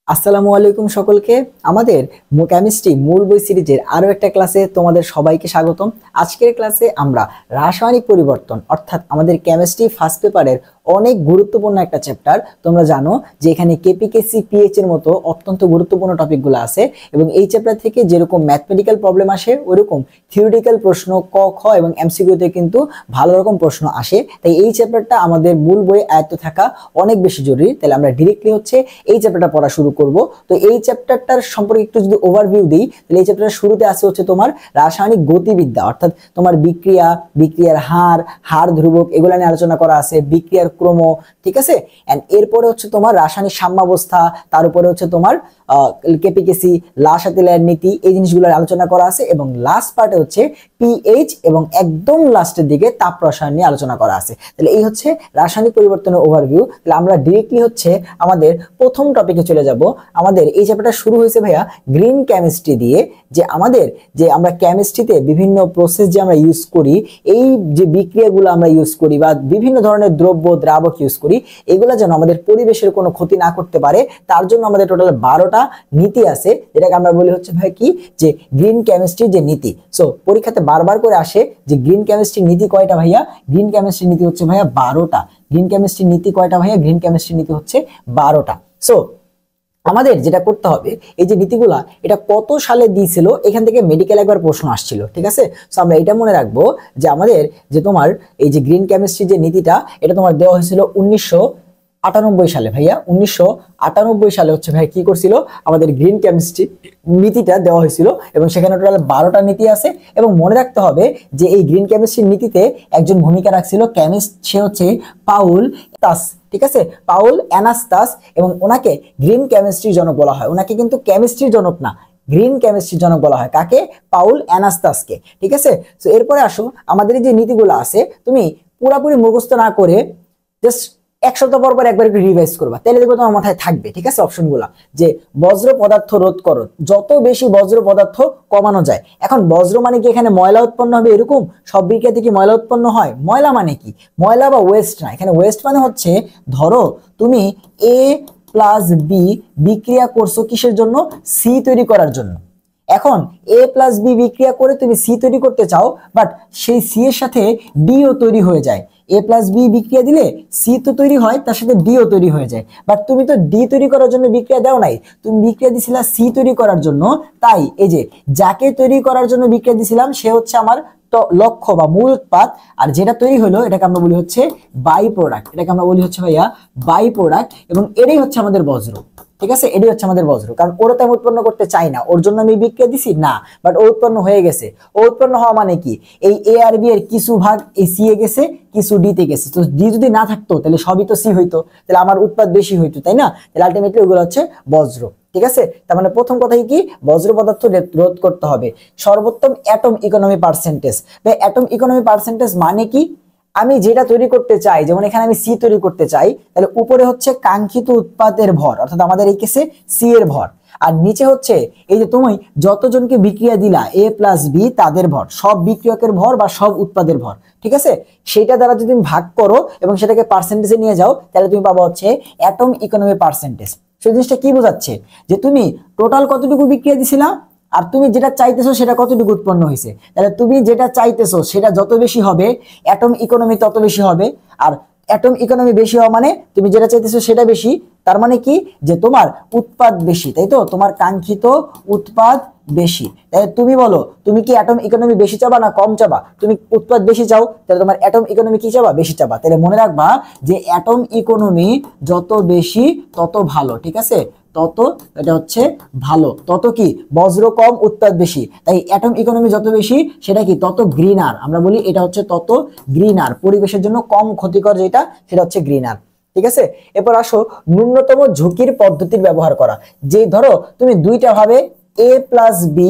আসসালামু আলাইকুম সকলকে। আমাদের কেমিস্ট্রি মূল বই সিরিজের আরো একটা ক্লাসে তোমাদের সবাইকে স্বাগতম। আজকের ক্লাসে আমরা রাসায়নিক পরিবর্তন অর্থাৎ আমাদের কেমিস্ট্রি ফার্স্ট পেপারের অনেক গুরুত্বপূর্ণ একটা চ্যাপ্টার। তোমরা জানো যে এখানে কেপিকেসি পিএইচ এর মতো অত্যন্ত গুরুত্বপূর্ণ টপিকগুলো আছে এবং এই চ্যাপ্টার থেকে যেরকম ম্যাথমেটিক্যাল প্রবলেম আসে ওইরকম থিওরিটিক্যাল প্রশ্ন ক খ এবং এমসিকিউতে কিন্তু ভালো রকম প্রশ্ন আসে। তাই এই চ্যাপ্টারটা আমাদের মূল বই আয়ত্ত থাকা অনেক বেশি জরুরি। তাহলে আমরা ডিরেক্টলি হচ্ছে এই চ্যাপ্টারটা পড়া শুরু করব। তো এই চ্যাপ্টারটার সম্পর্কে একটু যদি ওভারভিউ দিই, তাহলে এই চ্যাপ্টারের শুরুতে আছে হচ্ছে তোমার রাসায়নিক গতিবিদ্যা, অর্থাৎ তোমার বিক্রিয়ার হার ধ্রুবক এগুলো নিয়ে আলোচনা করা আছে, বিক্রিয়ার ক্রম, ঠিক আছে। এন্ড এরপরে হচ্ছে তোমার রাসায়নিক সাম্যাবস্থা, তার উপরে হচ্ছে তোমার কেপিকেসি লাসাতিলের নীতি, এই জিনিসগুলোর আলোচনা করা আছে এবং লাস্ট পার্টে হচ্ছে পিএইচ এবং একদম লাস্টের দিকে তাপ রসায়ন নিয়ে আলোচনা করা আছে। তাহলে এই হচ্ছে রাসায়নিক পরিবর্তনের ওভারভিউ। তাহলে আমরা ডিরেক্টলি হচ্ছে আমাদের প্রথম টপিকে চলে যাব। আমাদের এই চ্যাপ্টারটা শুরু হয়েছে ভাইয়া গ্রিন কেমিস্ট্রি দিয়ে, যে আমাদের যে আমরা কেমিস্ট্রিতে বিভিন্ন প্রসেস যে আমরা ইউজ করি, এই যে বিক্রিয়াগুলো আমরা ইউজ করি বা বিভিন্ন ধরনের দ্রব্য দ্রাবক ইউজ করি, এগুলো যেন আমাদের পরিবেশের কোনো ক্ষতি না করতে পারে তার জন্য আমাদের টোটাল 12টা নীতি আছে, যেটাকে আমরা বলি হচ্ছে ভাই কি, যে গ্রিন কেমিস্ট্রি যে নীতি। সো পরীক্ষাতে বারবার করে আসে যে গ্রিন কেমিস্ট্রি নীতি কয়টা ভাইয়া? গ্রিন কেমিস্ট্রি নীতি হচ্ছে ভাইয়া 12টা। গ্রিন কেমিস্ট্রি নীতি কয়টা ভাইয়া? গ্রিন কেমিস্ট্রি নীতি হচ্ছে 12টা। সো আমাদের যেটা করতে হবে, এই যে নীতিগুলা এটা কত সালে দিয়েছিল, এখান থেকে মেডিকেল একবার প্রশ্ন আসছিল, ঠিক আছে। সো আমরা এটা মনে রাখবো যে আমাদের যে তোমার এই যে গ্রিন কেমিস্ট্রি যে নীতিটা, এটা তোমার দেওয়া হয়েছিল 1998 সালে ভাইয়া। 1998 সালে হচ্ছে ভাই কি করছিল, আমাদের গ্রিন কেমিস্ট্রি নীতিটা দেওয়া হয়েছিল এবং সেখানে টোটাল 12টা নীতি আছে। এবং মনে রাখতে হবে যে এই গ্রিন কেমিস্ট্রির নীতিতে একজন ভূমিকা রাখছিল কেমিস্ট, সে হচ্ছে পাউল তাস, ঠিক আছে, পাউল অ্যানাস্তাস, এবং ওনাকে গ্রিন কেমিস্ট্রির জনক বলা হয়। ওনাকে কিন্তু কেমিস্ট্রির জনক না, গ্রিন কেমিস্ট্রির জনক বলা হয়। কাকে? পাউল অ্যানাস্তাসকে, ঠিক আছে। তো এরপরে আসো, আমাদের যে নীতিগুলো আছে তুমি পুরোপুরি মুখস্থ না করে জাস্ট এক সপ্তাহ পর পর একবার একটু রিভাইজ করবা, তাহলে দেখবো তোমার মাথায় থাকবে, ঠিক আছে। অপশনগুলা যে বজ্র পদার্থ রোধ করো, যত বেশি বজ্র পদার্থ কমানো যায়। এখন বজ্র মানে কি এখানে ময়লা উৎপন্ন হবে এরকম? সব বিক্রিয়াতে কি ময়লা উৎপন্ন হয়? ময়লা মানে কি? ময়লা বা ওয়েস্ট না, এখানে ওয়েস্ট মানে হচ্ছে ধরো তুমি এ প্লাস বি বিক্রিয়া করছো কিসের জন্য? সি তৈরি করার জন্য। এখন এ প্লাস বি বিক্রিয়া করে তুমি সি তৈরি করতে চাও, বাট সেই সি এর সাথে ডিও তৈরি হয়ে যায়। এ প্লাস বি বিক্রিয়া দিলে সি তো তৈরি হয়, তার সাথে ডিও তৈরি হয়ে যায়, বাট তুমি তো ডি তৈরি করার জন্য বিক্রিয়া দাও নাই, তুমি বিক্রিয়া দিছিলা সি তৈরি করার জন্য। তাই এই যে যাকে তৈরি করার জন্য বিক্রিয়া দিছিলাম সে হচ্ছে আমার লক্ষ্য বা মূল উৎপাদ, আর যেটা তৈরি হলো এটাকে আমরা বলি হচ্ছে বাই প্রোডাক্ট। এটাকে আমরা বলি হচ্ছে ভাইয়া বাই প্রোডাক্ট, এবং এটাই হচ্ছে আমাদের বজ্র, ঠিক আছে। এটাই হচ্ছে আমাদের বজ্র, কারণ ওরা তো আমি উৎপন্ন করতে চাই না, ওর জন্য আমি বিক্রিয়া দিছি না, বাট ও উৎপন্ন হয়ে গেছে। ও উৎপন্ন হওয়া মানে কি, এই এ আর বি এর কিছু ভাগ এই সি এ গেছে, কিছু ডি তে গেছে। তো ডি যদি না থাকতো তাহলে সবই তো সি হইতো, তাহলে আমার উৎপাদ বেশি হইতো, তাই না? তাহলে আলটিমেটলি ওগুলো হচ্ছে বজ্র, ঠিক আছে। তার মানে প্রথম কথাই কি, বজ্র পদার্থ রোধ করতে হবে। সর্বোত্তম atom economy percentage. Atom economy percentage মানে কি, আমি যেটা তৈরি করতে চাই, যেমন এখানে আমি সি তৈরি করতে চাই, তাহলে উপরে হচ্ছে কাঙ্ক্ষিত উৎপাদের ভর, অর্থাৎ আমাদের এই কেসে সি এর ভর, আর নিচে হচ্ছে এই যে তুমি যতজনকে বিক্রিয়া দিলা এ প্লাস বি তাদের ভর, সব বিক্রিয়কের ভর বা সব উৎপাদের ভর, ঠিক আছে। সেটা দ্বারা যদি তুমি ভাগ করো এবং সেটাকে পার্সেন্টেজে নিয়ে যাও, তাহলে তুমি পাবো হচ্ছে অ্যাটম ইকোনমি পার্সেন্টেজ। সেই জিনিসটা কি বোঝাচ্ছে, যে তুমি টোটাল কতটুকু বিক্রিয়া দিছিলা আর তুমি যেটা চাইতেছো সেটা কতটুকু উৎপন্ন হয়েছে। তাহলে তুমি যেটা চাইতেছো সেটা যত বেশি হবে, অ্যাটম ইকোনমি তত বেশি হবে। আর অ্যাটম ইকোনমি বেশি হওয়া মানে তুমি যেটা চাইতেছো সেটা বেশি, তার মানে কি, যে তোমার উৎপাদ বেশি, তাই তো, তোমার কাঙ্ক্ষিত উৎপাদ বেশি। তাহলে তুমি বলো, তুমি কি অ্যাটম ইকোনমি বেশি চাবা না কম চাবা? তুমি উৎপাদ বেশি চাও, তাহলে তোমার অ্যাটম ইকোনমি কি চাবা? বেশি চাবা। তাহলে মনে রাখবা যে অ্যাটম ইকোনমি যত বেশি তত ভালো, ঠিক আছে, তত এটা হচ্ছে ভালো, তত কি বজ্র কম উৎপাদ বেশি। তাই অ্যাটম ইকোনমি যত বেশি সেটা কি তত গ্রিনার, আমরা বলি এটা হচ্ছে তত গ্রিনার, পরিবেশের জন্য কম ক্ষতিকর যেটা সেটা হচ্ছে গ্রিনার, ঠিক আছে। এরপর আসো ন্যূনতম ঝুঁকির পদ্ধতির ব্যবহার করা। যে ধরো তুমি দুইটা ভাবে এ প্লাস বি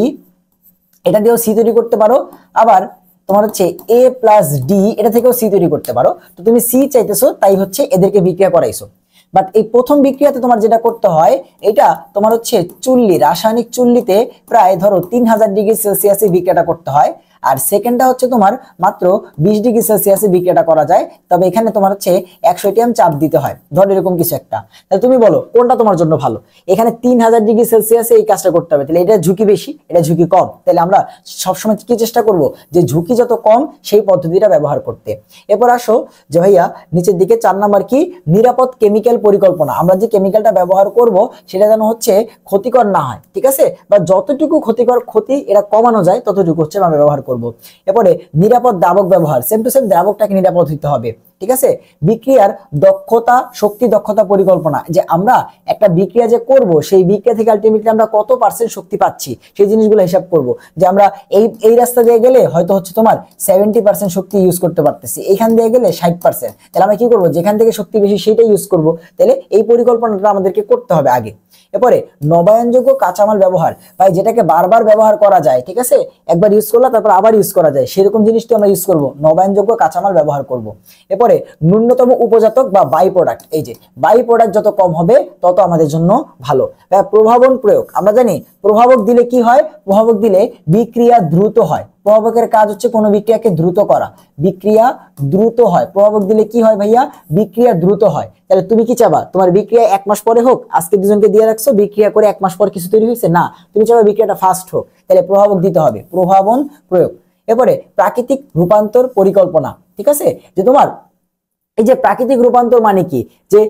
এটা দিয়েও সি তৈরি করতে পারো, আবার তোমার হচ্ছে এ প্লাস ডি এটা থেকেও সি তৈরি করতে পারো। তো তুমি সি চাইতেছো তাই হচ্ছে এদেরকে বিক্রিয়া করাইছো, বাট এই প্রথম বিক্রিয়াতে তোমার যেটা করতে হয়, এটা তোমার হচ্ছে চুল্লি, রাসায়নিক চুল্লিতে প্রায় ধরো 3000 ডিগ্রি সেলসিয়াসে বিক্রিয়াটা করতে হয়। আর সেকেন্ডটা হচ্ছে তোমার মাত্র 20 ডিগ্রি সেলসিয়াসে বিক্রিয়াটা করা যায়, তবে এখানে তোমার হচ্ছে 100 atm চাপ দিতে হয়, ধর এরকম কিছু একটা। তাহলে তুমি বলো কোনটা তোমার জন্য ভালো? এখানে 3000 ডিগ্রি সেলসিয়াসে এই কাজটা করতে হবে, তাহলে এটা ঝুঁকি বেশি, এটা ঝুঁকি কম। তাহলে আমরা সবসময় কি চেষ্টা করব, যে ঝুঁকি যত কম সেই পদ্ধতিটা ব্যবহার করতে। এরপর আসো যে ভাইয়া নিচের দিকে 4 নাম্বার কি, নিরাপদ কেমিক্যাল পরিকল্পনা। আমরা যে কেমিক্যালটা ব্যবহার করব সেটা যেন হচ্ছে ক্ষতিকর না হয়, ঠিক আছে, বা যতটুকু ক্ষতিকর ক্ষতি এটা কমানো যায় ততটুকু হচ্ছে আমরা ব্যবহার করব। এরপরে নিরাপদ দ্রাবক ব্যবহার, সেম টু সেম দ্রাবকটাকে নিরাপদ হতে হবে, ঠিক আছে। বিক্রিয়ার দক্ষতা, শক্তি দক্ষতা পরিকল্পনা, যে আমরা একটা বিক্রিয়া যে করব সেই বিক্রিয়া থেকে আলটিমেটলি আমরা কত পার্সেন্ট শক্তি পাচ্ছি সেই জিনিসগুলো হিসাব করব। যে আমরা এই রাস্তা দিয়ে গেলে হয়তো হচ্ছে তোমার 70% শক্তি ইউজ করতে পারতেছি, এইখান দিয়ে গেলে 60%, তাহলে আমরা কি করব, যেখান থেকে শক্তি বেশি সেটাই ইউজ করব। তাহলে এই পরিকল্পনাটা আমাদেরকে করতে হবে আগে। এরপরে নবায়নযোগ্য কাঁচামাল ব্যবহার, ভাই যেটাকে বারবার ব্যবহার করা যায়, ঠিক আছে, একবার ইউজ করলে তারপর আবার ইউজ করা যায়, সেরকম জিনিসটি আমরা ইউজ করব, নবায়নযোগ্য কাঁচামাল ব্যবহার করব। এরপরে ন্যূনতম উপজাতক বা বাই প্রোডাক্ট, এই যে বাই প্রোডাক্ট যত কম হবে তত আমাদের জন্য ভালো। প্রভাবন প্রয়োগ, আমরা জানি প্রভাবক দিলে কি হয়, প্রভাবক দিলে বিক্রিয়া দ্রুত হয়। প্রভাবকের কাজ হচ্ছে কোনো বিক্রিয়াকে দ্রুত করা, বিক্রিয়া দ্রুত হয়। প্রভাবক দিলে কি হয় ভাইয়া, বিক্রিয়া দ্রুত হয়। তাহলে তুমি কি চাবা তোমার বিক্রিয়া 1 মাস পরে হোক? আজকে দুজনকে দিয়ে রাখছো, বিক্রিয়া করে 1 মাস পর কিছু তৈরি হয়েছে না, তুমি চাবা বিক্রিয়াটা ফাস্ট হোক, তাহলে প্রভাবক দিতে হবে, প্রভাবন প্রয়োগ। এরপরে প্রাকৃতিক রূপান্তর পরিকল্পনা, ঠিক আছে, যে তোমার এই যে প্রাকৃতিক রূপান্তর মানে কি, যে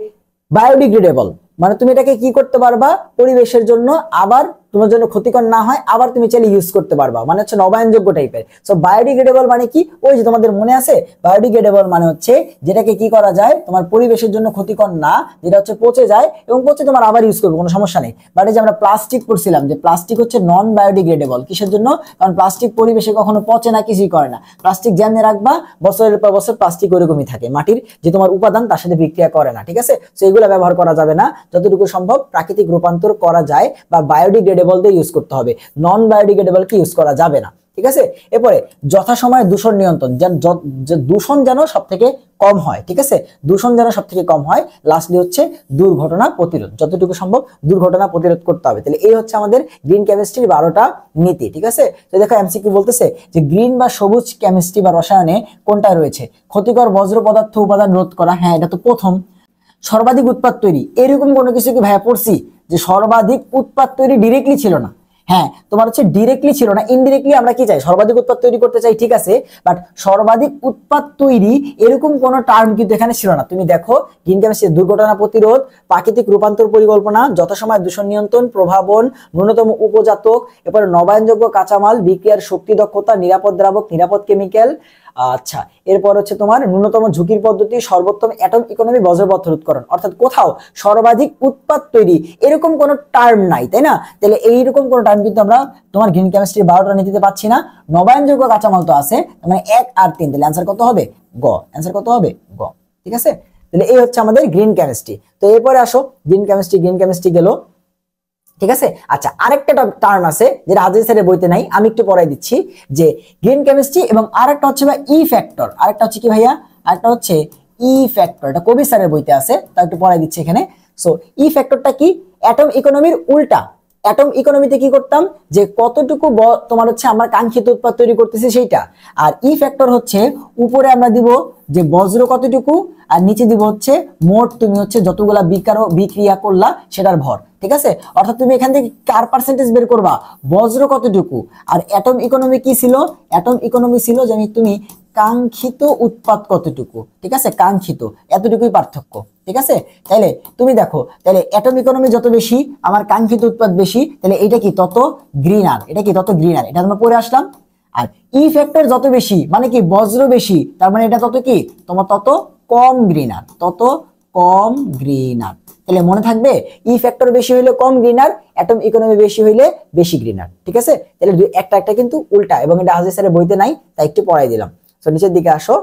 বায়োডিগ্রেডেবল, মানে তুমি এটাকে কি করতে পারবা, পরিবেশের জন্য আবার তোমার জন্য ক্ষতিকর না হয়, আবার তুমি চাইলে ইউজ করতে পারবা, মানে হচ্ছে নবায়নযোগ্য টাইপের। সো বায়োডিগ্রেডেবল মানে কি, ওই যে তোমাদের মনে আছে, বায়োডিগ্রেডেবল মানে হচ্ছে যেটাকে কি করা যায়, তোমার পরিবেশের জন্য ক্ষতিকর না, যেটা হচ্ছে পচে যায় এবং পচে তোমার আবার ইউজ করবো, কোনো সমস্যা নেই। বাট এই যে আমরা প্লাস্টিক পড়ছিলাম, যে প্লাস্টিক হচ্ছে নন বায়োডিগ্রেডেবল, কিসের জন্য, কারণ প্লাস্টিক পরিবেশে কখনো পচে না, কিছুই করে না। প্লাস্টিক জ্যামে রাখবা, বছরের পর বছর প্লাস্টিক ওরকমই থাকে, মাটির যে তোমার উপাদান তার সাথে বিক্রিয়া করে না, ঠিক আছে। তো এগুলো ব্যবহার করা যাবে না, যতটুকু সম্ভব প্রাকৃতিক রূপান্তর করা যায় বা বায়োডিগ্রেডেবল দিয়ে ইউজ করতে হবে, নন বায়োডিগ্রেডেবল কি ইউজ করা যাবে না, ঠিক আছে। এরপরে যথাসময়ে দূষণ নিয়ন্ত্রণ, দূষণ যেন সব থেকে কম হয়, ঠিক আছে, দূষণ যেন সব থেকে কম হয়। লাস্টলি হচ্ছে দুর্ঘটনা প্রতিরোধ, যতটুকু সম্ভব দুর্ঘটনা প্রতিরোধ করতে হবে। তাহলে এই হচ্ছে আমাদের গ্রিন কেমিস্ট্রির 12টা নীতি, ঠিক আছে। তো দেখো এমসিকিউ বলতেছে যে গ্রিন বা সবুজ কেমিস্ট্রি বা রসায়নে কোনটা রয়েছে, ক্ষতিকর বজ্র পদার্থ উপাদান রোধ করা, হ্যাঁ এটা তো প্রথম। সর্বাধিক উৎপাদ তৈরি, এরকম কোনো কিছু কি ভাইয়া পড়ছি যে সর্বাধিক উৎপাদ তৈরি ডিরেক্টলি ছিল না, হ্যাঁ তোমার হচ্ছে ডিরেক্টলি ছিল না, ইনডিরেক্টলি আমরা কি চাই, সর্বাধিক উৎপাদ তৈরি করতে চাই, ঠিক আছে, বাট সর্বাধিক উৎপাদ তৈরি এরকম কোনো টার্ম কিন্তু এখানে ছিল না। তুমি দেখো গ্রিন কেমিস্ট্রি, দুর্ঘটনা প্রতিরোধ, প্রাকৃতিক রূপান্তর পরিকল্পনা, যথাসময় দূষণ নিয়ন্ত্রণ, প্রভাবন, ন্যূনতম উপজাতক, এরপরে নবায়নযোগ্য কাঁচামাল, বিক্রিয়ার শক্তি দক্ষতা, নিরাপদ দ্রাবক, নিরাপদ কেমিক্যাল, আচ্ছা এরপর হচ্ছে তোমার ন্যূনতম ঝুঁকির পদ্ধতি, সর্বোত্তম অ্যাটম ইকোনমি, বজ্রপথ রোধকরণ। অর্থাৎ কোথাও সর্বাধিক উৎপাদ তৈরি এরকম কোনো টার্ম নাই, তাই না? তাহলে এইরকম কোনো টার্ম কিন্তু আমরা তোমার গ্রিন কেমিস্ট্রির 12টা নীতিতে পাচ্ছি না। নবায়নযোগ্য কাঁচামাল তো আছে, মানে 1 আর 3, তাহলে অ্যান্সার কত হবে, গ, অ্যান্সার কত হবে, গ, ঠিক আছে। তাহলে এই হচ্ছে আমাদের গ্রিন কেমিস্ট্রি। তো এরপরে আসো গ্রিন কেমিস্ট্রি গেল, ঠিক আছে। আচ্ছা আরেকটা টার্ম আছে যেটা হাজির স্যারের বইতে নাই, আমি একটু পড়াই দিচ্ছি, যে গ্রিন কেমিস্ট্রি এবং আরেকটা হচ্ছে ভাই ই ফ্যাক্টর, আরেকটা হচ্ছে কি ভাইয়া, আরেকটা হচ্ছে ই ফ্যাক্টর, এটা কবি স্যারের বইতে আছে, তা একটু পড়াই দিচ্ছি এখানে। সো ই ফ্যাক্টরটা কি, অ্যাটম ইকোনমির উল্টা। অ্যাটম ইকোনমিতে কি করতাম, যে কতটুকু তোমার হচ্ছে আমরা কাঙ্ক্ষিত উৎপাদ তৈরি করতেছি সেইটা, আর ই ফ্যাক্টর হচ্ছে উপরে আমরা দিব যে বজ্র কতটুকু, আর নিচে দিব হচ্ছে মোট তুমি হচ্ছে যতগুলা বিক্রিয়া করলা সেটার ভর, ঠিক আছে। অর্থাৎ তুমি এখান থেকে কার পার্সেন্টেজ বের করবা, বজ্র কতটুকু, আর অ্যাটম ইকোনমি কি ছিল, অ্যাটম ইকোনমি ছিল যে তুমি কাঙ্ক্ষিত উৎপাদ কতটুকু, ঠিক আছে, কাঙ্ক্ষিত, এতটুকুই পার্থক্য, ঠিক আছে। তাহলে তুমি দেখো, তাহলে অ্যাটম ইকোনমি যত বেশি আমার কাঙ্ক্ষিত উৎপাদ বেশি, তাহলে এটা কি তত গ্রিনার, এটা কি তত গ্রিনার, এটা আমরা পড়ে আসলাম। আর ই ফ্যাক্টর যত বেশি মানে কি বজ্র বেশি, তার মানে এটা তত কি তোমার তত কম গ্রিনার, তত কম গ্রিনার। তাহলে মনে থাকবে ই ফ্যাক্টর বেশি হইলে কম গ্রিনার, অ্যাটম ইকোনমি বেশি হইলে বেশি গ্রিনার, ঠিক আছে। তাহলে একটা একটা কিন্তু উল্টা, এবং এটা হাজির স্যারের বইতে নাই, তাই একটু পড়াই দিলাম। তো নিচের দিকে আসো,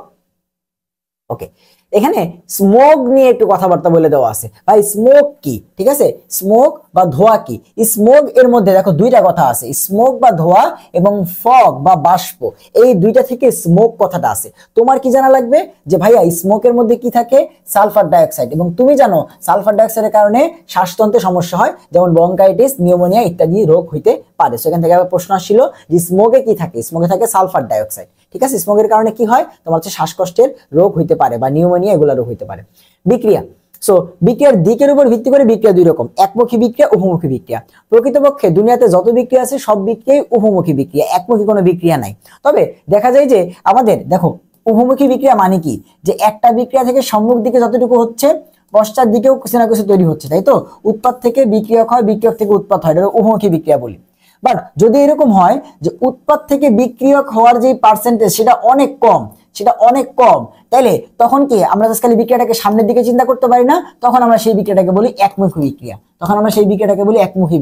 ওকে। এখানে স্মোক নিয়ে একটু কথাবার্তা বলে দেওয়া আছে। ভাই স্মোক কি, ঠিক আছে, স্মোক বা ধোঁয়া কি। স্মোক এর মধ্যে দেখো দুইটা কথা আছে, স্মোক বা ধোঁয়া এবং ফগ বা বাষ্প, এই দুইটা থেকে স্মোক কথাটা আছে। তোমার কি জানা লাগবে যে ভাইয়া স্মোকের মধ্যে কি থাকে, সালফার ডাইঅক্সাইড, এবং তুমি জানো সালফার ডাইঅক্সাইডের কারণে শ্বাসতন্ত্রের সমস্যা হয়, যেমন ব্রঙ্কাইটিস, নিউমোনিয়া ইত্যাদি রোগ হইতে পারে। সেখান থেকে আবার প্রশ্ন আসছিল যে স্মোকে কি থাকে, স্মোকে থাকে সালফার ডাইঅক্সাইড, ঠিক আছে। স্মোকের কারণে কি হয়, তোমার হচ্ছে শ্বাসকষ্টের রোগ হইতে পারে বা নিউমোনিয়া এগুলো রোগ হইতে পারে। বিক্রিয়া, সো বিক্রিয়ার দিকের উপর ভিত্তি করে বিক্রিয়া দুই রকম, একমুখী বিক্রিয়া, উভমুখী বিক্রিয়া। প্রকৃতপক্ষে দুনিয়াতে যত বিক্রিয়া আছে সব বিক্রিয়াই উভমুখী বিক্রিয়া, একমুখী কোনো বিক্রিয়া নাই। তবে দেখা যায় যে আমাদের দেখো উভমুখী বিক্রিয়া মানে কি, যে একটা বিক্রিয়া থেকে সম্মুখ দিকে যতটুকু হচ্ছে পশ্চাৎ দিকেও কিছু না কিছু তৈরি হচ্ছে, তাই তো। উৎপাদ থেকে বিক্রিয়ক হয়, বিক্রিয়ক থেকে উৎপাদ হয়, এটা উভমুখী বিক্রিয়া বলি। বাট যদি এরকম হয় যে উৎপাদ থেকে বিক্রিয়ক হওয়ার যে পার্সেন্টেজ সেটা অনেক কম, তাহলে তখন কি আমরা খালি বিক্রিয়াটাকে সামনের দিকে চিন্তা করতে পারি না, তখন আমরা সেই বিক্রিয়াটাকে বলি একমুখী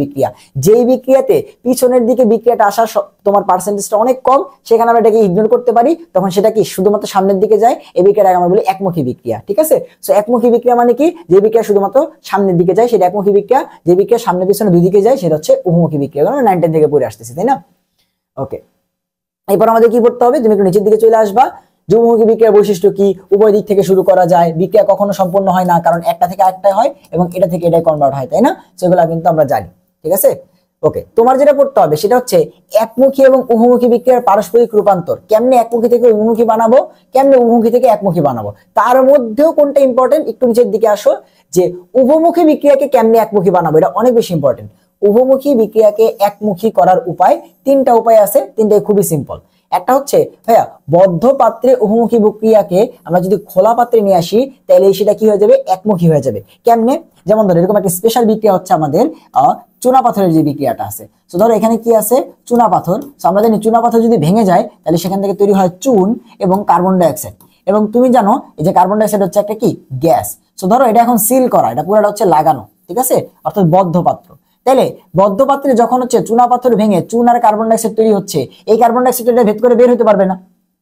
বিক্রিয়া। যেই বিক্রিয়াতে পিছনের দিকে বিক্রিয়াটা আসার তোমার পার্সেন্টেজটা অনেক কম, সেখানে আমরা এটাকে ইগনোর করতে পারি, তখন সেটা কি শুধুমাত্র সামনের দিকে যায়, এই বিক্রিয়াটাকে আমরা বলি একমুখী বিক্রিয়া, ঠিক আছে। সো একমুখী বিক্রিয়া মানে কি, যে বিক্রিয়া শুধুমাত্র সামনের দিকে যায় সেটা একমুখী বিক্রিয়া, যে বিক্রিয়া সামনে পিছনে দুই দিকে যায় সেটা হচ্ছে উভমুখী বিক্রিয়া। 9-10 থেকে পড়ে আসতেছি, তাই না। ওকে, এরপর আমাদের কি করতে হবে, তুমি একটু নিচের দিকে চলে আসবা। উভমুখী বিক্রিয়ার বৈশিষ্ট্য কি, উভয় দিক থেকে শুরু করা যায়, বিক্রিয়া কখনো সম্পূর্ণ হয় না, কারণ একটা থেকে আরেকটাই হয় এবং এটা থেকে এটাই কনভার্ট হয়, তাই না। সেগুলো কিন্তু আমরা জানি, ঠিক আছে। ওকে, তোমার যেটা পড়তে হবে সেটা হচ্ছে একমুখী এবং উভমুখী বিক্রিয়ার পারস্পরিক রূপান্তর, কেমনে একমুখী থেকে উভমুখী বানাবো, কেমনে উভমুখী থেকে একমুখী বানাবো। তার মধ্যেও কোনটা ইম্পর্টেন্ট, একটু নিচের দিকে আসো, যে উভমুখী বিক্রিয়াকে কেমনে একমুখী বানাবো, এটা অনেক বেশি ইম্পর্টেন্ট। উভমুখী বিক্রিয়াকে একমুখী করার উপায়, তিনটা উপায় আছে, তিনটাই খুবই সিম্পল। একটা হচ্ছে ভাইয়া বদ্ধ পাত্রে উভমুখী বিক্রিয়াকে আমরা যদি খোলা পাত্রে নিয়ে আসি, তাহলে সেটা কি হয়ে যাবে, একমুখী হয়ে যাবে। কেমনে, যেমন ধরো এরকম একটা স্পেশাল বিক্রিয়া হচ্ছে আমাদের চুনা পাথরের যে বিক্রিয়াটা আছে। তো ধরো এখানে কি আছে, চুনা পাথর। আমরা জানি চুনা পাথর যদি ভেঙে যায় তাহলে সেখান থেকে তৈরি হয় চুন এবং কার্বন ডাইঅক্সাইড, এবং তুমি জানো এই যে কার্বন ডাইঅক্সাইড হচ্ছে একটা কি গ্যাস। তো ধরো এটা এখন সিল করা, এটা পুরোটা হচ্ছে লাগানো, ঠিক আছে, অর্থাৎ বদ্ধ পাত্র। তাহলে বদ্ধ পাত্রে যখন হচ্ছে চুনা পাথর ভেঙে চুন আর কার্বন ডাইঅক্সাইড তৈরি হচ্ছে, এই কার্বন ডাইঅক্সাইডটা ভেদ করে বের হতে পারবে না,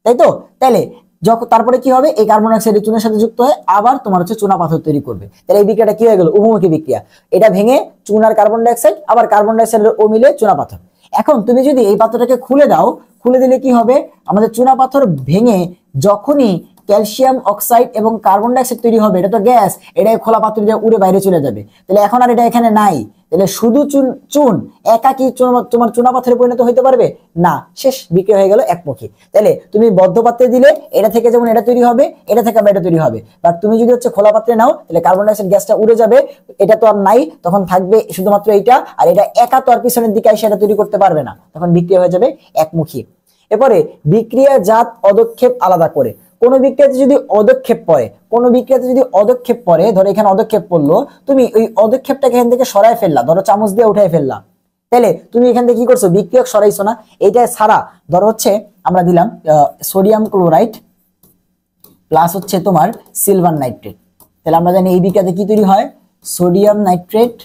তাই তো। তাহলে যখন তারপরে কি হবে, এই কার্বন ডাইঅক্সাইড চুনের সাথে যুক্ত হয়ে আবার তোমার হচ্ছে চুনা পাথর তৈরি করবে। তাহলে এই বিক্রিয়াটা কি হয়ে গেল, উভমুখী বিক্রিয়া। এটা ভেঙে চুন আর কার্বন ডাইঅক্সাইড, আবার কার্বন ডাইঅক্সাইডের ও মিলে চুনা পাথর। এখন তুমি যদি এই পাত্রটাকে খুলে দাও, খুলে দিলে কি হবে, আমাদের চুনা পাথর ভেঙে যখনই ক্যালসিয়াম অক্সাইড এবং কার্বন ডাইঅক্সাইড তৈরি হবে, এটা তো গ্যাস, এটাই খোলা পাত্র দিয়ে উড়ে বাইরে চলে যাবে। তাহলে এখন আর এটা এখানে নাই, তাহলে শুধু চুন একা কি তোমার চুনা পাথরে পরিণত হইতে পারবে না, শেষ, বিক্রিয়া হয়ে গেল একমুখী। তাহলে তুমি বদ্ধ পাত্রে দিলে এটা থেকে যেমন এটা তৈরি হবে, এটা থেকে আবার এটা তৈরি হবে। বাট তুমি যদি হচ্ছে খোলা পাত্রে নাও, তাহলে কার্বন ডাইঅক্সাইড গ্যাসটা উড়ে যাবে, এটা তো আর নাই, তখন থাকবে শুধুমাত্র এইটা, আর এটা একা তো আর পিছনের দিকে এসে এটা তৈরি করতে পারবে না, তখন বিক্রিয়া হয়ে যাবে একমুখী। এরপরে বিক্রিয়াজাত পদক্ষেপ আলাদা করে, কোন বিক্রিয়াতে যদি অদক্ষেপ পড়ে, ধরো এখানে অদক্ষেপ পড়লো, তুমি ওই অদক্ষেপটাকে এখান থেকে সরাই ফেললা, ধরো চামচ দিয়ে উঠাই ফেললা, তাহলে তুমি এখান থেকে কি করছো, বিক্রিয়ক সরাইছো না। এইটা ছাড়া ধরো হচ্ছে আমরা দিলাম সোডিয়াম ক্লোরাইড প্লাস হচ্ছে তোমার সিলভার নাইট্রেট, তাহলে আমরা জানি এই বিক্রিয়াতে কি তৈরি হয়, সোডিয়াম নাইট্রেট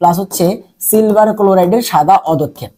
প্লাস হচ্ছে সিলভার ক্লোরাইডের সাদা অদক্ষেপ,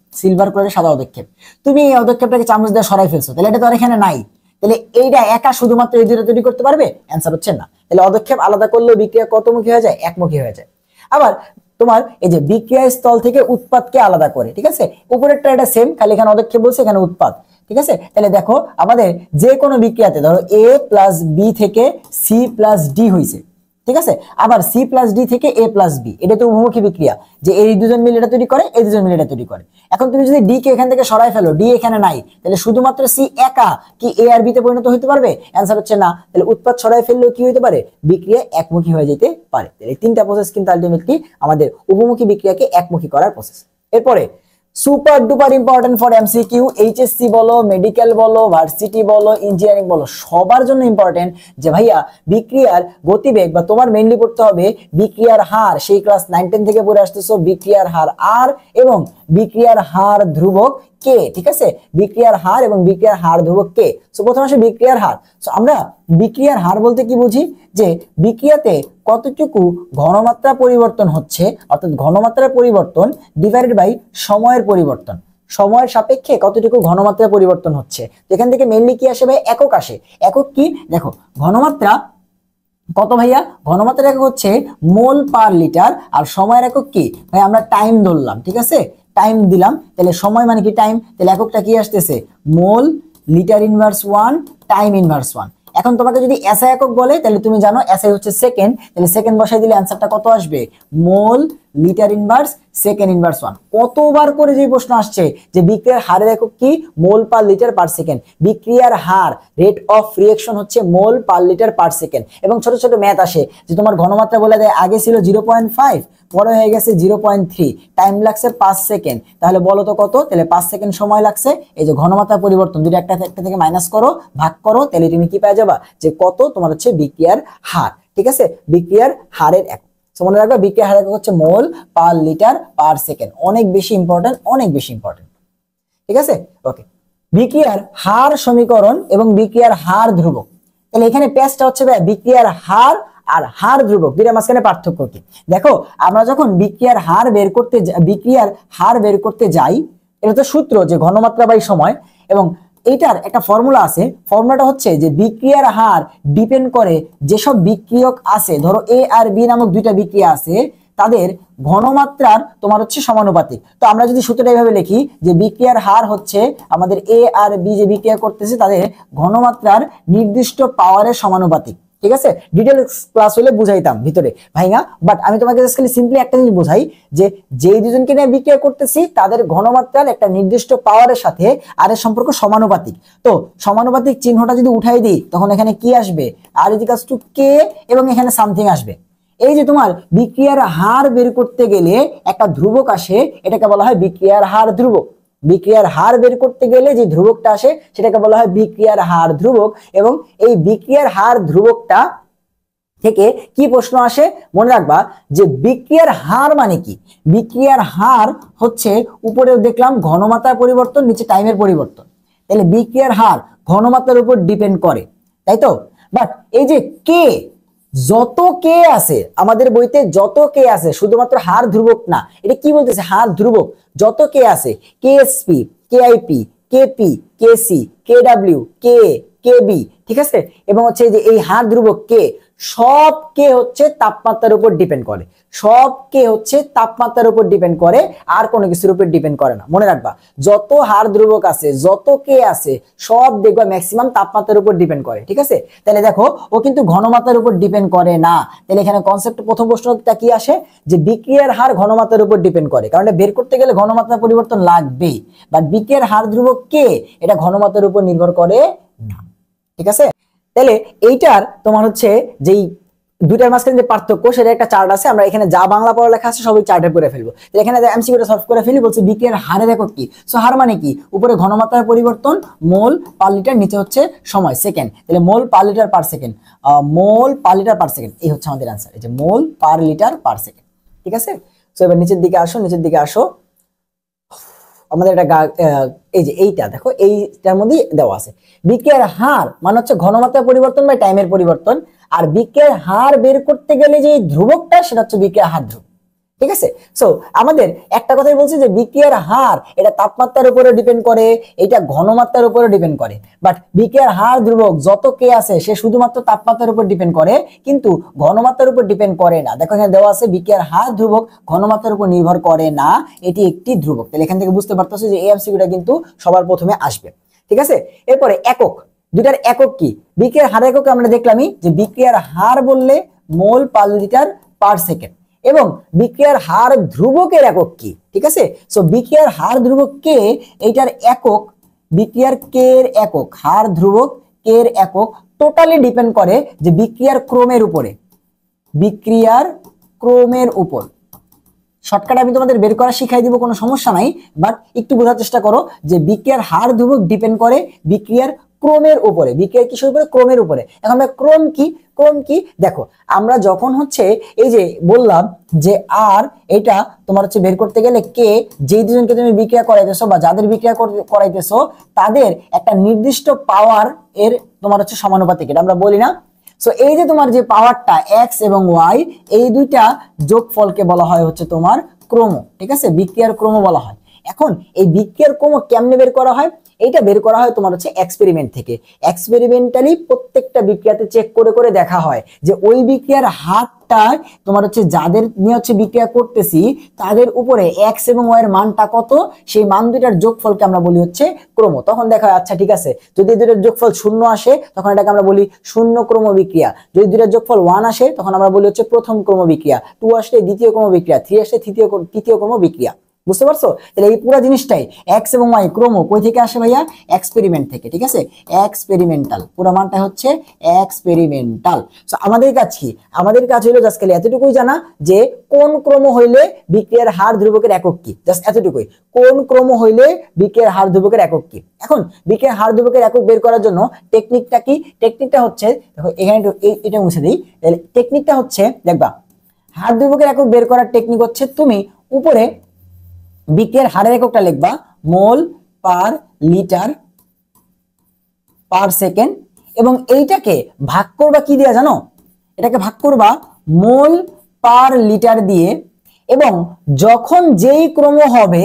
তুমি এই অদক্ষেপটাকে চামচ দিয়ে সরাই ফেলছো, তাহলে এটা তো আর এখানে নাই, তাহলে এইটা একা শুধুমাত্র এই দুটো তৈরি করতে পারবে, অ্যান্সার হচ্ছে না। তাহলে অদক্ষেপ আলাদা করলেও বিক্রিয়া কতমুখী হয়ে যায়, একমুখী হয়ে যায়। আবার তোমার এই যে বিক্রিয়া স্থল থেকে উৎপাদকে আলাদা করে, ঠিক আছে, উপরেরটা এটা সেম, খালি এখানে অদক্ষেপ বলছে, এখানে উৎপাদ, ঠিক আছে। তাহলে দেখো আমাদের যে কোনো বিক্রিয়াতে ধরো A প্লাস বি থেকে সি প্লাস ডি হয়েছে, ঠিক আছে, আবার সি প্লাস ডি থেকে এ প্লাস বি, এটা তো উভমুখী বিক্রিয়া, যে এই দুজন মিলে এটা তৈরি করে, এই দুজন মিলে এটা তৈরি করে। এখন তুমি যদি ডি কে এখান থেকে সরাই ফেলো, ডি এখানে নাই, তাহলে শুধুমাত্র সি একা কি এ আর বি তে পরিণত হতে পারবে, অ্যান্সার হচ্ছে না। তাহলে উৎপাদ সরাই ফেললেও কি হতে পারে, বিক্রিয়া একমুখী হয়ে যেতে পারে। এই তিনটা প্রসেস কিন্তু আলটিমেটলি আমাদের উভমুখী বিক্রিয়াকে একমুখী করার প্রসেস। এরপরে super duper important for MCQ, HSC বলো, মেডিকেল বলো, ভার্সিটি বলো, ইঞ্জিনিয়ারিং বলো, সবার জন্য ইম্পর্টেন্ট যে ভাইয়া বিক্রিয়ার গতিবেগ বা তোমার মেইনলি পড়তে হবে বিক্রিয়ার হার, সেই ক্লাস 9-10 থেকে পড়ে আসতেছো, বিক্রিয়ার হার আর এবং বিক্রিয়ার হার ধ্রুবক কে, ঠিক আছে, বিক্রিয়ার হার এবং বিক্রিয়ার হার ধ্রুবক কে। সো প্রথমে আসে বিক্রিয়ার হার। সো আমরা বিক্রিয়ার হার বলতে কি বুঝি, যে বিক্রিয়াতে কতটুকু ঘনমাত্রা পরিবর্তন হচ্ছে, অর্থাৎ ঘনমাত্রার পরিবর্তন ডিভাইডেড বাই সময়ের পরিবর্তন, সময়ের সাপেক্ষে কতটুকু ঘনমাত্রা পরিবর্তন হচ্ছে। এখান থেকে মেইনলি কি আসে ভাই, একক আসে। একক কি, দেখো ঘনমাত্রা কত ভাইয়া? ঘনমাত্রার একক হচ্ছে মোল পার লিটার, আর সময়ের একক কি ভাই? আমরা টাইম ধরলাম, ঠিক আছে, টাইম দিলাম, তাহলে সময় মানে কি টাইম, তাহলে এককটা কি আসতেছে? মোল লিটার ইনভার্স 1 টাইম ইনভার্স 1। এখন তোমাকে যদি এসআই একক বলে তাহলে তুমি জানো এসআই হচ্ছে সেকেন্ড, তাহলে সেকেন্ড বসাই দিলে অ্যান্সারটা কত আসবে? মোল লিটার ইনভার্স সেকেন্ড ইনভার্স 1। কতবার করে যে প্রশ্ন আসছে যে বিক্রিয়ার হারের একক কি? মোল পার লিটার পার সেকেন্ড। বিক্রিয়ার হার রেট অফ রিঅ্যাকশন হচ্ছে mole per litre per second. এবং ছোট ছোট ম্যাথ আসে যে তোমার ঘনমাত্রা বলে দেয় আগে ছিল 0.5, পরে হয়ে গেছে 0.3, টাইম লাগছে 5 সেকেন্ড, তাহলে বলো তো কত? তাহলে 5 সেকেন্ড সময় লাগছে। এই যে ঘনমাত্রা পরিবর্তন, যদি একটা থেকে মাইনাস করো, ভাগ করো, তাহলে তুমি কি পেয়ে যাবা যে কত তোমার হচ্ছে বিক্রিয়ার হার, ঠিক আছে, বিক্রিয়ার হারের একক। মনে রাখবে বিক্রিয়ার হার একক হচ্ছে mole per litre per second. অনেক বেশি ইম্পর্টেন্ট, অনেক বেশি ইম্পর্টেন্ট, ঠিক আছে। ওকে, বিক্রিয়ার হার সমীকরণ এবং বিক্রিয়ার হার ধ্রুবক। তাহলে এখানে পেজটা হচ্ছে বিক্রিয়ার হার আর হার ধ্রুবক, দুইটার মাঝখানে পার্থক্য কি? দেখো, আমরা যখন বিক্রিয়ার হার বের করতে যাই, এটা তো সূত্র যে ঘনমাত্রা বাই সময়, এবং এইটার একটা ফর্মুলা আছে। ফর্মুলাটা হচ্ছে যে বিক্রিয়ার হার ডিপেন্ড করে যেসব বিক্রিয়ক আছে, ধরো এ আর বি নামক দুইটা বিক্রিয়া আছে, তাদের ঘনমাত্রার তোমার হচ্ছে সমানুপাতিক। তো আমরা যদি সূত্রটা এইভাবে লিখি যে বিক্রিয়ার হার হচ্ছে আমাদের এ আর বি যে বিক্রিয়া করতেছে তাদের ঘনমাত্রার নির্দিষ্ট পাওয়ারের সমানুপাতিক, ঠিক আছে। ডিটেলস ক্লাস হলে বুঝাইতাম ভিতরে ভাইয়া, বাট আমি তোমাকে জাস্ট খালি সিম্পলি একটা জিনিস বোঝাই যে যেই দুজনকে নিয়ে বিক্রিয়া করতেছি তাদের ঘনমাত্রার একটা নির্দিষ্ট পাওয়ারের সাথে আর এর সম্পর্ক সমানুপাতিক। তো সমানুপাতিক চিহ্নটা যদি উঠাই দিই তখন এখানে কি আসবে? আর ইকুয়ালস টু কে, এবং এখানে সামথিং আসবে। এই যে তোমার বিক্রিয়ার হার বের করতে গেলে একটা ধ্রুবক আসে, এটাকে বলা হয় বিক্রিয়ার হার ধ্রুবক। বিক্রিয়ার হার বের করতে গেলে যে ধ্রুবকটা আসে সেটাকে বলা হয় বিক্রিয়ার হার ধ্রুবক। এবং এই বিক্রিয়ার হার ধ্রুবকটা থেকে কি প্রশ্ন আসে মনে রাখবা যে বিক্রিয়ার হার মানে কি? বিক্রিয়ার হার হচ্ছে উপরেও দেখলাম ঘনমাত্রার পরিবর্তন, নিচে টাইমের পরিবর্তন। তাহলে বিক্রিয়ার হার ঘনমাত্রার উপর ডিপেন্ড করে, তাই তো। বাট এই যে কে, যত কে আছে আমাদের বইতে, যত কে আছে, শুধুমাত্র হার ধ্রুবক না, এটা কি বলতেছে? হার ধ্রুবক। যত কে আছে, কেএসপি, কেআইপি, কেপি, কেসি, কেডব্লিউ, কে, কেবি, ঠিক আছে, এবং হচ্ছে যে এই হার ধ্রুবক কে, সব কে হচ্ছে তাপমাত্রার উপর ডিপেন্ড করে। সব কে হচ্ছে তাপমাত্রার উপর ডিপেন্ড করে, আর কোনো কিছুর উপর ডিপেন্ড করে না। মনে রাখবা যত হার ধ্রুবক আছে, যত কে আছে, সব দেখবা ম্যাক্সিমাম তাপমাত্রার উপর ডিপেন্ড করে, ঠিক আছে। তাহলে দেখো ও কিন্তু ঘনমাত্রার উপর ডিপেন্ড করে না। তাহলে এখানে কনসেপ্ট প্রথম প্রশ্নটা কি আসে যে বিক্রিয়ার হার ঘনমাত্রার উপর ডিপেন্ড করে, কারণ এটা বের করতে গেলে ঘনমাত্রা পরিবর্তন লাগবেই। বাট বিক্রিয়ার হার ধ্রুবক কে, এটা ঘনমাত্রার উপর নির্ভর করে না, ঠিক আছে। তাহলে এইটার তোমার হচ্ছে যেই দুইটার মাঝখানে যে পার্থক্য, সেটা একটা চার্ট আছে, আমরা এখানে যা বাংলা পড়ালেখা আছে সবই চার্টে করে ফেলবো। এখানে এমসিকিউটা সলভ করে ফেলি, বলছে বিক্রিয়ার হারের একক কি। সো হার মানে কি? উপরে ঘনমাত্রার পরিবর্তন মোল পার লিটার, নিচে হচ্ছে সময় সেকেন্ড, তাহলে মোল পার লিটার পার সেকেন্ড, মোল পার লিটার পার সেকেন্ড, এই হচ্ছে আমাদের অ্যান্সার, এই যে মোল পার লিটার পার সেকেন্ড, ঠিক আছে। সো এবার নিচের দিকে আসো, নিচের দিকে আসো। আমাদের একটা এই যে এইটা দেখো, এইটার মধ্যে দেওয়া আছে বিক্রিয়ার হার মানে হচ্ছে ঘনমাত্রার পরিবর্তন বা টাইমের পরিবর্তন, আর বিক্রিয়ার হার বের করতে গেলে যে ধ্রুবকটা সেটা হচ্ছে বিক্রিয়ার হার ধ্রুবক, ঠিক আছে। সো আমাদের একটা কথাই বলছি যে বিক্রিয়ার হার এটা তাপমাত্রার উপরে ডিপেন্ড করে, এটা ঘনমাত্রার উপরে ডিপেন্ড করে। বাট বিক্রিয়ার হার ধ্রুবক যত কে আছে সে শুধুমাত্র তাপমাত্রার উপর ডিপেন্ড করে, কিন্তু ঘনমাত্রার উপর ডিপেন্ড করে না। দেখো এখানে দেওয়া আছে বিক্রিয়ার হার ধ্রুবক ঘনমাত্রার উপর নির্ভর করে না, এটি একটি ধ্রুবক। তাহলে এখান থেকে বুঝতে পারতেছো যে এই এমসিকিউটা কিন্তু সবার প্রথমে আসবে, ঠিক আছে। এরপরে একক, দুইটার একক কি? বিক্রিয়ার হার একক আমরা দেখলামই যে বিক্রিয়ার হার বললে মোল পার লিটার পার সেকেন্ড, এবং বিক্রিয়ার হার ধ্রুবকের একক কি, ঠিক আছে। সো বিক্রিয়ার হার ধ্রুবক কে, এইটার একক বিক্রিয়ার কে এর একক, হার ধ্রুবক কে এর একক টোটালি ডিপেন্ড করে যে বিক্রিয়ার ক্রমের উপরে, বিক্রিয়ার ক্রমের উপর। শর্টকাট আমি তোমাদের বের করা শিখাই দিব, কোনো সমস্যা নাই, বাট একটু বোঝার চেষ্টা করো যে বিক্রিয়ার হার ধ্রুবক ডিপেন্ড করে বিক্রিয়ার ক্রমের উপরে। বিক্রিয়ার কিসের উপরে? ক্রমের উপরে। এখন ক্রম কি? ক্রম কি দেখো, আমরা যখন হচ্ছে এই যে বললাম যে আর এটা তোমার হচ্ছে বের করতে গেলে কে, যেই দুজনকে তুমি বিক্রিয়া করাইতেছো বা যাদের বিক্রিয়া করাইতেছো তাদের একটা নির্দিষ্ট পাওয়ার এর তোমার হচ্ছে সমানুপাতিক, এটা আমরা বলি না। সো এই যে তোমার যে পাওয়ারটা এক্স এবং ওয়াই, এই দুইটা যোগফলকে বলা হয় হচ্ছে তোমার ক্রম, ঠিক আছে, বিক্রিয়ার ক্রম বলা হয়। এখন এই বিক্রিয়ার ক্রম কেমনে বের করা হয়? এইটা বের করা হয় তোমার হচ্ছে এক্সপেরিমেন্ট থেকে। এক্সপেরিমেন্টালি প্রত্যেকটা বিক্রিয়াতে চেক করে করে দেখা হয় যে ওই বিক্রিয়ার হারটা তোমার হচ্ছে যাদের নিয়ে হচ্ছে বিক্রিয়া করতেছি তাদের উপরে এক্স এবং ওয়াই এর মানটা কত, সেই মান দুইটার যোগফলকে আমরা বলি হচ্ছে ক্রম। তখন দেখা হয় আচ্ছা ঠিক আছে, যদি দুইটার যোগফল 0 আসে তখন এটাকে আমরা বলি শূন্য ক্রম বিক্রিয়া, যদি দুইটার যোগফল 1 আসে তখন আমরা বলি হচ্ছে প্রথম ক্রম বিক্রিয়া, 2 আসলে দ্বিতীয় ক্রম বিক্রিয়া, 3 আসলে তৃতীয় ক্রম বিক্রিয়া। বুঝতে পারছো? তাহলে এই পুরো জিনিসটাই এক্স এবং ওয়াই ক্রম কই থেকে আসে ভাইয়া? এক্সপেরিমেন্ট থেকে। ঠিক আছে, এক্সপেরিমেন্টাল, পুরো মানটা হচ্ছে এক্সপেরিমেন্টাল। সো আমাদের কাজ কি? আমাদের কাজ হলো জাস্ট খালি এতটুকুই জানা যে কোন ক্রম হইলে বিক্রিয়ার হার ধ্রুবকের একক কি, জাস্ট এতটুকুই। কোন ক্রম হইলে বিক্রিয়ার হার ধ্রুবকের একক কি। এখন বিক্রিয়ার হার ধ্রুবকের একক বের করার জন্য টেকনিকটা কি? টেকনিকটা হচ্ছে দেখো এখানে এটা মুছে দিই। টেকনিকটা হচ্ছে দেখবা হার ধ্রুবকের একক বের করার টেকনিক হচ্ছে তুমি উপরে বিক্রিয়ার হারের এককটা লিখবা মোল পার লিটার পার সেকেন্ড, এবং এইটাকে ভাগ করবা কি দিয়ে জানো? এটাকে ভাগ করবা মোল পার লিটার দিয়ে, এবং যখন যেই ক্রম হবে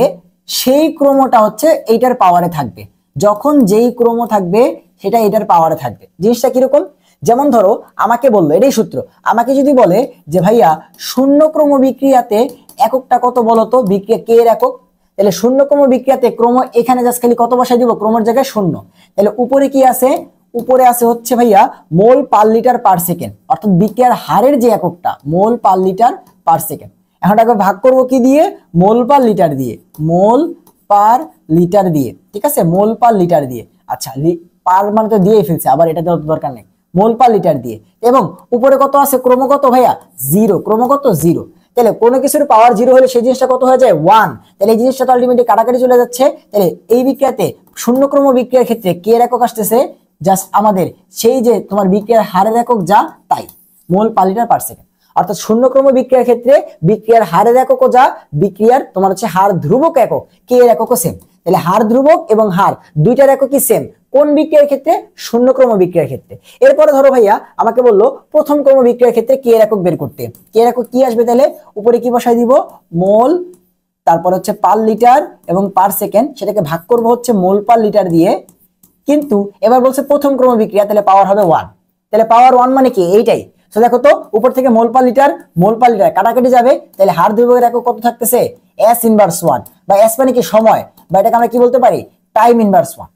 সেই ক্রমটা হচ্ছে এইটার পাওয়ারে থাকবে। যখন যেই ক্রম থাকবে সেটা এটার পাওয়ারে থাকবে। জিনিসটা কিরকম? যেমন ধরো আমাকে বললো, এটাই সূত্র, আমাকে যদি বলে যে ভাইয়া শূন্য ক্রম বিক্রিয়াতে এককটা কত বলতো, বিক্রিয়া কে এর একক, তাহলে শূন্য ক্রম বিক্রিয়াতে ক্রম এখানে জাস্ট খালি কত বসাই দিব, ক্রমের জায়গায় শূন্য। তাহলে উপরে কি আছে? উপরে আছে হচ্ছে ভাইয়া মোল পার লিটার পার সেকেন্ড, অর্থাৎ বিক্রিয়ার হারের যে এককটা মোল পার লিটার পার সেকেন্ড। এখন এটাকে ভাগ করব কি দিয়ে? মোল পার লিটার দিয়ে, মোল পার লিটার দিয়ে। ঠিক আছে, মোল পার লিটার দিয়ে। আচ্ছা পার মানে তো দিয়েই ফেলছে, আবার এটা দেওয়ার দরকার নেই, মোল পার লিটার দিয়ে। এবং উপরে কত আছে? ক্রম কত ভাইয়া? 0। ক্রম কত? 0। তাহলে কোনো কিছুর পাওয়ার 0 হলে সেই জিনিসটা কত হয়ে যায়? 1। তাহলে এই জিনিসটা তো আলটিমেটলি কাটাকাটি চলে যাচ্ছে। তাহলে এই বিক্রিয়াতে শূন্য ক্রম বিক্রিয়ার ক্ষেত্রে কে এর একক আসতেছে? জাস্ট আমাদের সেই যে তোমার বিক্রিয়ার হারের একক যা তাই, মোল পার লিটার পার সেকেন্ড। অর্থাৎ শূন্য ক্রম বিক্রিয়ার ক্ষেত্রে বিক্রিয়ার হারের এককও যা, বিক্রিয়ার তোমার হচ্ছে হার ধ্রুবক একক কে এর এককও সেম। তাহলে হার ধ্রুবক এবং হার দুইটার এককই সেম। কোন বিক্রিয়ার ক্ষেত্রে? শূন্য ক্রম বিক্রিয়ার ক্ষেত্রে। এরপরে ধরো ভাইয়া আমাকে বললো প্রথম ক্রম বিক্রিয়ার ক্ষেত্রে কে এর একক বের করতে। কে এর একক কি আসবে? তাহলে উপরে কি বসাই দিব? মোল, তারপর হচ্ছে পার লিটার এবং পার সেকেন্ড, সেটাকে ভাগ করব হচ্ছে মোল পার লিটার দিয়ে। কিন্তু এবার বলছে প্রথম ক্রম বিক্রিয়া, তাহলে পাওয়ার হবে 1। তাহলে পাওয়ার 1 মানে কি? এইটাই। তো দেখো তো উপর থেকে মোল পার লিটার কাটাকাটি যাবে, তাহলে হার ধ্রুবকের একক কত থাকতেছে? s ইনভার্স 1, বা s মানে কি? সময়, বা এটাকে আমরা কি বলতে পারি? Time inverse 1।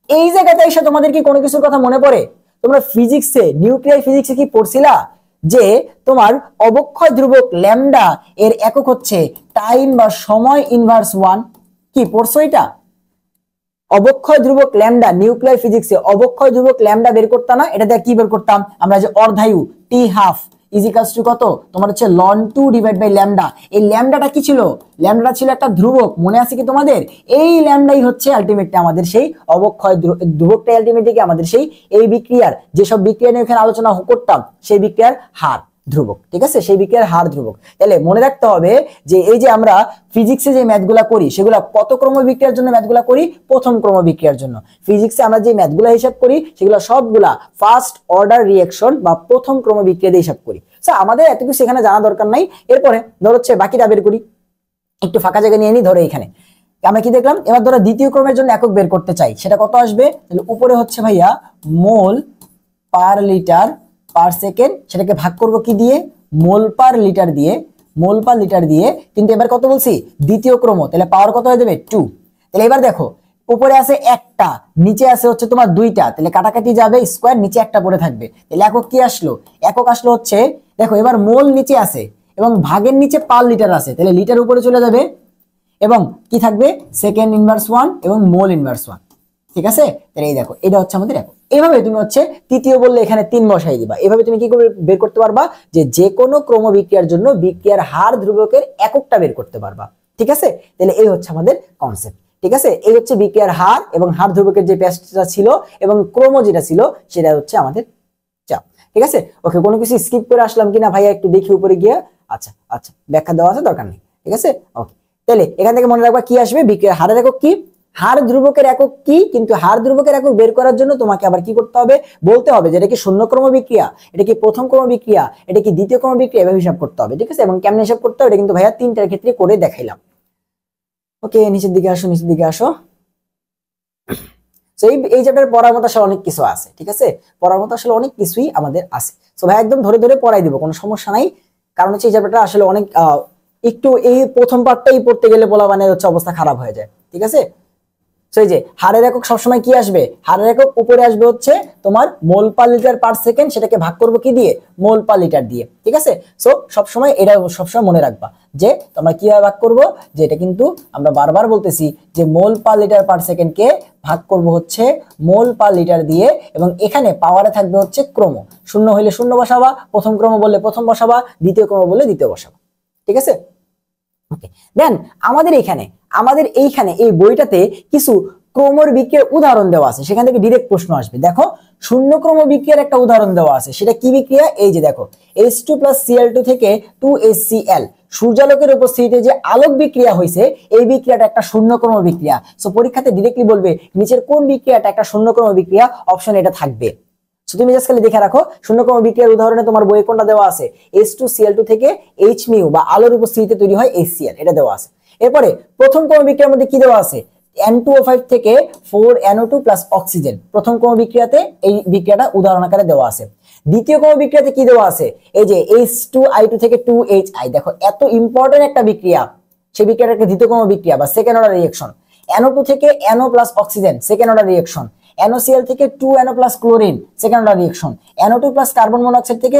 এই জায়গাতে এসে তোমাদের কি কোনো কিছুর কথা মনে পড়ে? তোমরা ফিজিক্সে, নিউক্লিয়ার ফিজিক্সে কি পড়ছিলা যে তোমার অবক্ষয় ধ্রুবক ল্যামডা এর একক হচ্ছে টাইম বা সময় ইনভার্স 1? কি পড়ছো এটা? অবক্ষয় ধ্রুবক ল্যামডা, নিউক্লিয়ার ফিজিক্সে অবক্ষয় ধ্রুবক ল্যামডা বের করতাম না? এটা দিয়ে কি বের করতাম আমরা? যে অর্ধায়ু টি হাফ ইজিক্যালস টু কত? তোমার হচ্ছে লন 2 ডিভাইড বাই ল্যামডা। এই ল্যামডাটা কি ছিল? ল্যামডাটা ছিল একটা ধ্রুবক, মনে আছে কি তোমাদের? এই ল্যামডাই হচ্ছে আলটিমেটলি আমাদের সেই অবক্ষয় ধ্রুবকটাই আলটিমেটলি কি আমাদের সেই এই বিক্রিয়ার, যেসব বিক্রিয়া নিয়ে এখানে আলোচনা করতাম সেই বিক্রিয়ার হার ধ্রুবক। ঠিক আছে, সেই বিক্রিয়ার হার ধ্রুবক। তাহলে মনে রাখতে হবে যে এই যে আমরা ফিজিক্সে যে ম্যাথগুলা করি সেগুলা কত ক্রম বিক্রিয়ার জন্য ম্যাথগুলা করি? প্রথম ক্রম বিক্রিয়ার জন্য। ফিজিক্সে আমরা যে ম্যাথগুলা হিসাব করি সেগুলো সবগুলা ফার্স্ট অর্ডার রিঅ্যাকশন বা প্রথম ক্রম বিক্রিয়া দিয়ে হিসাব করি। স্যার আমাদের এত কিছু এখানে জানা দরকার নাই। এরপরে ধরো হচ্ছে বাকিটা বের করি, একটু ফাঁকা জায়গা নিয়ে নি। ধরো এখানে আমরা কি দেখলাম? এবার ধরো দ্বিতীয় ক্রমের জন্য একক বের করতে চাই, সেটা কত আসবে? তাহলে উপরে হচ্ছে ভাইয়া মোল পার লিটার পার সেকেন্ড, সেটাকে ভাগ করব কি দিয়ে? মোল পার লিটার দিয়ে, মোল পার লিটার দিয়ে। কিন্তু এবার কত বলছি? দ্বিতীয় ক্রম, তাহলে পাওয়ার কত হয়ে যাবে? 2। তাহলে এবার দেখো উপরে আছে একটা, নিচে আছে হচ্ছে তোমার দুইটা, তাহলে কাটাকাটি যাবে, স্কোয়ার নিচে একটা পড়ে থাকবে। তাহলে একক কি আসলো? একক আসলো হচ্ছে দেখো এবার মোল নিচে আছে এবং ভাগের নিচে পার লিটার আছে, তাহলে লিটার উপরে চলে যাবে এবং কি থাকবে? সেকেন্ড ইনভার্স 1 এবং মোল ইনভার্স 1। ঠিক আছে, তাহলে এই দেখো এটা হচ্ছে আমাদের একক। এইভাবে তুমি হচ্ছে তৃতীয় বললে এখানে 3 বসাই দিবা। এভাবে তুমি কি করে বের করতে পারবা? যে কোনো ক্রম বিক্রিয়ার জন্য বিক্রিয়ার হার ধ্রুবকের এককটা বের করতে পারবা। ঠিক আছে, তাহলে এই হচ্ছে আমাদের কনসেপ্ট। ঠিক আছে, এই হচ্ছে বিক্রিয়ার হার এবং হার ধ্রুবকের যে প্যাচটা ছিল এবং ক্রম যেটা ছিল সেটা হচ্ছে আমাদের চাপ। ঠিক আছে, ওকে, কোনো কিছু স্কিপ করে আসলাম কিনা ভাইয়া একটু দেখি উপরে গিয়ে। আচ্ছা আচ্ছা, ব্যাখ্যা দেওয়া আছে, দরকার নেই। ঠিক আছে, ওকে। তাহলে এখান থেকে মনে রাখবা কি আসবে? বিক্রিয়ার হারের একক কি, হার ধ্রুবকের একক কি। কিন্তু হার ধ্রুবকের একক বের করার জন্য তোমাকে আবার কি করতে হবে? বলতে হবে যে এটা কি শূন্য ক্রম বিক্রিয়া, এটা কি প্রথম ক্রম বিক্রিয়া, এটা কি দ্বিতীয় ক্রম বিক্রিয়া, এভাবে হিসাব করতে হবে। ঠিক আছে, এবং কেমন হিসাব করতে হবে এটা কিন্তু ভাইয়া 3টার ক্ষেত্রে করে দেখাইলাম। ওকে, নিচের দিকে আসো, নিচের দিকে আসো। তো এই চ্যাপ্টারে পড়ার মতো আসলে অনেক কিছু আছে, ঠিক আছে, পড়ার মতো আসলে অনেক কিছুই আমাদের আছে। তো ভাই একদম ধরে ধরে পড়াই দিব, কোনো সমস্যা নাই। কারণ হচ্ছে এই চ্যাপ্টারটা আসলে অনেক একটু এই প্রথম পার্টটাই পড়তে গেলে বলা মানে হচ্ছে অবস্থা খারাপ হয়ে যায়, ঠিক আছে। সেই যে হারের একক সবসময় কি আসবে, হারের একক উপরে আসবে হচ্ছে তোমার মোল পার লিটার পার সেকেন্ড, সেটাকে ভাগ করবো কি দিয়ে, মোল পার লিটার দিয়ে, ঠিক আছে। সো সবসময় এটা সবসময় মনে রাখবা যে তোমরা কিভাবে ভাগ করবো, যে এটা কিন্তু আমরা বারবার বলতেছি যে মোল পার লিটার পার সেকেন্ডকে ভাগ করব হচ্ছে মোল পার লিটার দিয়ে, এবং এখানে পাওয়ারে থাকবে হচ্ছে ক্রম, শূন্য হইলে শূন্য বসাবা, প্রথম ক্রম বললে প্রথম বসাবা, দ্বিতীয় ক্রম বললে দ্বিতীয় বসাবা, ঠিক আছে। ওকে, দেন আমাদের এইখানে এই বইটাতে কিছু ক্রমর বিক্রিয়ার উদাহরণ দেওয়া আছে, সেখান থেকে ডাইরেক্ট প্রশ্ন আসবে। দেখো শূন্য ক্রম বিক্রিয়ার একটা উদাহরণ দেওয়া আছে, সেটা কি বিক্রিয়া, এই যে দেখো H2 + Cl2 থেকে 2HCl, সূর্যালোকের উপস্থিতিতে যে আলোক বিক্রিয়া হয়েছে, এই বিক্রিয়াটা একটা শূন্যক্রম বিক্রিয়া। সো পরীক্ষাতে ডাইরেক্টলি বলবে নিচের কোন বিক্রিয়াটা একটা শূন্যক্রম বিক্রিয়া, অপশন এটা থাকবে। তুমি জাস্ট খালি দেখে রাখো শূন্যক্রম বিক্রিয়ার উদাহরণে তোমার বইয়ে কোনটা দেওয়া আছে, H2Cl2 থেকে Hμ বা আলোর উপস্থিতিতে তৈরি হয় HCl, এটা দেওয়া আছে। এরপরে প্রথম ক্রম বিক্রিয়ার মধ্যে কি দেওয়া আছে, N2O5 থেকে 4NO2 প্লাস অক্সিজেন, প্রথম ক্রম বিক্রিয়াতে এই বিক্রিয়াটা উদাহরণ আকারে দেওয়া আছে। দ্বিতীয় ক্রম বিক্রিয়াতে কি দেওয়া আছে, এই যে H2I2 থেকে 2HI, দেখো এত ইম্পর্টেন্ট একটা বিক্রিয়া, সেই বিক্রিয়াটা একটা দ্বিতীয় ক্রম বিক্রিয়া বা সেকেন্ড অর্ডার রিঅ্যাকশন। NO2 থেকে NO plus oxygen, second order reaction. NaCl থেকে 2NO plus chlorine, second order reaction. NO2 plus carbon monoxide থেকে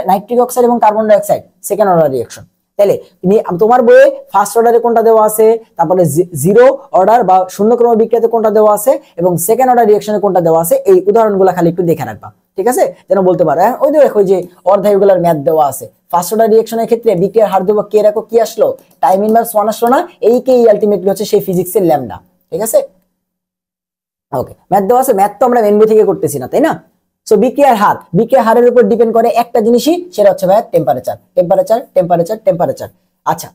নাইট্রিক অক্সাইড এবং carbon die oxide, second order reaction. তাহলে তুমি তোমার বইয়ে ফার্স্ট অর্ডারে কোনটা দেওয়া আছে, তারপরে জিরো অর্ডার বা শূন্য ক্রম বিক্রিয়াতে কোনটা দেওয়া আছে, এবং সেকেন্ড অর্ডার রিঅ্যাকশনে কোনটা দেওয়া আছে, এই উদাহরণগুলো খালি একটু দেখে রাখবা, ঠিক আছে, যেন বলতে পারো। ওই দেখো যে অর্ধায়ুগুলার ম্যাথ দেওয়া আছে। ফার্স্ট অর্ডার রিঅ্যাকশনের ক্ষেত্রে বিক্রিয়ার হার দেবো কে রাখো, কি আসলো, টাইম ইনভার্স 1 আসলো না, এই কে আলটিমেটলি হচ্ছে সেই ফিজিক্সের ল্যামডা, ঠিক আছে। ওকে, ম্যাথ দেওয়া আছে, ম্যাথ তো আমরা মেন বই থেকে করতেছি না, তাই না। সো বিক্রিয়ার হারের উপর ডিপেন্ড করে একটা জিনিসই, সেটা হচ্ছে ভাই টেম্পারেচার, টেম্পারেচার, টেম্পারেচার, টেম্পারেচার। আচ্ছা,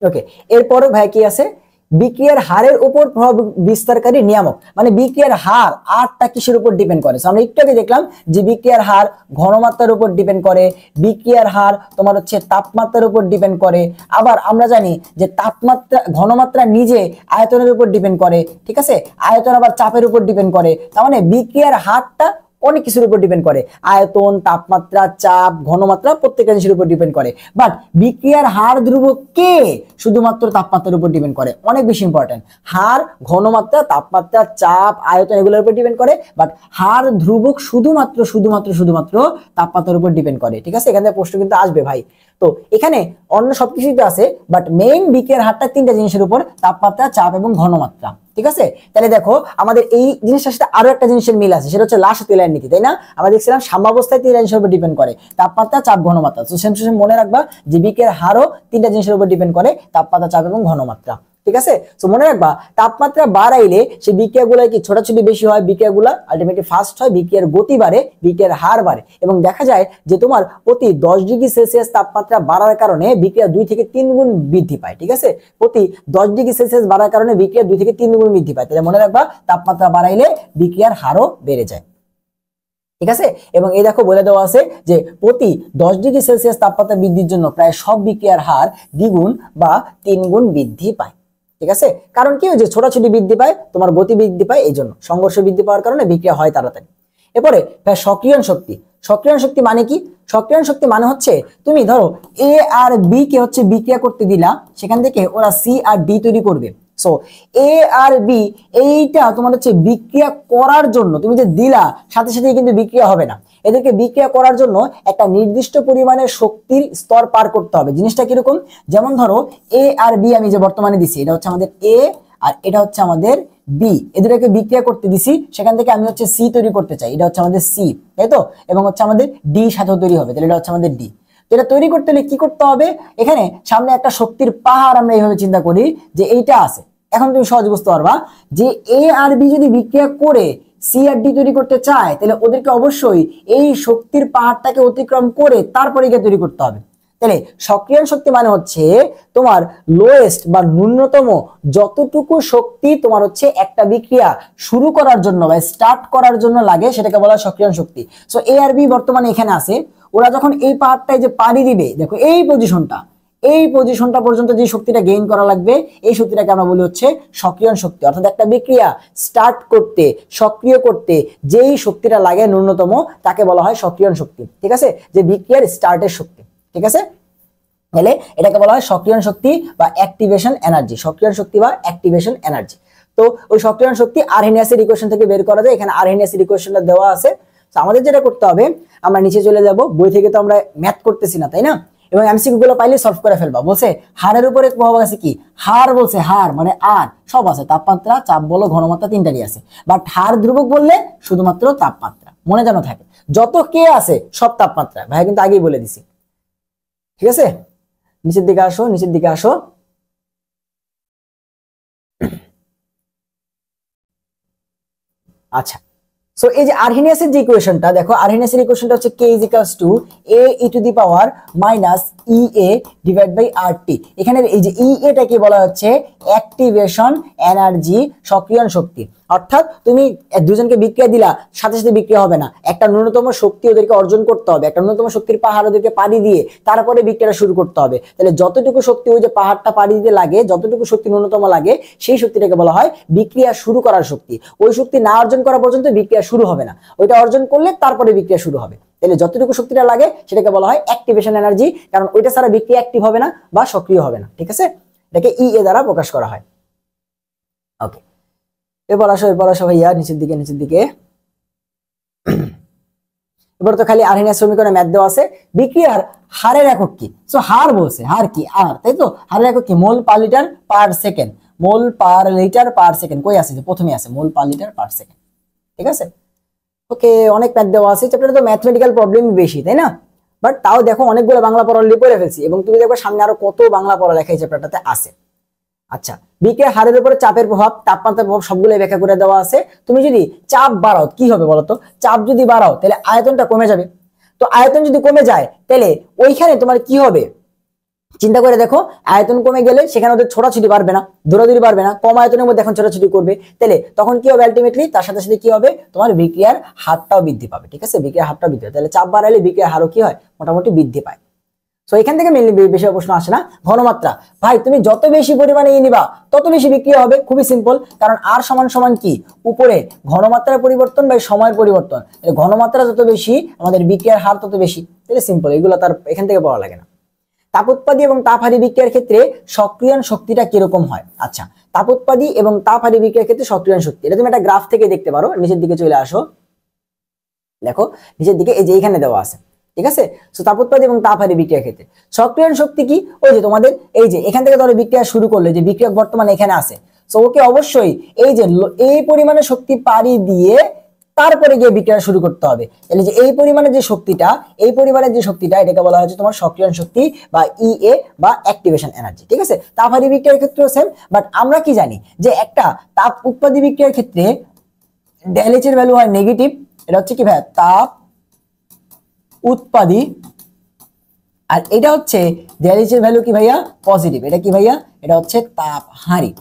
ওকে, এরপর ভাই কি আছে, বিক্রিয়ার হারের উপর প্রভাব বিস্তারকারী নিয়ামক, মানে বিক্রিয়ার হার 8টা কিসের উপর ডিপেন্ড করে। আমরা একটু আগে দেখলাম যে বিক্রিয়ার হার ঘনমাত্রার উপর ডিপেন্ড করে, বিক্রিয়ার হার তোমার হচ্ছে তাপমাত্রার উপর ডিপেন্ড করে, আবার আমরা জানি যে তাপমাত্রা ঘনমাত্রা নিজে আয়তনের উপর ডিপেন্ড করে, ঠিক আছে, আয়তন আবার চাপের উপর ডিপেন্ড করে। তার মানে বিক্রিয়ার হারটা অনেক কিছুর উপর ডিপেন্ড করে, আয়তন, তাপমাত্রা, চাপ, ঘনমাত্রা, প্রত্যেকটা জিনিসের উপর ডিপেন্ড করে। বাট বিক্রিয়ার হার ধ্রুবক কে, শুধুমাত্র তাপমাত্রার উপর ডিপেন্ড করে, অনেক বেশি ইম্পর্টেন্ট। হার ঘনমাত্রা, তাপমাত্রা, চাপ, আয়তন এগুলোর উপর ডিপেন্ড করে, বাট হার ধ্রুবক শুধুমাত্র শুধুমাত্র শুধুমাত্র তাপমাত্রার উপর ডিপেন্ড করে, ঠিক আছে। এখানে প্রশ্ন কিন্তু আসবে ভাই। তো এখানে অন্য সবকিছুই তো আছে, বাট মেইন বিক্রিয়ার হারটা 3টা জিনিসের উপর, তাপমাত্রা, চাপ এবং ঘনমাত্রা, ঠিক আছে। তাহলে দেখো আমাদের এই জিনিসটার সাথে আরো একটা জিনিসের মিল আছে, সেটা হচ্ছে লাস্ট 3 লাইন নীতি, তাই না। আমরা দেখছিলাম সাম্যাবস্থায় 3 জিনিসের উপর ডিপেন্ড করে, তাপমাত্রা, চাপ, ঘনমাত্রা। তো সেম মনে রাখবা যে বিক্রিয়ার হারও 3টা জিনিসের উপর ডিপেন্ড করে, তাপমাত্রা, চাপ এবং ঘনমাত্রা, ঠিক আছে। তো মনে রাখবা তাপমাত্রা বাড়াইলে সেই বিক্রিয়াগুলো কি ছোটাছুটি বেশি হয়, বিক্রিয়াগুলো আলটিমেটলি ফাস্ট হয়, বিক্রিয়ার গতি বাড়ে, বিক্রিয়ার হার বাড়ে, এবং দেখা যায় যে তোমার প্রতি 10 ডিগ্রি সেলসিয়াস তাপমাত্রা বাড়ার কারণে বিক্রিয়া 2 থেকে 3 গুণ বৃদ্ধি পায়, ঠিক আছে। প্রতি 10 ডিগ্রি সেলসিয়াস বাড়ার কারণে বিক্রিয়া 2 থেকে 3 গুণ বৃদ্ধি পায়। তাহলে মনে রাখবা তাপমাত্রা বাড়াইলে বিক্রিয়ার হারও বেড়ে যায়, ঠিক আছে। এবং এই দেখো বলে দেওয়া আছে যে প্রতি 10 ডিগ্রি সেলসিয়াস তাপমাত্রা বৃদ্ধির জন্য প্রায় সব বিক্রিয়ার হার দ্বিগুণ বা 3 গুণ বৃদ্ধি পায়, ঠিক আছে। কারণ কি, যে ছোটাছুটি বৃদ্ধি পায়, তোমার গতি বৃদ্ধি পায়, এই জন্য সংঘর্ষ বৃদ্ধি পাওয়ার কারণে বিক্রিয়া হয় তাড়াতাড়ি। এরপরে সক্রিয়ণ শক্তি। সক্রিয়ণ শক্তি মানে কি, সক্রিয়ণ শক্তি মানে হচ্ছে তুমি ধরো এ আর বি কে হচ্ছে বিক্রিয়া করতে দিলা, সেখান থেকে ওরা সি আর ডি তৈরি করবে। সো এ আর বি এইটা তোমার হচ্ছে বিক্রিয়া করার জন্য তুমি যে দিলা, সাথে সাথে কিন্তু বিক্রিয়া হবে না, এদেরকে বিক্রিয়া করার জন্য একটা নির্দিষ্ট পরিমাণের শক্তির স্তর পার করতে হবে। জিনিসটা কিরকম, যেমন ধরো এ আর বি আমি যে বর্তমানে দিছি, এটা হচ্ছে আমাদের এ আর এটা হচ্ছে আমাদের বি, এদেরকে বিক্রিয়া করতে দিছি, সেখান থেকে আমি হচ্ছে সি তৈরি করতে চাই, এটা হচ্ছে আমাদের সি, তাই তো, এবং হচ্ছে আমাদের ডি সাথেও তৈরি হবে, তাহলে এটা হচ্ছে আমাদের ডি। এটা তৈরি করতে হলে কি করতে হবে, এখানে সামনে একটা শক্তির পাহাড় আমরা এইভাবে চিন্তা করি যে এইটা আছে। এখন তুমি সহজ বুঝতে পারবা যে এ আর বি যদি বিক্রিয়া করে সি আর ডি তৈরি করতে চায়, তাহলে ওদেরকে অবশ্যই এই শক্তির পাহাড়টাকে অতিক্রম করে তারপরে গিয়ে তৈরি করতে হবে। তাহলে সক্রিয়ণ শক্তি মানে হচ্ছে তোমার লোয়েস্ট বা ন্যূনতম যতটুকু শক্তি তোমার হচ্ছে একটা বিক্রিয়া শুরু করার জন্য বা স্টার্ট করার জন্য লাগে সেটাকে বলা হয় সক্রিয়ণ শক্তি। সো এ আর বি বর্তমানে এখানে আছে, ওরা যখন এই পাহাড়টায় যে পাড়ি দিবে, দেখো এই পজিশনটা পর্যন্ত যে শক্তিটা গেইন করা লাগবে এই শক্তিটাকে আমরা বলি হচ্ছে সক্রিয়ণ শক্তি। অর্থাৎ একটা বিক্রিয়া স্টার্ট করতে, সক্রিয় করতে যেই শক্তিটা লাগে ন্যূনতম তাকে বলা হয় সক্রিয়ণ শক্তি। ঠিক আছে, যে বিক্রিয়ার স্টার্টের শক্তি। ঠিক আছে, তাহলে এটাকে বলা হয় সক্রিয়ণ শক্তি বা অ্যাক্টিভেশন এনার্জি, সক্রিয়ণ শক্তি বা অ্যাক্টিভেশন এনার্জি। তো ওই সক্রিয়ণ শক্তি আরহেনিয়াসের ইকুয়েশন থেকে বের করা যায়, এখানে আরহেনিয়াসের ইকুয়েশনটা দেওয়া আছে। তো আমাদের যেটা করতে হবে, আমরা নিচে চলে যাব, বই থেকে তো আমরা ম্যাথ করতেছি না তাই না, এবং এমসিকিউ গুলো পাইলে সলভ করে ফেলবা। বলছে হারের উপরে প্রভাব আছে কি, হার বলছে হার মানে আর সব আছে, তাপমাত্রা, চাপ বলো, ঘনমাত্রা তিনটারই আছে, বাট হার ধ্রুবক বললে শুধুমাত্র তাপমাত্রা, মনে যেন থাকে। যত কে আছে সব তাপমাত্রা, ভাই কিন্তু আগেই বলে দিছি। ঠিক আছে, নিচের দিকে আসো, নিচের দিকে আসো। আচ্ছা, সো এই যে আরহেনিয়াসের যে ইকুয়েশনটা দেখো, আরহেনিয়াসের ইকুয়েশনটা হচ্ছে k = a e⁻ (RT)। এখানে এই যে EA টাকে বলা হচ্ছে অ্যাক্টিভেশন এনার্জি, সক্রিয়ণ শক্তি। অর্থাৎ তুমি দুজনকে বিক্রিয়া দিলা, সাথে সাথে বিক্রিয়া হবে না, একটা ন্যূনতম শক্তি ওদেরকে অর্জন করতে হবে, একটা ন্যূনতম শক্তির পাহাড় ওদেরকে পাড়ি দিয়ে তারপরে বিক্রিয়াটা শুরু করতে হবে। তাহলে যতটুকু শক্তি ওই যে পাহাড়টা পাড়ি দিতে লাগে, যতটুকু শক্তি ন্যূনতম লাগে, সেই শক্তিটাকে বলা হয় বিক্রিয়া শুরু করার শক্তি। ওই শক্তি না অর্জন করা পর্যন্ত বিক্রিয়া শুরু হবে না, ওইটা অর্জন করলে তারপরে বিক্রিয়া শুরু হবে। তাহলে যতটুকু শক্তিটা লাগে সেটাকে বলা হয় অ্যাক্টিভেশন এনার্জি, কারণ ওইটা ছাড়া বিক্রিয়া অ্যাক্টিভ হবে না বা সক্রিয় হবে না। ঠিক আছে, এটাকে EA দ্বারা প্রকাশ করা হয়। ওকে, এরপর আসো ভাইয়া নিচের দিকে, নিচের দিকে। এবার তো খালি আরহেনিয়াস সমীকরণে ম্যাথ দেওয়া আছে। বিক্রিয়ার হারের একক কি? সো হার বলছে, হার কি? আর, তাই তো। হারের একক কি? মোল পার লিটার পার সেকেন্ড, মোল পার লিটার পার সেকেন্ড। কই আছে? যে প্রথমে আছে মোল পার লিটার পার সেকেন্ড। ঠিক আছে, ওকে, অনেক ম্যাথ দেওয়া আছে। চ্যাপ্টারে তো ম্যাথমেটিক্যাল প্রবলেম বেশি, তাই না? বাট তাও দেখো অনেকগুলো বাংলা পড়া পড়ে ফেলছি, এবং তুমি দেখো সামনে আরো কত বাংলা পড়া লেখা এই চ্যাপ্টারটাতে আছে। আচ্ছা, বিক্রিয়ার হারের উপরে চাপের প্রভাব, তাপমাত্রার প্রভাব সবগুলো ব্যাখ্যা করে দেওয়া আছে। তুমি যদি চাপ বাড়াও কি হবে বলতো? চাপ যদি বাড়াও তাহলে আয়তনটা কমে যাবে। তো আয়তন যদি কমে যায় তাহলে ওইখানে তোমার কি হবে চিন্তা করে দেখো। আয়তন কমে গেলে সেখানে ওদের ছোটাছুটি পারবে না, দৌড়াদৌড়ি পারবে না, কম আয়তনের মধ্যে এখন ছোটাছুটি করবে। তাহলে তখন কি হবে? আলটিমেটলি তার সাথে সাথে কি হবে? তোমার বিক্রিয়ার হারটাও বৃদ্ধি পাবে। ঠিক আছে, বিক্রিয়ার হারটাও বৃদ্ধি পাবে। তাহলে চাপ বাড়ালে বিক্রিয়ার হারও কি হয়? মোটামুটি বৃদ্ধি পায়। তো এখান থেকে মেইনলি বেশি প্রশ্ন আসে না। ঘনমাত্রা, ভাই তুমি যত বেশি পরিমাণে নিবা তত বেশি বিক্রিয়া হবে। খুবই সিম্পল, কারণ আর সমান সমান কি? উপরে ঘনমাত্রার পরিবর্তন বাই সময়ের পরিবর্তন। ঘনমাত্রা যত বেশি আমাদের বিক্রিয়ার হার তত বেশি। তাহলে সিম্পল, এগুলো তার এখান থেকে পড়া লাগে না। তাপোৎপাদী এবং তাপহারী বিক্রিয়ার ক্ষেত্রে সক্রিয়ণ শক্তিটা কিরকম হয়? আচ্ছা, তাপোৎপাদী এবং তাপহারী বিক্রিয়ার ক্ষেত্রে সক্রিয়ণ শক্তি, এটা তুমি একটা গ্রাফ থেকে দেখতে পারো। নিচের দিকে চলে আসো, দেখো নিচের দিকে এই যে এখানে দেওয়া আছে। ঠিক আছে, সো তাপোৎপাদী এবং তাপহারী বিক্রিয়ার ক্ষেত্রে সক্রিয়ণ শক্তি কি? ওই যে তোমাদের এই যে এখান থেকে ধরো বিক্রিয়া শুরু করলে, যে বিক্রিয়ক বর্তমানে এখানে আছে, সো ওকে অবশ্যই এই যে এই পরিমাণে শক্তি পাড়ি দিয়ে তারপরে গিয়ে বিক্রিয়া শুরু করতে হবে। তাহলে যে এই পরিমাণে যে শক্তিটা, এই পরিমাণের যে শক্তিটা, এটাকে বলা হচ্ছে তোমার সক্রিয়ণ শক্তি বা EA বা অ্যাক্টিভেশন এনার্জি। ঠিক আছে, তাপহারী বিক্রিয়ার ক্ষেত্রেও সেম। বাট আমরা কি জানি যে একটা তাপ উৎপাদী বিক্রিয়ার ক্ষেত্রে ΔH এর ভ্যালু হয় নেগেটিভ। এটা হচ্ছে কি ভাই? তাপ উৎপাদী। আর এটা হচ্ছে ΔH এর ভ্যালু কি ভাইয়া? পজিটিভ। এটা কি ভাইয়া? এটা হচ্ছে তাপহারী।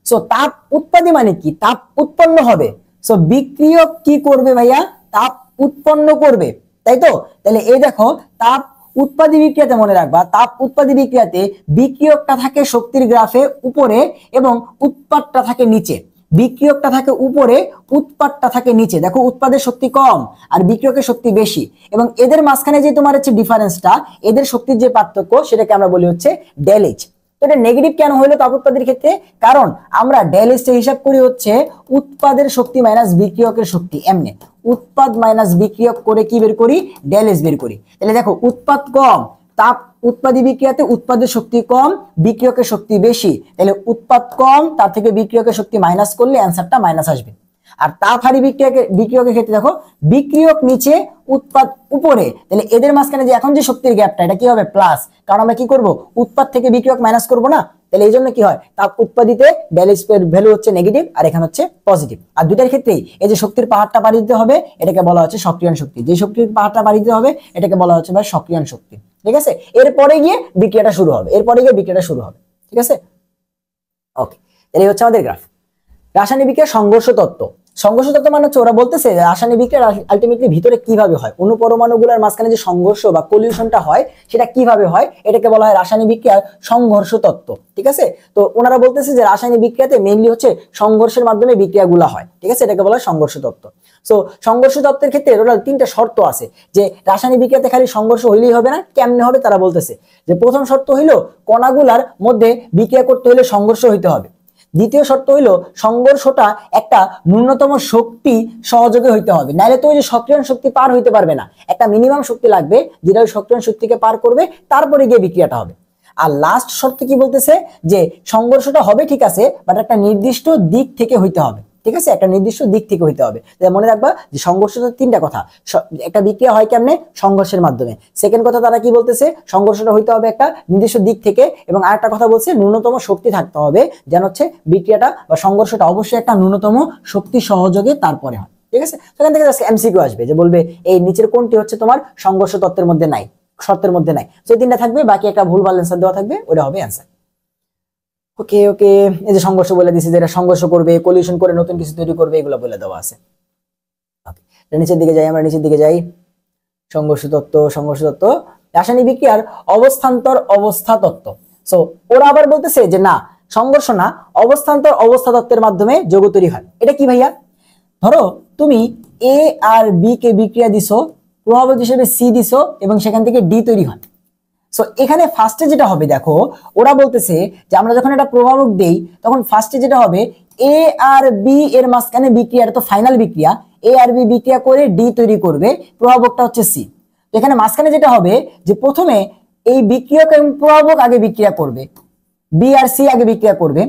সো তাপ উৎপাদী মানে কি? তাপ উৎপন্ন হবে। সো বিক্রিয়ক কি করবে ভাইয়া? তাপ উৎপন্ন করবে, তাই তো। তাহলে এই দেখো, তাপ উৎপাদী বিক্রিয়াতে মনে রাখবা, তাপ উৎপাদী বিক্রিয়াতে বিক্রিয়কটা থাকে শক্তির গ্রাফে উপরে এবং উৎপাদটা থাকে নিচে। বিক্রিয়কটা থাকে উপরে, উৎপাদটা থাকে নিচে। দেখো উৎপাদের শক্তি কম আর বিক্রিয়কের শক্তি বেশি, এবং এদের মাঝখানে যে তোমার হচ্ছে ডিফারেন্সটা, এদের শক্তির যে পার্থক্য, সেটাকে আমরা বলি হচ্ছে ΔH। তো এটা নেগেটিভ কেন হইলো তাপ উৎপাদের ক্ষেত্রে? কারণ আমরা ΔH হিসাব করি হচ্ছে উৎপাদের শক্তি মাইনাস বিক্রিয়কের শক্তি। এমনি উৎপাদ মাইনাস বিক্রিয়ক করে কি বের করি? ΔH বের করি। তাহলে দেখো উৎপাদ কম, তাপ উৎপাদী বিক্রিয়াতে উৎপাদের শক্তি কম, বিক্রিয়কের শক্তি বেশি। তাহলে উৎপাদ কম, তার থেকে বিক্রিয়কের শক্তি মাইনাস করলে অ্যান্সারটা মাইনাস আসবে। আর তাপহারী বিক্রিয়কের ক্ষেত্রে দেখো, বিক্রিয়ক নিচে, উৎপাদ উপরে। তাহলে এদের মাঝখানে যে এখন যে শক্তির গ্যাপটা, এটা কি হবে? প্লাস। কারণ আমরা কি করব? উৎপাদ থেকে বিক্রিয়ক মাইনাস করব না। তাহলে এই জন্য কি হয়? তাপ উৎপাদিতে ΔH এর ভ্যালু হচ্ছে নেগেটিভ আর এখানে হচ্ছে পজিটিভ। আর দুটার ক্ষেত্রেই এই যে শক্তির পাহাড়টা বাড়িয়ে দিতে হবে, এটাকে বলা হচ্ছে সক্রিয়ণ শক্তি। যে শক্তির পাহাড়টা বাড়িয়ে দিতে হবে এটাকে বলা হচ্ছে ভাই সক্রিয়ণ শক্তি। ঠিক আছে, এরপরে গিয়ে বিক্রিয়াটা শুরু হবে, ঠিক আছে। ওকে, এই হচ্ছে আমাদের গ্রাফ। রাসায়নিক বিক্রিয়ার সংঘর্ষ তত্ত্ব। সংঘর্ষ তত্ত্ব মানে হচ্ছে ওরা বলতেছে রাসায়নিক বিক্রিয়া আলটিমেটলি ভিতরে কিভাবে হয়, অণুপরমাণুগুলোর মাঝখানে যে সংঘর্ষ বা কলিউশনটা হয় সেটা কিভাবে হয়, এটাকে বলা হয় রাসায়নিক বিক্রিয়ার সংঘর্ষ তত্ত্ব। ঠিক আছে, তো ওনারা বলতেছে যে রাসায়নিক বিক্রিয়াতে মেইনলি হচ্ছে সংঘর্ষের মাধ্যমে বিক্রিয়াগুলো হয়। ঠিক আছে, এটাকে বলা হয় সংঘর্ষ তত্ত্ব। সো সংঘর্ষ তত্ত্বের ক্ষেত্রে ওরা তিনটা শর্ত আছে, যে রাসায়নিক বিক্রিয়াতে খালি সংঘর্ষ হইলেই হবে না, কেমনে হবে তারা বলতেছে যে প্রথম শর্ত হইলো কণাগুলার মধ্যে বিক্রিয়া করতে হলে সংঘর্ষ হইতে হবে। দ্বিতীয় শর্ত হইলো সংঘর্ষটা একটা ন্যূনতম শক্তি সহযোগে হইতে হবে, নাইলে তো ওই যে সক্রিয়ণ শক্তি পার হইতে পারবে না, একটা মিনিমাম শক্তি লাগবে যেটা ওই সক্রিয়ণ শক্তিকে পার করবে, তারপরে গিয়ে বিক্রিয়াটা হবে। আর লাস্ট শর্ত কি বলতেছে যে সংঘর্ষটা হবে ঠিক আছে, বাট একটা নির্দিষ্ট দিক থেকে হইতে হবে। ঠিক আছে, একটা নির্দিষ্ট দিক থেকে হইতে হবে। মনে রাখবা যে সংঘর্ষটা তিনটা কথা, একটা বিক্রিয়া হয় কেমনে, সংঘর্ষের মাধ্যমে। সেকেন্ড কথা তারা কি বলতেছে, সংঘর্ষটা হইতে হবে একটা নির্দিষ্ট দিক থেকে, এবং আরেকটা কথা বলছে ন্যূনতম শক্তি থাকতে হবে, যেন হচ্ছে বিক্রিয়াটা বা সংঘর্ষটা অবশ্যই একটা ন্যূনতম শক্তি সহযোগে তারপরে হয়। ঠিক আছে, সেখান থেকে জাস্ট এমসিকিউ আসবে যে বলবে এই নিচের কোনটি হচ্ছে তোমার সংঘর্ষ তত্ত্বের মধ্যে নাই, শর্তের মধ্যে নাই। সেই তিনটা থাকবে, বাকি একটা ভুলভাল অ্যান্সার দেওয়া থাকবে, ওটা হবে অ্যান্সার। ওকে ওকে, এই যে সংঘর্ষ বলে দিছি, যেটা সংঘর্ষ করবে, কলিউশন করে নতুন কিছু তৈরি করবে, এগুলো বলে দেওয়া আছে। ওকে, নিচের দিকে যাই, আমরা নিচের দিকে যাই। সংঘর্ষ তত্ত্ব রাসায়নিক বিক্রিয়ার অবস্থান্তর অবস্থা তত্ত্ব। সো ওরা আবার বলতেছে যে না, সংঘর্ষ না, অবস্থান্তর অবস্থা তত্ত্বের মাধ্যমে যৌগ তৈরি হয়। এটা কি ভাইয়া? ধরো তুমি এ আর বি কে বিক্রিয়া দিছো, প্রভাবক হিসেবে সি দিছো, এবং সেখান থেকে ডি তৈরি হয়। সো এখানে ফার্স্টে যেটা হবে, দেখো ওরা বলতেছে যে আমরা যখন একটা প্রভাবক দেই তখন ফার্স্টে যেটা হবে, এ আর বি এর মাঝখানে বিক্রিয়া, তো ফাইনাল বিক্রিয়া, এ আর বি বিক্রিয়া করে ডি তৈরি করবে, প্রভাবকটা হচ্ছে সি। তো এখানে মাঝখানে যেটা হবে যে প্রথমে এই বিক্রিয়ক এবং প্রভাবক আগে বিক্রিয়া করবে, বি আর সি আগে বিক্রিয়া করবে,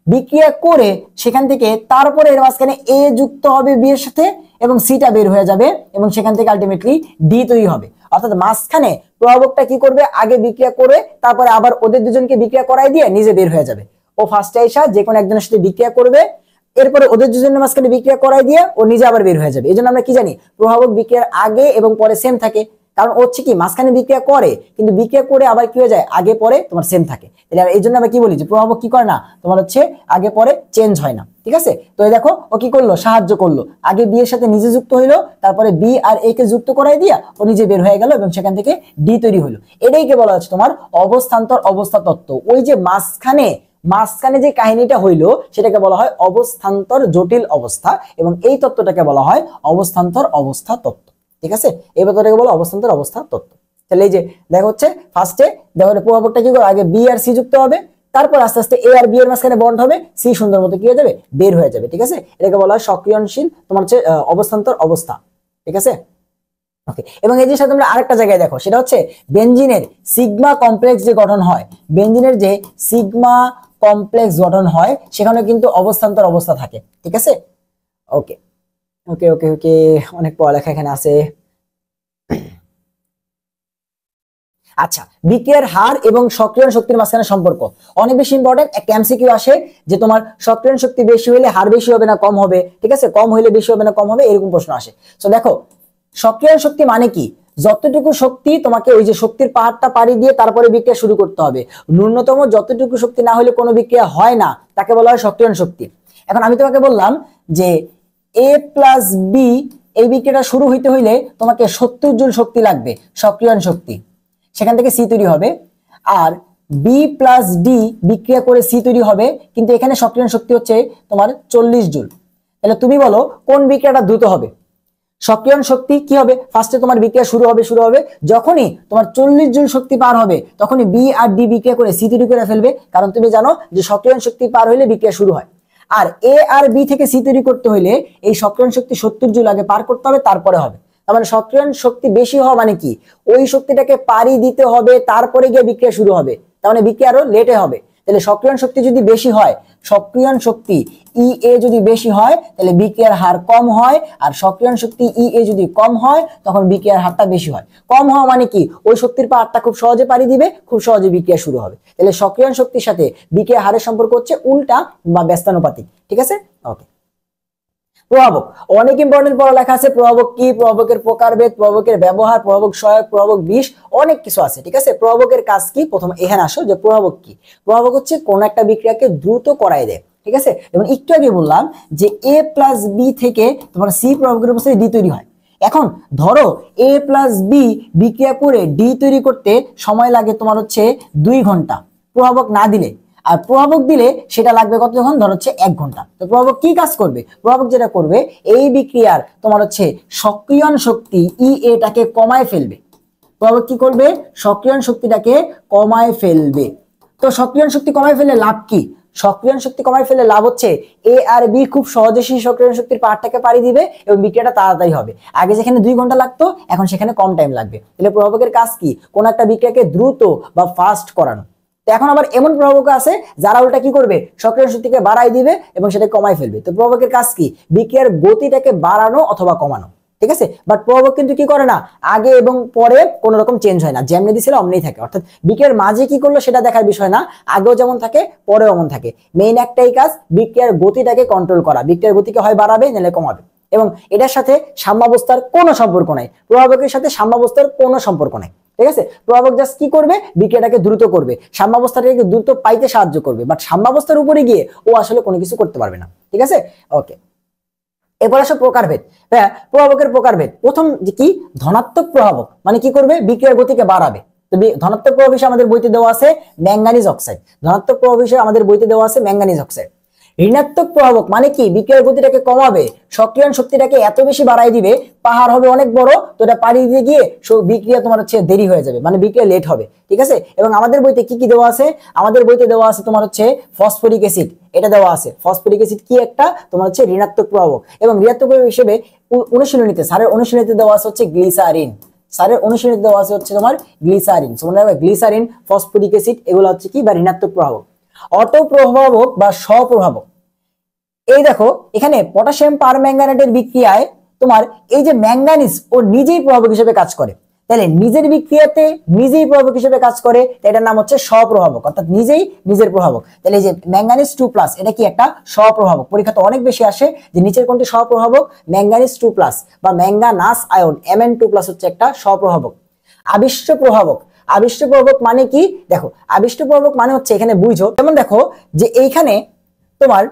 বিক্রিয়া করে সেখান থেকে তারপরে এর মাঝখানে এ যুক্ত হবে বি এর সাথে, এবং সিটা বের হয়ে যাবে, এবং সেখান থেকে আলটিমেটলি ডি তৈরি হবে। অর্থাৎ মাঝখানে প্রভাবকটা কি করবে, আগে বিক্রিয়া করে তারপরে আবার ওদের দুজনকে বিক্রিয়া করাই দিয়ে নিজে বের হয়ে যাবে। ও ফার্স্টে এসে যে কোনো একজনের সাথে বিক্রিয়া করবে, এরপরে ওদের দুজনের মাঝখানে বিক্রিয়া করাই দিয়ে ও নিজে আবার বের হয়ে যাবে। এই জন্য আমরা কি জানি, প্রভাবক বিক্রিয়ার আগে এবং পরে সেম থাকে, কারণ হচ্ছে কি মাঝখানে বিক্রিয়া করে, কিন্তু বিক্রিয়া করে আবার কি হয়ে যায়, আগে পরে তোমার সেম থাকে। এই জন্য আমরা কি বলি যে প্রভাবক কি করে না, তোমার হচ্ছে আগে পরে চেঞ্জ হয় না। ঠিক আছে, তো এই দেখো ও কি করলো, সাহায্য করলো, আগে বি এর সাথে নিজে যুক্ত হইলো, তারপরে বি আর এ কে যুক্ত করাই দিয়া ও নিজে বের হয়ে গেল, এবং সেখান থেকে ডি তৈরি হলো। এটাইকে বলা হচ্ছে তোমার অবস্থান্তর অবস্থা তত্ত্ব। ওই যে মাঝখানে যে কাহিনীটা হইলো সেটাকে বলা হয় অবস্থান্তর জটিল অবস্থা, এবং এই তত্ত্বটাকে বলা হয় অবস্থান্তর অবস্থা তত্ত্ব। ঠিক আছে, এই তত্ত্বটাকে বলা অবস্থান্তর অবস্থা তত্ত্ব। তাহলে এই যে দেখো হচ্ছে ফার্স্টে দেখো প্রভাবকটা কি করে, আগে বি আর সি যুক্ত হবে, তারপর আস্তে আস্তে এ আর বি এর মাঝখানে বন্ড হবে, সি সুন্দর মতো কি হয়ে যাবে, বের হয়ে যাবে। ঠিক আছে, এটাকে বলা হয় সক্রিয়ণশীল তোমার হচ্ছে অবস্থান্তর অবস্থা। ঠিক আছে, ওকে। এবং এই জিনিসটা তোমরা আরেকটা জায়গায় দেখো, সেটা হচ্ছে বেনজিনের সিগমা কমপ্লেক্স যে গঠন হয়, বেনজিনের যে সিগমা কমপ্লেক্স গঠন হয় সেখানে কিন্তু অবস্থান্তর অবস্থা থাকে। ঠিক আছে, ওকে ওকে ওকে ওকে, অনেক পড়ালেখা এখানে আছে। আচ্ছা, বিক্রিয়ার হার এবং সক্রিয়ণ শক্তির মাঝখানে সম্পর্ক অনেক বেশি ইম্পর্টেন্ট। একটা এমসিকিউ আসে যে তোমার সক্রিয়ণ শক্তি বেশি হলে হার বেশি হবে না কম হবে, ঠিক আছে, কম হইলে বেশি হবে না কম হবে, এরকম প্রশ্ন আসে। তো দেখো সক্রিয়ণ শক্তি মানে কি, যতটুকু শক্তি তোমাকে ওই যে শক্তির পাহাড়টা পাড়ি দিয়ে তারপরে বিক্রিয়া শুরু করতে হবে, ন্যূনতম যতটুকু শক্তি না হলে কোনো বিক্রিয়া হয় না, তাকে বলা হয় সক্রিয়ণ শক্তি। এখন আমি তোমাকে বললাম যে এ প্লাস বি এই বিক্রিয়াটা শুরু হইতে হইলে তোমাকে 70 জুল শক্তি লাগবে, সক্রিয়ণ শক্তি, সেখান থেকে সি তৈরি হবে। আর বি প্লাস ডি বিক্রিয়া করে সি তৈরি হবে, কিন্তু এখানে সক্রিয়ণ শক্তি হচ্ছে তোমার 40 জুল। তাহলে তুমি বলো কোন বিক্রিয়াটা দ্রুত হবে? সক্রিয়ণ শক্তি কি হবে, ফার্স্টে তোমার বিক্রিয়া শুরু হবে যখনই তোমার 40 জুল শক্তি পার হবে তখনই বি আর ডি বিক্রিয়া করে সি তৈরি করে ফেলবে, কারণ তুমি জানো যে সক্রিয়ণ শক্তি পার হইলে বিক্রিয়া শুরু হয়। আর এ আর বি থেকে সি তৈরি করতে হইলে এই সক্রিয়ণ শক্তি 70 জুল আগে পার করতে হবে, তারপরে হবে। তার মানে সক্রিয়ণ শক্তি বেশি হওয়া মানে কি, ওই শক্তিটাকে পারি দিতে হবে তারপরে গিয়ে বিক্রিয়া শুরু হবে, তার মানে বিক্রিয়া আরো লেটে হবে। তাহলে সক্রিয়ণ শক্তি যদি বেশি হয়, সক্রিয়ণ শক্তি ই এ যদি বেশি হয় তাহলে বিক্রিয়ার হার কম হয়, আর সক্রিয়ণ শক্তি ই এ যদি কম হয় তখন বিক্রিয়ার হারটা বেশি হয়। কম হওয়া মানে কি, ওই শক্তির পাহাড়টা খুব সহজে পারি দিবে, খুব সহজে বিক্রিয়া শুরু হবে। তাহলে সক্রিয়ণ শক্তির সাথে বিক্রিয়ার হারের সম্পর্ক হচ্ছে উল্টা বা ব্যস্তানুপাতিক। ঠিক আছে, ওকে। প্রভাবক অনেক ইম্পর্টেন্ট পড়ালেখা আছে। প্রভাবক কি, প্রভাবকের প্রকারভেদ, প্রভাবকের ব্যবহার, প্রভাবক সহায়ক, প্রভাবক বিষ, অনেক কিছু আছে। ঠিক আছে, প্রভাবকের কাজ কি? প্রথম এখানে আসো যে প্রভাবক কি। প্রভাবক হচ্ছে কোন একটা বিক্রিয়াকে দ্রুত করায় দেয়। ঠিক আছে, যেমন একটু আগে বললাম যে এ প্লাস বি থেকে তোমার সি প্রভাবকের উপস্থিতি ডি তৈরি হয়। এখন ধরো এ প্লাস বি বিক্রিয়া করে ডি তৈরি করতে সময় লাগে তোমার হচ্ছে 2 ঘন্টা প্রভাবক না দিলে, আর প্রভাবক দিলে সেটা লাগবে কতক্ষণ? ধর হচ্ছে 1 ঘন্টা। তো প্রভাবক কি কাজ করবে? প্রভাবক যেটা করবে এই বিক্রিয়ার তোমার হচ্ছে সক্রিয়ণ শক্তি ই এটাকে কমায় ফেলবে। প্রভাবক কি করবে? সক্রিয়ণ শক্তিটাকে কমায় ফেলবে। তো সক্রিয়ণ শক্তি কমায় ফেলে লাভ কি? সক্রিয়ণ শক্তি কমায় ফেলে লাভ হচ্ছে এ আর বি খুব সহজে সেই সক্রিয়ণ শক্তির পার্টটাকে পাড়ি দিবে এবং বিক্রিয়াটা তাড়াতাড়ি হবে। আগে যেখানে 2 ঘন্টা লাগতো এখন সেখানে কম টাইম লাগবে। তাহলে প্রভাবকের কাজ কি? কোন একটা বিক্রিয়াকে দ্রুত বা ফাস্ট করানো। তো এখন আবার এমন প্রভাবক আছে যারা উল্টা কি করবে? সক্রিয়ণ শক্তিকে বাড়াই দিবে এবং সেটা কমাই ফেলবে। তো প্রভাবকের কাজ কি? বিক্রিয়ার গতিটাকে বাড়ানো অথবা কমানো। ঠিক আছে, বাট প্রভাবক কিন্তু কি করে না, আগে এবং পরে কোন রকম চেঞ্জ হয় না, যেমনি দিছিল অমনি থাকে। অর্থাৎ বিক্রিয়ার মাঝে কি করলো সেটা দেখার বিষয় না, আগেও যেমন থাকে পরেও এমন থাকে। মেইন একটাই কাজ, বিক্রিয়ার গতিটাকে কন্ট্রোল করা। বিক্রিয়ার গতিকে হয় বাড়াবে নাহলে কমাবে। এবং এটার সাথে সাম্যাবস্থার কোনো সম্পর্ক নাই, প্রভাবকের সাথে সাম্যাবস্থার কোনো সম্পর্ক নাই। ঠিক আছে, প্রভাবক জাস্ট কি করবে? বিক্রিয়াটাকে দ্রুত করবে, সাম্যাবস্থাটাকে দ্রুত পাইতে সাহায্য করবে, বাট সাম্যাবস্থার উপরে গিয়ে ও আসলে কোনো কিছু করতে পারবে না। ঠিক আছে, ওকে। এরপর আসো প্রকারভেদ। হ্যাঁ, প্রভাবকের প্রকারভেদ। প্রথম যে কি? ধনাত্মক প্রভাবক মানে কি করবে? বিক্রিয়ার গতিকে বাড়াবে। তো ধনাত্মক প্রভাব হিসেবে আমাদের বইতে দেওয়া আছে ম্যাঙ্গানিজ অক্সাইড। ধনাত্মক প্রভাব হিসেবে আমাদের বইতে দেওয়া আছে ম্যাঙ্গানিজ অক্সাইড। ঋণাত্মক প্রভাবক মানে কি? বিক্রিয়ার গতিটাকে কমাবে, সক্রিয়ণ শক্তিটাকে এত বেশি বাড়াই দিবে, পাহাড় হবে অনেক বড়, তো এটা পাড়ি দিয়ে গিয়ে বিক্রিয়া তোমার হচ্ছে দেরি হয়ে যাবে, মানে বিক্রিয়া লেট হবে। ঠিক আছে, এবং আমাদের বইতে কি কি দেওয়া আছে? আমাদের বইতে দেওয়া আছে তোমার হচ্ছে ফসফরিক অ্যাসিড, এটা দেওয়া আছে। ফসফরিক অ্যাসিড কি? একটা তোমার হচ্ছে ঋণাত্মক প্রভাবক। এবং ঋণাত্মক প্রভাবক হিসেবে অনুশীলনীতে, স্যারের অনুশীলনীতে দেওয়া আছে হচ্ছে গ্লিসারিন। স্যারের অনুশীলনীতে দেওয়া আছে হচ্ছে তোমার গ্লিসারিন। মনে রাখবে গ্লিসারিন, ফসফরিক অ্যাসিড এগুলো হচ্ছে কি? বা ঋণাত্মক প্রভাবক। অটোপ্রভাবক বা স্বপ্রভাবক, এই দেখো এখানে পটাশিয়াম পারম্যাঙ্গানেটের বিক্রিয়ায় তোমার এই যে ম্যাঙ্গানিজ ও নিজেই প্রভাবক হিসেবে কাজ করে। তাহলে নিজের বিক্রিয়াতে নিজেই প্রভাবক হিসেবে কাজ করে, এটার নাম হচ্ছে স্বপ্রভাবক, অর্থাৎ নিজেই নিজের প্রভাবক। তাহলে এই যে ম্যাঙ্গানিজ 2+ এটা কি? একটা স্বপ্রভাবক। পরীক্ষাতে অনেক বেশি আসে যে নিচের কোনটি স্বপ্রভাবক? ম্যাঙ্গানিজ 2+ বা ম্যাঙ্গানাস আয়ন Mn2+ হচ্ছে একটা স্বপ্রভাবক। আবিষ্ট প্রভাবক। আবিষ্ট প্রভাবক মানে কি? দেখো আবিষ্ট প্রভাবক মানে হচ্ছে এখানে বুঝো, যেমন দেখো যে এইখানে তোমার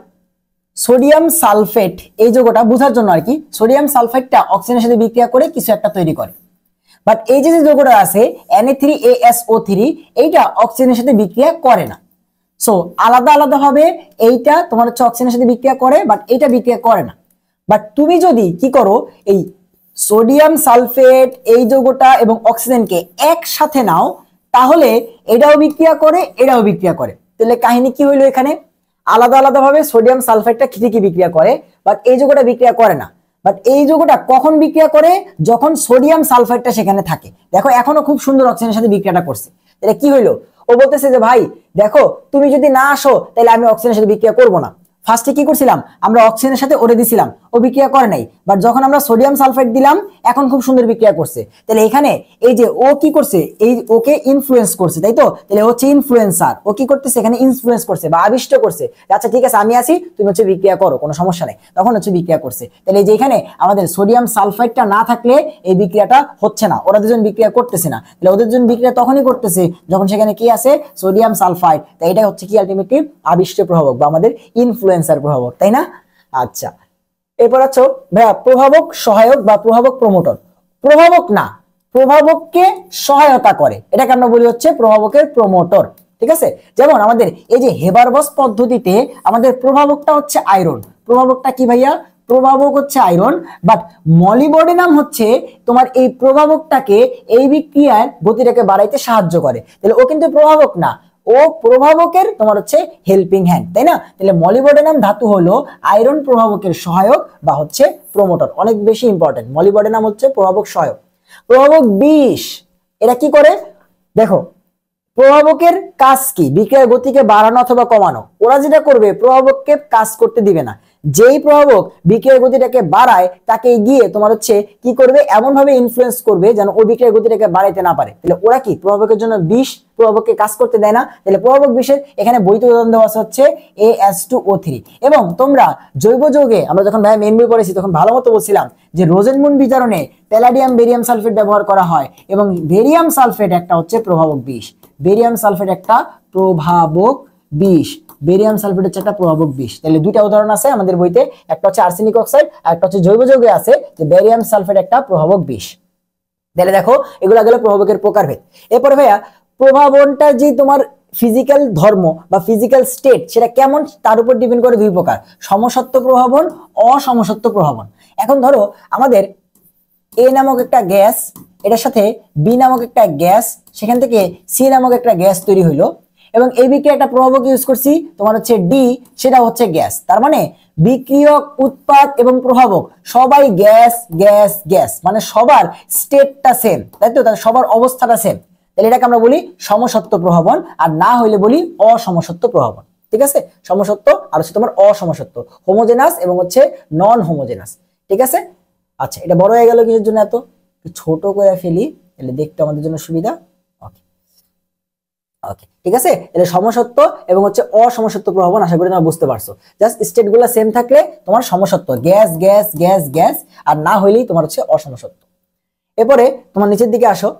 সোডিয়াম সালফেট, এই যৌগটা বোঝার জন্য আর কি, সোডিয়াম সালফেটটা অক্সিজেনের সাথে বিক্রিয়া করে কিছু একটা তৈরি করে। বাট এই যে যৌগটা আছে Na3ASO3, এইটা অক্সিজেনের সাথে বিক্রিয়া করে না। সো আলাদা আলাদা ভাবে এইটা তোমার হচ্ছে অক্সিজেনের সাথে বিক্রিয়া করে, বাট এইটা বিক্রিয়া করে না। বাট তুমি যদি কি করো, এই সোডিয়াম সালফেট এই যৌগটা এবং অক্সিজেনকে একসাথে নাও, তাহলে এটাও বিক্রিয়া করে এটাও বিক্রিয়া করে। তাহলে কাহিনী কি হইলো? এখানে আলাদা আলাদা ভাবে সোডিয়াম সালফেটটা ঠিকই বিক্রিয়া করে, বাট এই যৌগটা বিক্রিয়া করে না। বাট এই যৌগটা কখন বিক্রিয়া করে? যখন সোডিয়াম সালফেটটা সেখানে থাকে। দেখো এখনো খুব সুন্দর অক্সিজেনের সাথে বিক্রিয়াটা করছে। তাহলে কি হইলো? ও বলতেছে যে ভাই দেখো তুমি যদি না আসো তাহলে আমি অক্সিজেনের সাথে বিক্রিয়া করব না। ফার্স্টে কি করছিলাম আমরা? অক্সিজেনের সাথে ওরে দিছিলাম, ও বিক্রিয়া করে নাই। বাট যখন আমরা সোডিয়াম সালফেট দিলাম এখন খুব সুন্দর বিক্রিয়া করছে। তাহলে এখানে এই যে ও কি করছে? এই ওকে ইনফ্লুয়েন্স করছে, তাই তো? তাহলে হচ্ছে ইনফ্লুয়েন্সার। ও কি করতেছে? এখানে ইনফ্লুয়েন্স করছে বা আবিষ্ট করছে। আচ্ছা ঠিক আছে আমি আছি, তুমি হচ্ছে বিক্রিয়া করো, কোনো সমস্যা নেই, তখন হচ্ছে বিক্রিয়া করছে। তাহলে এই যে এখানে আমাদের সোডিয়াম সালফাইডটা না থাকলে এই বিক্রিয়াটা হচ্ছে না, ওরা দুজন বিক্রিয়া করতেছে না। তাহলে ওদের দুজন বিক্রিয়া তখনই করতেছে যখন সেখানে কি আছে? Sodium sulphide. তাই এটা হচ্ছে কি আলটিমেটলি আবিষ্ট প্রভাবক বা আমাদের ইনফ্লুয়েন্সার প্রভাবক, তাই না? আচ্ছা, এরপর হচ্ছে ভাইয়া প্রভাবক সহায়ক বা প্রভাবক প্রমোটর। প্রভাবক না, প্রভাবককে সহায়তা করে, এটাকে আমরা বলি হচ্ছে প্রভাবকের প্রমোটর। ঠিক আছে, যেমন আমাদের এই যে হেবারবস পদ্ধতিতে আমাদের প্রভাবকটা হচ্ছে আয়রন। প্রভাবকটা কি ভাইয়া? প্রভাবক হচ্ছে আয়রন, বাট মলিবডেনাম হচ্ছে তোমার এই প্রভাবকটাকে এই বিক্রিয়ার গতিটাকে বাড়াইতে সাহায্য করে। তাহলে ও কিন্তু প্রভাবক না, ও প্রভাবকের তোমার হচ্ছে হেল্পিং হ্যান্ড, তাই না? তাহলে মলিবডেনাম ধাতু হলো আয়রন প্রভাবকের সহায়ক বা হচ্ছে প্রমোটর। অনেক বেশি ইম্পর্টেন্ট, মলিবডেনাম হচ্ছে প্রভাবক সহায়ক। প্রভাবক বিষ, এরা কি করে? দেখো প্রভাবকের কাজ কি? বিক্রিয়ার গতিকে বাড়ানো অথবা কমানো। ওরা যেটা করবে প্রভাবককে কাজ করতে দিবে না, যেই প্রভাবক বিক্রিয়ার গতিটাকে বাড়ায় তাকে গিয়ে তোমার হচ্ছে কি করবে, এমন ভাবে ইনফ্লুয়েন্স করবে যেন ওই বিক্রিয়ার গতিটাকে বাড়াইতে না পারে। তাহলে ওরা কি প্রভাবকের জন্য বিষ, প্রভাবককে কাজ করতে দেয় না। তাহলে প্রভাবক বিষের এখানে বৈধ উদাহরণ দেওয়া আছে হচ্ছে AS2O3। এবং তোমরা জৈব যৌগে আমরা যখন ভাই মেন বই পড়েছি তখন ভালো মতো বলছিলাম যে রোজেনমুন বিজারণে প্যালাডিয়াম বেরিয়াম সালফেট ব্যবহার করা হয় এবং বেরিয়াম সালফেট একটা হচ্ছে প্রভাবক বিষ। বেরিয়াম সালফেট একটা প্রভাবক বিষ, বেরিয়াম সালফেট হচ্ছে একটা প্রভাবক বিষ। তাহলে দুইটা উদাহরণ আছে আমাদের বইতে, একটা হচ্ছে আর্সেনিক অক্সাইড আর একটা হচ্ছে জৈব যৌগে আছে যে বেরিয়াম সালফেট একটা প্রভাবক বিষ। তাহলে দেখো এগুলো গেল প্রভাবকের প্রকারভেদ। এরপরে ভাইয়া প্রভাবনটা যে তোমার ফিজিক্যাল ধর্ম বা ফিজিক্যাল স্টেট সেটা কেমন তার উপর ডিপেন্ড করে দুই প্রকার, সমসত্ব প্রভাবন, অসমসত্ব প্রভাবন। এখন ধরো আমাদের এ নামক একটা গ্যাস, এটার সাথে বি নামক একটা গ্যাস, সেখান থেকে সি নামক একটা গ্যাস তৈরি হইলো এবং এই বিক্রিয়া একটা প্রভাবক ইউজ করছি তোমার হচ্ছে ডি, সেটা হচ্ছে গ্যাস। তার মানে বিক্রিয়ক, উৎপাদ এবং প্রভাবক সবাই গ্যাস গ্যাস গ্যাস, মানে সবার স্টেটটা সেম, তাই তো, তাহলে সবার অবস্থাটা সেম। তাহলে এটাকে আমরা বলি সমসত্ব প্রভাবন, আর না হইলে বলি অসমসত্ব প্রভাবন। ঠিক আছে, সমসত্ব আর হচ্ছে তোমার অসমসত্ব, হোমোজেনাস এবং হচ্ছে নন হোমোজেনাস। ঠিক আছে, আচ্ছা এটা বড় হয়ে গেল কিসের জন্য, এত ছোট করে ফেলি তাহলে দেখতে আমাদের জন্য সুবিধা। ওকে ওকে ঠিক আছে, এটা সমসত্ব এবং হচ্ছে অসমসত্ব প্রভাবন, আশা করি তোমরা বুঝতে পারছো। জাস্ট স্টেটগুলো সেম থাকলে তোমার সমসত্ব গ্যাস গ্যাস গ্যাস গ্যাস, আর না হইলেই তোমার হচ্ছে অসমসত্ব। এরপরে তোমার নিচের দিকে আসো,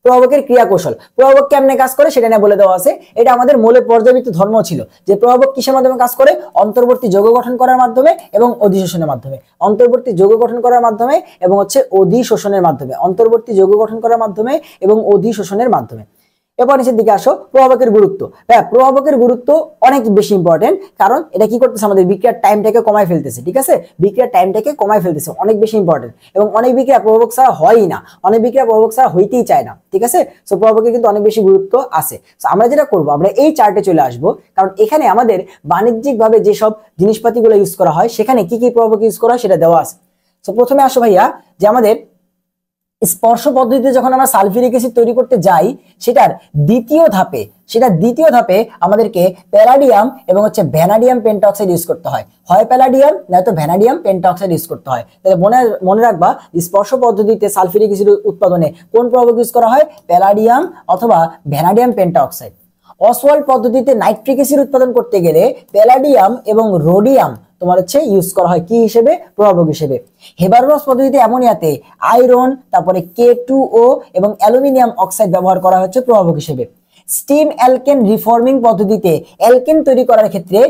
প্রভাবকের ক্রিয়া কৌশল, প্রভাবক কেমনে কাজ করে সেটা নিয়ে বলে দেওয়া আছে। এটা আমাদের মৌলের পর্যাবৃত্ত ধর্ম ছিল যে প্রভাবক কিসের মাধ্যমে কাজ করে, অন্তর্বর্তী যৌগ গঠন করার মাধ্যমে এবং অধিশোষণের মাধ্যমে। অন্তর্বর্তী যৌগ গঠন করার মাধ্যমে এবং হচ্ছে অধিশোষণের মাধ্যমে, অন্তর্বর্তী যৌগ গঠন করার মাধ্যমে এবং অধিশোষণের মাধ্যমে। এরপর নিচের দিকে আসো, প্রভাবকের গুরুত্ব। হ্যাঁ, প্রভাবকের গুরুত্ব অনেক বেশি ইম্পর্টেন্ট, কারণ এটা কি করতেছে আমাদের বিক্রিয়ার টাইমটাকে কমায় ফেলতেছে। ঠিক আছে, বিক্রিয়ার টাইমটাকে কমায় ফেলতেছে, অনেক বেশি ইম্পর্টেন্ট। এবং অনেক বিক্রিয়া প্রভাবক ছাড়া হয়ই না, অনেক বিক্রিয়া প্রভাবক ছাড়া হইতেই চায় না। ঠিক আছে, সো প্রভাবকের কিন্তু অনেক বেশি গুরুত্ব আছে। আমরা যেটা করবো, আমরা এই চার্টে চলে আসবো, কারণ এখানে আমাদের বাণিজ্যিকভাবে যেসব জিনিসপাতিগুলো ইউজ করা হয় সেখানে কি কি প্রভাবক ইউজ করা হয় সেটা দেওয়া আছে। সো প্রথমে আসো ভাইয়া, যে আমাদের স্পর্শ পদ্ধতিতে যখন আমরা সালফিউরিক অ্যাসিড তৈরি করতে যাই সেটার দ্বিতীয় ধাপে আমাদেরকে প্যালাডিয়াম এবং হচ্ছে ভ্যানাডিয়াম পেন্টাঅক্সাইড ইউজ করতে হয়। হয় প্যালাডিয়াম নয়তো ভ্যানাডিয়াম পেন্টাঅক্সাইড ইউজ করতে হয়। তাহলে মনে রাখবা, স্পর্শ পদ্ধতিতে সালফিউরিক অ্যাসিড উৎপাদনে কোন প্রভাবক ইউজ করা হয়, প্যালাডিয়াম অথবা ভ্যানাডিয়াম পেন্টাঅক্সাইড। অসওয়াল্ড পদ্ধতিতে নাইট্রিক অ্যাসিড উৎপাদন করতে গেলে প্যালাডিয়াম এবং রোডিয়াম তোমার হচ্ছে ইউজ করা হয় কি হিসেবে, প্রভাবক হিসেবে। হেবাররস পদ্ধতিতে অ্যামোনিয়াতে আয়রন, তারপরে K2O এবং অ্যালুমিনিয়াম অক্সাইড ব্যবহার করা হচ্ছে প্রভাবক হিসেবে। স্টিম অ্যালকেন রিফর্মিং পদ্ধতিতে অ্যালকেন তৈরি করার ক্ষেত্রে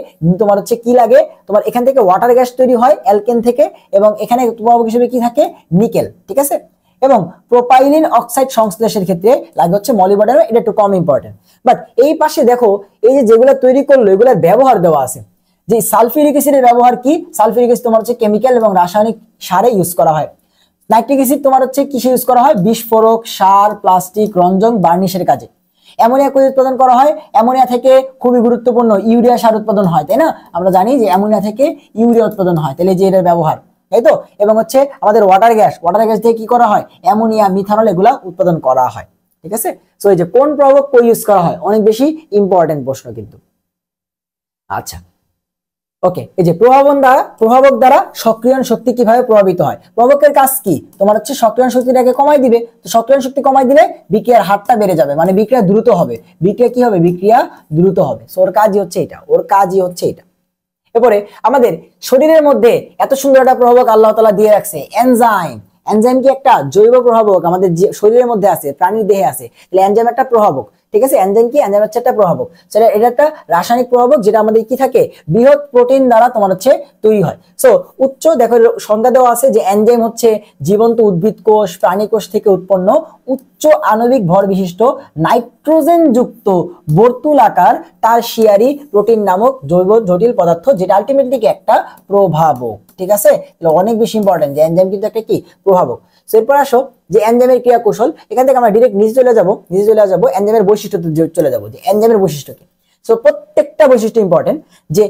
তোমার হচ্ছে কি লাগে, তোমার এখান থেকে ওয়াটার গ্যাস তৈরি হয় অ্যালকেন থেকে, এবং এখানে প্রভাবক হিসেবে কি থাকে, নিকেল। ঠিক আছে, এবং প্রোপাইলিন অক্সাইড সংশ্লেষের ক্ষেত্রে লাগে হচ্ছে মলিবডেনাম, এটা একটু কম ইম্পর্টেন্ট। বাট এই পাশে দেখো, এই যে যেগুলো তৈরি করলো এগুলোর ব্যবহার দেওয়া আছে। যে সালফিউরিক অ্যাসিডের ব্যবহার কি, সালফিউরিক অ্যাসিড তোমার হচ্ছে কেমিক্যাল এবং রাসায়নিক সারে ইউজ করা হয়। নাইট্রিক অ্যাসিড তোমার হচ্ছে কিসে ইউজ করা হয়, বিস্ফোরক, সার, প্লাস্টিক, রঞ্জক, বার্নিশের কাজে। অ্যামোনিয়া কোথায় উৎপাদন করা হয়, অ্যামোনিয়া থেকে খুবই গুরুত্বপূর্ণ ইউরিয়া সার উৎপাদন হয়, তাই না, আমরা জানি যে অ্যামোনিয়া থেকে ইউরিয়া উৎপাদন হয়, তাহলে যে এটার ব্যবহার, তাই তো। এবং হচ্ছে আমাদের ওয়াটার গ্যাস থেকে কি করা হয়, অ্যামোনিয়া, মিথানল এগুলা উৎপাদন করা হয়। ঠিক আছে, সো এই যে কোন প্রভাবক কই ইউজ করা হয়, অনেক বেশি ইম্পর্টেন্ট প্রশ্ন কিন্তু। আচ্ছা ওকে, এই যে প্রভাবক দ্বারা সক্রিয়ণ শক্তি কিভাবে প্রভাবিত হয়। প্রভাবকের কাজ কি, তোমার হচ্ছে সক্রিয়ণ শক্তিটাকে কমাই দিবে। তো সক্রিয়ণ শক্তি কমাই দিলে বিক্রিয়ার হারটা বেড়ে যাবে, মানে বিক্রিয়া দ্রুত হবে। বিক্রিয়া কি হবে, বিক্রিয়া দ্রুত হবে। সো ওর কাজই হচ্ছে এটা, এরপরে আমাদের শরীরের মধ্যে এত সুন্দর একটা প্রভাবক আল্লাহ তাআলা দিয়ে রাখছে, এনজাইম। এনজাইম কি একটা জৈব প্রভাবক, আমাদের শরীরের মধ্যে আছে, প্রাণীর দেহে আছে। তাহলে এনজাইম একটা প্রভাবক। ঠিক আছে, এনজাইম কি, এনজাইম হচ্ছে একটা প্রভাবক। সেটা এটা একটা রাসায়নিক প্রভাবক যেটা আমাদের কি থাকে, বৃহৎ প্রোটিন দ্বারা তোমার হচ্ছে তৈরি হয়। সো উচ্চ, দেখো সংজ্ঞা দেওয়া আছে যে এনজাইম হচ্ছে জীবন্ত উদ্ভিদ কোষ, প্রাণী কোষ থেকে উৎপন্ন উচ্চ আণবিক ভর বিশিষ্ট নাইট্রোজেন যুক্ত বর্তুলাকার টারশিয়ারি প্রোটিন নামক জৈব জটিল পদার্থ, যেটা আলটিমেটলি একটা প্রভাবক। ঠিক আছে, অনেক বেশি ইম্পর্টেন্ট যে এনজাইম কিন্তু একটা কি, প্রভাবক। সো এরপর আসো যে এনজাইমের ক্রিয়া কৌশল, এখান থেকে আমরা ডিরেক্ট নিচে চলে যাব এনজাইমের বৈশিষ্ট্যতে চলে যাব, যে এনজাইমের বৈশিষ্ট্য কি। সো প্রত্যেকটা বৈশিষ্ট্য ইম্পর্টেন্ট, যে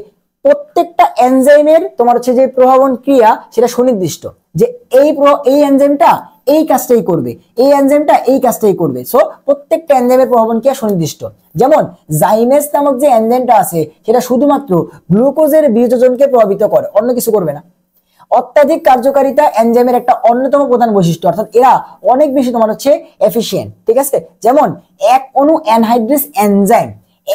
প্রত্যেকটা এনজাইমের তোমার হচ্ছে যে প্রভাবন ক্রিয়া সেটা সুনির্দিষ্ট, যে এই এনজাইমটা এই কাজটাই করবে, এই এনজাইমটা এই কাজটাই করবে। সো প্রত্যেকটা এনজাইমের প্রভাবন ক্রিয়া সুনির্দিষ্ট। যেমন জাইমেস নামক যে এনজাইমটা আছে সেটা শুধুমাত্র গ্লুকোজের বিয়োজনকে প্রভাবিত করে, অন্য কিছু করবে না। অত্যাধিক কার্যকারিতা এনজাইমের একটা অন্যতম প্রধান বৈশিষ্ট্য, অর্থাৎ এরা অনেক বেশি তোমার হচ্ছে এফিশিয়েন্ট, ঠিক আছে। যেমন এক অণু অ্যানহাইড্রেস এনজাইম,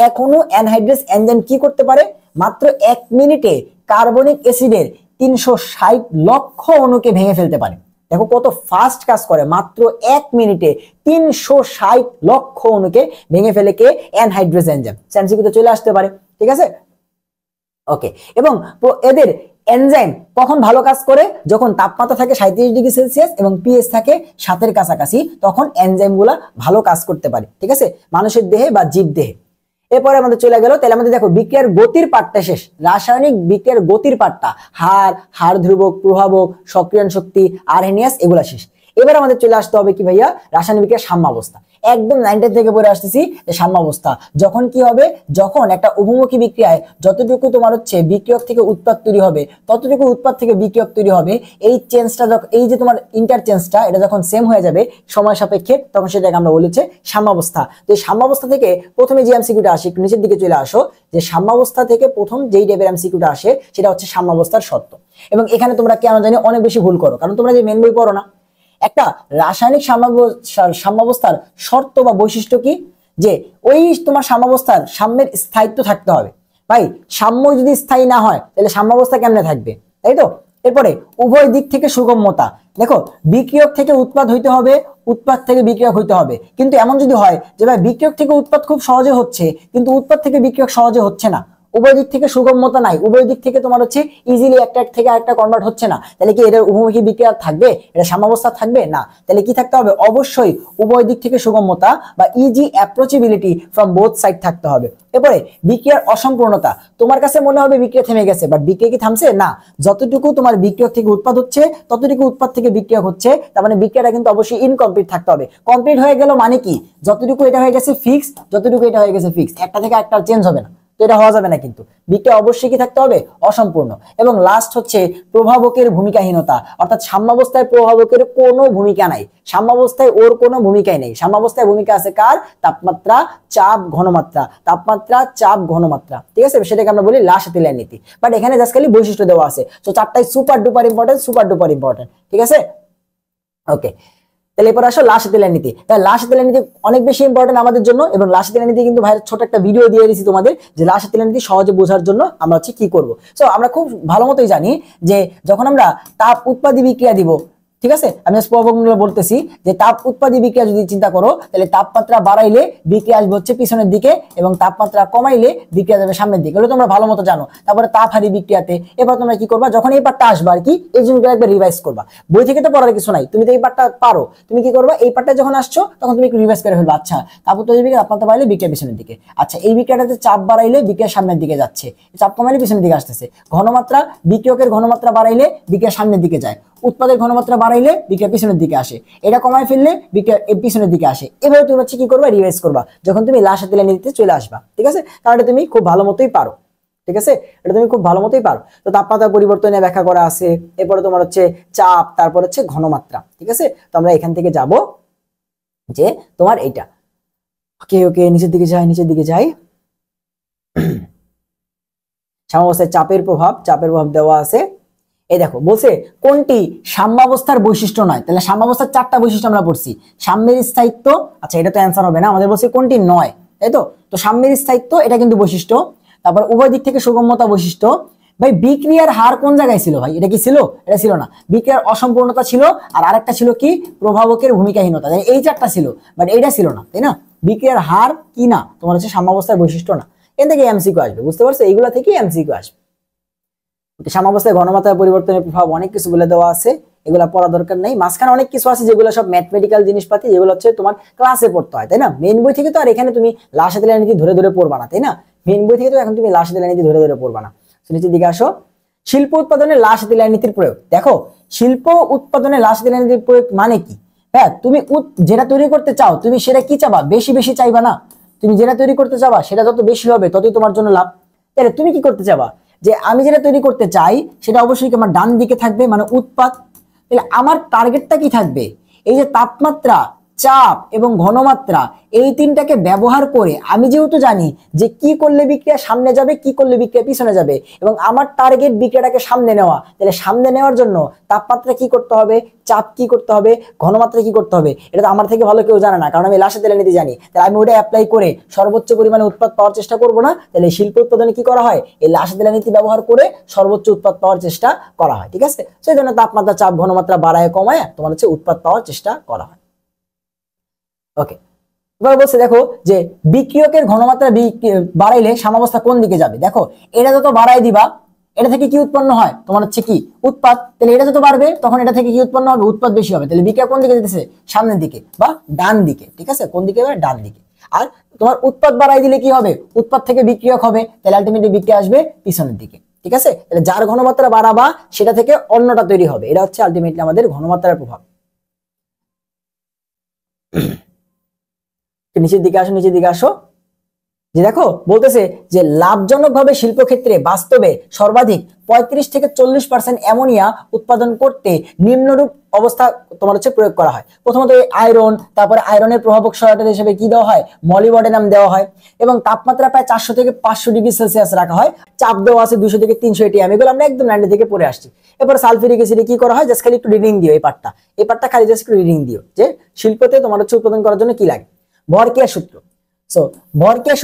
এক অণু অ্যানহাইড্রেস এনজাইম কি করতে পারে, মাত্র 1 মিনিটে কার্বনিক অ্যাসিডের 360 লক্ষ অণুকে ভেঙে ফেলতে পারে। দেখো কত ফাস্ট কাজ করে, মাত্র 1 মিনিটে 360 লক্ষ অণুকে ভেঙে ফেলে কে, অ্যানহাইড্রেস এনজাইম। এমসিকিউতে চলে আসতে পারে, ঠিক আছে। ওকে, এবং এদের এনজাইম কখন ভালো কাজ করে, যখন তাপমাত্রা থাকে 37°C এবং পিএইচ থাকে 7-এর কাছাকাছি, তখন এনজাইম গুলা ভালো কাজ করতে পারে, ঠিক আছে, মানুষের দেহে বা জীব দেহে। এরপরে আমাদের চলে গেল, তাহলে আমাদের দেখো বিক্রিয়ার গতির পার্টটা শেষ, রাসায়নিক বিক্রিয়ার গতির পার্টটা, হার ধ্রুবক, প্রভাবক, সক্রিয়ণ শক্তি, আরহেনিয়াস, এগুলা শেষ। এবার আমাদের চলে আসতে হবে কি ভাইয়া, রাসায়নিক বিক্রিয়ার সাম্যাবস্থা। একদম 9 থেকে পড়ে আসতেছি যে সাম্যাবস্থা যখন কি হবে, যখন একটা উভমুখী বিক্রিয়ায় যতটুকু তোমার হচ্ছে বিক্রিয়ক থেকে উৎপাদ তৈরি হবে, ততটুকু উৎপাদ থেকে বিক্রিয়ক তৈরি হবে, এই চেঞ্জটা যখন, এই যে তোমার ইন্টারচেঞ্জটা, এটা যখন সেম হয়ে যাবে সময় সাপেক্ষে, তখন সেটাকে আমরা বলেছি সাম্যাবস্থা। তো এই সাম্যাবস্থা থেকে প্রথমে যে এমসিকিউটা আসে, একটু নিচের দিকে চলে আসো, যে সাম্যাবস্থা থেকে প্রথম যেই টাইপের এমসিকিউটা আসে সেটা হচ্ছে সাম্যাবস্থার শর্ত। এবং এখানে তোমরা কেন জানি অনেক বেশি ভুল করো, কারণ তোমরা যে মেন বই পড়ো না। একটা রাসায়নিক সাম্যাবস্থার শর্ত বা বৈশিষ্ট্য কি, যে ওই তোমার সাম্যাবস্থার সাম্যের স্থায়িত্ব থাকতে হবে। ভাই সাম্য যদি স্থায়ী না হয় তাহলে সাম্যাবস্থা কেমনে থাকবে, তাই তো। এরপরে উভয় দিক থেকে সুগম্যতা, দেখো বিক্রিয়ক থেকে উৎপাদ হইতে হবে, উৎপাদ থেকে বিক্রিয়ক হইতে হবে, কিন্তু এমন যদি হয় যে ভাই বিক্রিয়ক থেকে উৎপাদ খুব সহজে হচ্ছে কিন্তু উৎপাদ থেকে বিক্রিয়ক সহজে হচ্ছে না, উভয় দিক থেকে সুগম্যতা নাই, উভয় দিক থেকে তোমার হচ্ছে ইজিলি একটা থেকে আরেকটা কনভার্ট হচ্ছে না, তাহলে কি এটা উভমুখী বিক্রিয়া থাকবে, এটা সাম্যাবস্থা থাকবে না। তাহলে কি থাকতে হবে, অবশ্যই উভয় দিক থেকে সুগম্যতা বা ইজি অ্যাপ্রোচেবিলিটি ফ্রম বোথ সাইড থাকতে হবে। এরপরে বিক্রিয়ার অসম্পূর্ণতা, তোমার কাছে মনে হবে বিক্রিয়া থেমে গেছে, বাট বিক্রিয়া কি থামছে না, যতটুকু তোমার বিক্রিয়ক থেকে উৎপাদ হচ্ছে ততটুকু উৎপাদ থেকে বিক্রিয়ক হচ্ছে, তার মানে বিক্রিয়াটা কিন্তু অবশ্যই ইনকমপ্লিট থাকতে হবে। কমপ্লিট হয়ে গেল মানে কি, যতটুকু এটা হয়ে গেছে ফিক্স, যতটুকু এটা হয়ে গেছে ফিক্স, একটা থেকে একটা চেঞ্জ হবে না, তো এটা হওয়া যাবে না, কিন্তু বিক্রিয়া অবশ্যই কি থাকতে হবে, অসম্পূর্ণ। এবং লাস্ট হচ্ছে প্রভাবকের ভূমিকাহীনতা, অর্থাৎ সাম্যাবস্থায় প্রভাবকের কোনো ভূমিকা নাই, সাম্যাবস্থায় ওর কোনো ভূমিকাই নেই। সাম্যাবস্থায় ভূমিকা আছে কার, তাপমাত্রা, চাপ, ঘনমাত্রা, তাপমাত্রা, চাপ, ঘনমাত্রা, ঠিক আছে, সেটাকে আমরা বলি লাশ-তেলের নীতি। বাট এখানে জাস্ট খালি বৈশিষ্ট্য দেওয়া আছে, তো চারটাই super duper important, super duper important, ঠিক আছে। ওকে, তাহলে এরপর আসো লাশ-তেলের নীতি। তাহলে লাশ-তেলের নীতি অনেক বেশি ইম্পর্টেন্ট আমাদের জন্য, এবং লাশ-তেলের নীতি কিন্তু ভাই ছোট একটা ভিডিও দিয়ে দিয়েছি তোমাদের, যে লাশ-তেলের নীতি সহজে বোঝার জন্য আমরা হচ্ছে কি করব। সো আমরা খুব ভালো মতোই জানি যে যখন আমরা তাপ উৎপাদী বিক্রিয়া দিব, ঠিক আছে, আমি প্রভাবকগুলো বলতেছি, যে তাপ উৎপাদী বিক্রিয়া যদি চিন্তা করো, তাহলে তাপমাত্রা বাড়াইলে বিক্রিয়া আসবে হচ্ছে পিছনের দিকে, এবং তাপমাত্রা কমাইলে বিক্রিয়া যাবে সামনের দিকে, এগুলো তোমরা ভালো মতো জানো। তারপরে তাপহারী বিক্রিয়াতে এবার তোমরা কি করবা, যখন এই পার্টটা আসবে আর কি, এই জিনিসগুলো একবার রিভাইজ করবা, বই থেকে তো পড়ার কিছু নাই, তুমি তো এই পার্টটা পারো, তুমি কি করবা, এই পার্টটা যখন আসছো তখন তুমি একটু রিভাইজ করে ফেলবা। আচ্ছা, তাপ উৎপাদী বিক্রিয়া তাপমাত্রা বাড়াইলে বিক্রিয়া পিছনের দিকে, আচ্ছা এই বিক্রিয়াটাতে চাপ বাড়াইলে বিক্রিয়া সামনের দিকে যাচ্ছে, চাপ কমাইলে পিছনের দিকে আসতেছে, ঘনমাত্রা, বিক্রিয়কের ঘনমাত্রা বাড়াইলে বিক্রিয়া সামনের দিকে যায়, উৎপাদের ঘনমাত্রা বাড়াইলে বিক্রিয়া পিছনের দিকে আসে, এটা কমায় ফেললে বিক্রিয়া পিছনের দিকে আসে। এভাবে তুমি হচ্ছে কি করবা, রিভাইজ করবা যখন তুমি লাশ-তেলের নীতিতে চলে আসবা, ঠিক আছে, কারণ এটা তুমি খুব ভালো মতোই পারো, ঠিক আছে, এটা তুমি খুব ভালো মতোই পারো। তো তাপমাত্রা পরিবর্তনে ব্যাখ্যা করা আছে, এরপরে তোমার হচ্ছে চাপ, তারপর হচ্ছে ঘনমাত্রা, ঠিক আছে। তো আমরা এখান থেকে যাব যে তোমার এইটা, ওকে ওকে, নিচের দিকে যাই, নিচের দিকে যাই। সাম্যাবস্থায় চাপের প্রভাব দেওয়া আছে। এই দেখো বলছে কোনটি সাম্যাবস্থার বৈশিষ্ট্য নয়, তাহলে সাম্যাবস্থার 4টা বৈশিষ্ট্য আমরা পড়ছি। সাম্যের স্থায়িত্ব, আচ্ছা এটা তো অ্যান্সার হবে না, আমাদের বলছে কোনটি নয়, তাই তো। তো সাম্যের স্থায়িত্ব এটা কিন্তু বৈশিষ্ট্য, তারপর উভয় দিক থেকে সুগম্যতা বৈশিষ্ট্য। ভাই বিক্রিয়ার হার কোন জায়গায় ছিল, ভাই এটা কি ছিল, এটা ছিল না। বিক্রিয়ার অসম্পূর্ণতা ছিল, আর আরেকটা ছিল কি, প্রভাবকের ভূমিকাহীনতা, এই 4টা ছিল, বাট এইটা ছিল না, তাই না। বিক্রিয়ার হার কি না, তোমার হচ্ছে সাম্যাবস্থার বৈশিষ্ট্য না। এখান থেকে এমসিকিউ আসবে, বুঝতে পারছো, এইগুলা থেকে এমসিকিউ আসবে। সাম্যাবস্থায় ঘনমাত্রার পরিবর্তনের প্রভাব অনেক কিছু বলে দেওয়া আছে, এগুলা পড়া দরকার নাই। মাঝখানে অনেক কিছু আছে যেগুলো সব ম্যাথমেটিক্যাল জিনিসপাতি, যেগুলো হচ্ছে তোমার ক্লাসে পড়তে হয়, তাই না। মেন বই থেকে তো আর এখানে তুমি লাশ-তেলের নীতি ধরে ধরে পড়বা না, তাই না। মেন বই থেকে তো এখন তুমি লাশ-তেলের নীতি ধরে ধরে পড়বা না। নিচের দিকে আসো, শিল্প উৎপাদনে লাশ-তেলের নীতির প্রয়োগ। দেখো শিল্প উৎপাদনে লাশ-তেলের নীতির প্রয়োগ মানে কি, হ্যাঁ তুমি যেটা তৈরি করতে চাও তুমি সেটা কি চাবা, বেশি বেশি চাইবা না। তুমি যেটা তৈরি করতে চাবা সেটা যত বেশি হবে ততই তোমার জন্য লাভ। তাহলে তুমি কি করতে চাবা, যে আমি যেটা তৈরি করতে চাই সেটা অবশ্যই আমার ডান দিকে থাকবে, মানে উৎপাদ। তাহলে আমার টার্গেটটা কি থাকবে? এই যে তাপমাত্রা, চাপ এবং ঘনমাত্রা, এই তিনটাকে ব্যবহার করে আমি যেহেতু জানি যে কি করলে বিক্রিয়া সামনে যাবে, কি করলে বিক্রিয়া পিছনে যাবে, এবং আমার টার্গেট বিক্রিয়াটাকে সামনে নেওয়া, তাহলে সামনে নেওয়ার জন্য তাপমাত্রা কি করতে হবে, চাপ কি করতে হবে, ঘনমাত্রা কি করতে হবে, এটা তো আমার থেকে ভালো কেউ জানে না, কারণ আমি লাসে তেলে নিতে জানি। তাহলে আমি ওটা অ্যাপ্লাই করে সর্বোচ্চ পরিমাণে উৎপাদ পাওয়ার চেষ্টা করব না। তাহলে শিল্প উৎপাদনে কি করা হয়? এই লাসে তেলে নীতি ব্যবহার করে সর্বোচ্চ উৎপাদ পাওয়ার চেষ্টা করা হয়। ঠিক আছে, সেই জন্য তাপমাত্রা, চাপ, ঘনমাত্রা বাড়ায় কমায় তোমার হচ্ছে উৎপাদ পাওয়ার চেষ্টা করা হয়। ওকে, এবার বলছে দেখো যে বিক্রিয়কের ঘনমাত্রা বাড়াইলে সাম্যাবস্থা কোন দিকে যাবে। দেখো এটা যত বাড়াই দিবা, এটা থেকে কি উৎপন্ন হয়? তোমার হচ্ছে কি উৎপাদ। তাহলে এটা যত বাড়বে তখন এটা থেকে কি উৎপন্ন হবে? উৎপাদ বেশি হবে। তাহলে বিক্রিয়া কোন দিকে যেতেছে? সামনের দিকে বা ডান দিকে। ঠিক আছে, কোন দিকে? ডান দিকে। আর তোমার উৎপাদ বাড়াই দিলে কি হবে? উৎপাদ থেকে বিক্রিয়ক হবে, তাহলে আলটিমেটলি বিক্রিয়া আসবে পিছনের দিকে। ঠিক আছে, তাহলে যার ঘনমাত্রা বাড়াবা সেটা থেকে অন্যটা তৈরি হবে। এটা হচ্ছে আলটিমেটলি আমাদের ঘনমাত্রার প্রভাব। নিচের দিকে আসো, নিচের দিকে আসো। যে দেখো বলতেছে যে লাভজনকভাবে শিল্পক্ষেত্রে বাস্তবে সর্বাধিক 35 থেকে 40% অ্যামোনিয়া উৎপাদন করতে নিম্নরূপ অবস্থা তোমার হচ্ছে প্রয়োগ করা হয়। প্রথমত আয়রন, তারপরে আয়রনের প্রভাবক সহায়তা হিসেবে কি দেওয়া হয়? মলিবডেনাম দেওয়া হয়, এবং তাপমাত্রা প্রায় 400 থেকে 500 ডিগ্রি সেলসিয়াস রাখা হয়। চাপ দেওয়া আছে 200 থেকে 300 এটিএম। এগুলো আমরা একদম 90 থেকে পড়ে আসছি। এরপর সালফিউরিক অ্যাসিডে কি করা হয়? জাস্ট খালি একটু রিডিং দিও, এই পার্টটা খালি জাস্ট একটু রিডিং দিও যে শিল্পতে তোমার হচ্ছে উৎপাদন করার জন্য কি লাগে। ভরক্রিয়া সূত্র। সো ভরক্রিয়া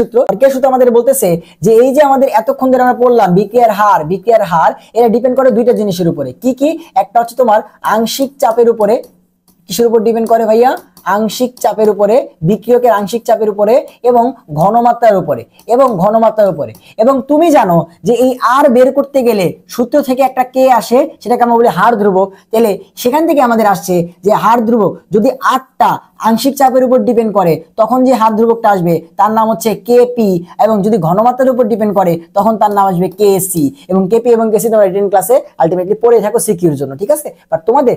সূত্র আমাদের বলতেছে যে এই যে আমাদের এতক্ষণ ধরে আমরা পড়লাম বিক্রিয়ার হার এটা ডিপেন্ড করে দুইটা জিনিসের উপরে। কি কি? একটা হচ্ছে তোমার আংশিক চাপের উপরে। কিসের উপর ডিপেন্ড করে ভাইয়া? আংশিক চাপের উপরে, বিক্রিয়কের আংশিক চাপের উপরে, এবং ঘনমাত্রার উপরে, এবং তুমি জানো যে এই আর বের করতে গেলে সূত্র থেকে একটা কে আসে, সেটাকে আমরা বলি হার ধ্রুবক। তাহলে সেখান থেকে আমাদের আসছে যে হার ধ্রুবক যদি আরটা আংশিক চাপের উপর ডিপেন্ড করে তখন যে হার ধ্রুবকটা আসবে তার নাম হচ্ছে কেপি, এবং যদি ঘনমাত্রার উপর ডিপেন্ড করে তখন তার নাম আসবে কেসি। এবং কেপি এবং কেসি তোমরা রিটেন ক্লাসে আলটিমেটলি পড়ে থাকো সিকিউর জন্য। ঠিক আছে, বাট তোমাদের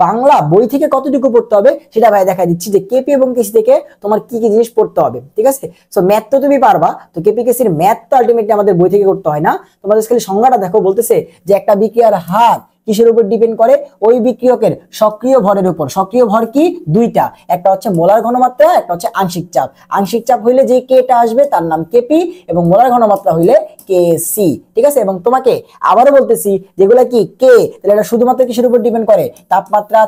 বাংলা বই থেকে কতটুকু পড়তে হবে সেটা ভাই দেখা দিচ্ছি যে কেপি এবং কেসি থেকে তোমার কি কি জিনিস পড়তে হবে। ঠিক আছে, সো ম্যাথ তো তুমি পারবা, তো কেপি কেসির ম্যাথ তো আলটিমেটলি আমাদের বই থেকে করতে হয় না। তোমাদের খালি সংজ্ঞাটা দেখো, বলতেছে যে একটা বিক্রিয়ার হার কিসের উপর ডিপেন্ড করে? ওই বিক্রিয়কের সক্রিয় ভরের উপর। সক্রিয় ভর কি? দুইটা, একটা হচ্ছে মোলার ঘনমাত্রা, একটা হচ্ছে আংশিক চাপ। আংশিক চাপ হইলে যে কেটা আসবে তার নাম কেপি, এবং মোলার ঘনমাত্রা হইলে কেসি। ঠিক আছে, এবং তোমাকে আবারও বলতেছি যেগুলা কি কে, তাহলে এটা শুধুমাত্র কিসের উপর ডিপেন্ড করে? তাপমাত্রা।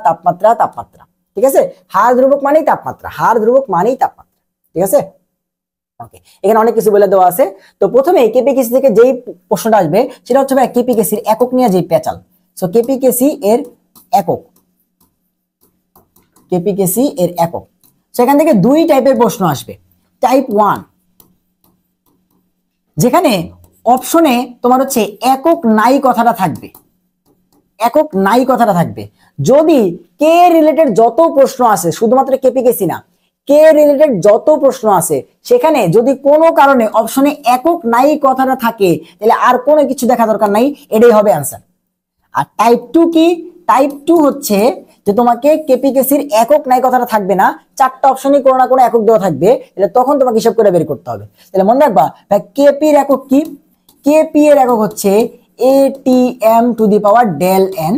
ঠিক আছে, হার ধ্রুবক মানেই তাপমাত্রা, ঠিক আছে। ওকে, এখানে অনেক কিছু বলে দেওয়া আছে। তো প্রথমে কেপি কেসি থেকে যেই প্রশ্নটা আসবে সেটা হচ্ছে ভাই কেপি কেসির একক নিয়ে যে পেঁচাল। সো কেপি কেসি এর একক, সেখান থেকে দুই টাইপের প্রশ্ন আসবে। টাইপ 1, যেখানে অপশনে তোমার হচ্ছে একক নাই কথাটা থাকবে। যদি কে রিলেটেড যত প্রশ্ন আছে, শুধুমাত্র কেপি কেসি না, কে রিলেটেড যত প্রশ্ন আছে সেখানে যদি কোনো কারণে অপশনে একক নাই কথাটা থাকে তাহলে আর কোনো কিছু দেখা দরকার নাই, এটাই হবে অ্যান্সার। আর টাইপ 2 কি? টাইপ 2 হচ্ছে যে তোমাকে কেপি কেসির একক নাই কথাটা থাকবে না, চারটা অপশনই কোনো না কোনো একক দেওয়া থাকবে, তাহলে তখন তোমাকে হিসাব করে বের করতে হবে। তাহলে মনে রাখবা ভাই কেপি এর একক কি? কেপি এর একক হচ্ছে ATM to the power del n,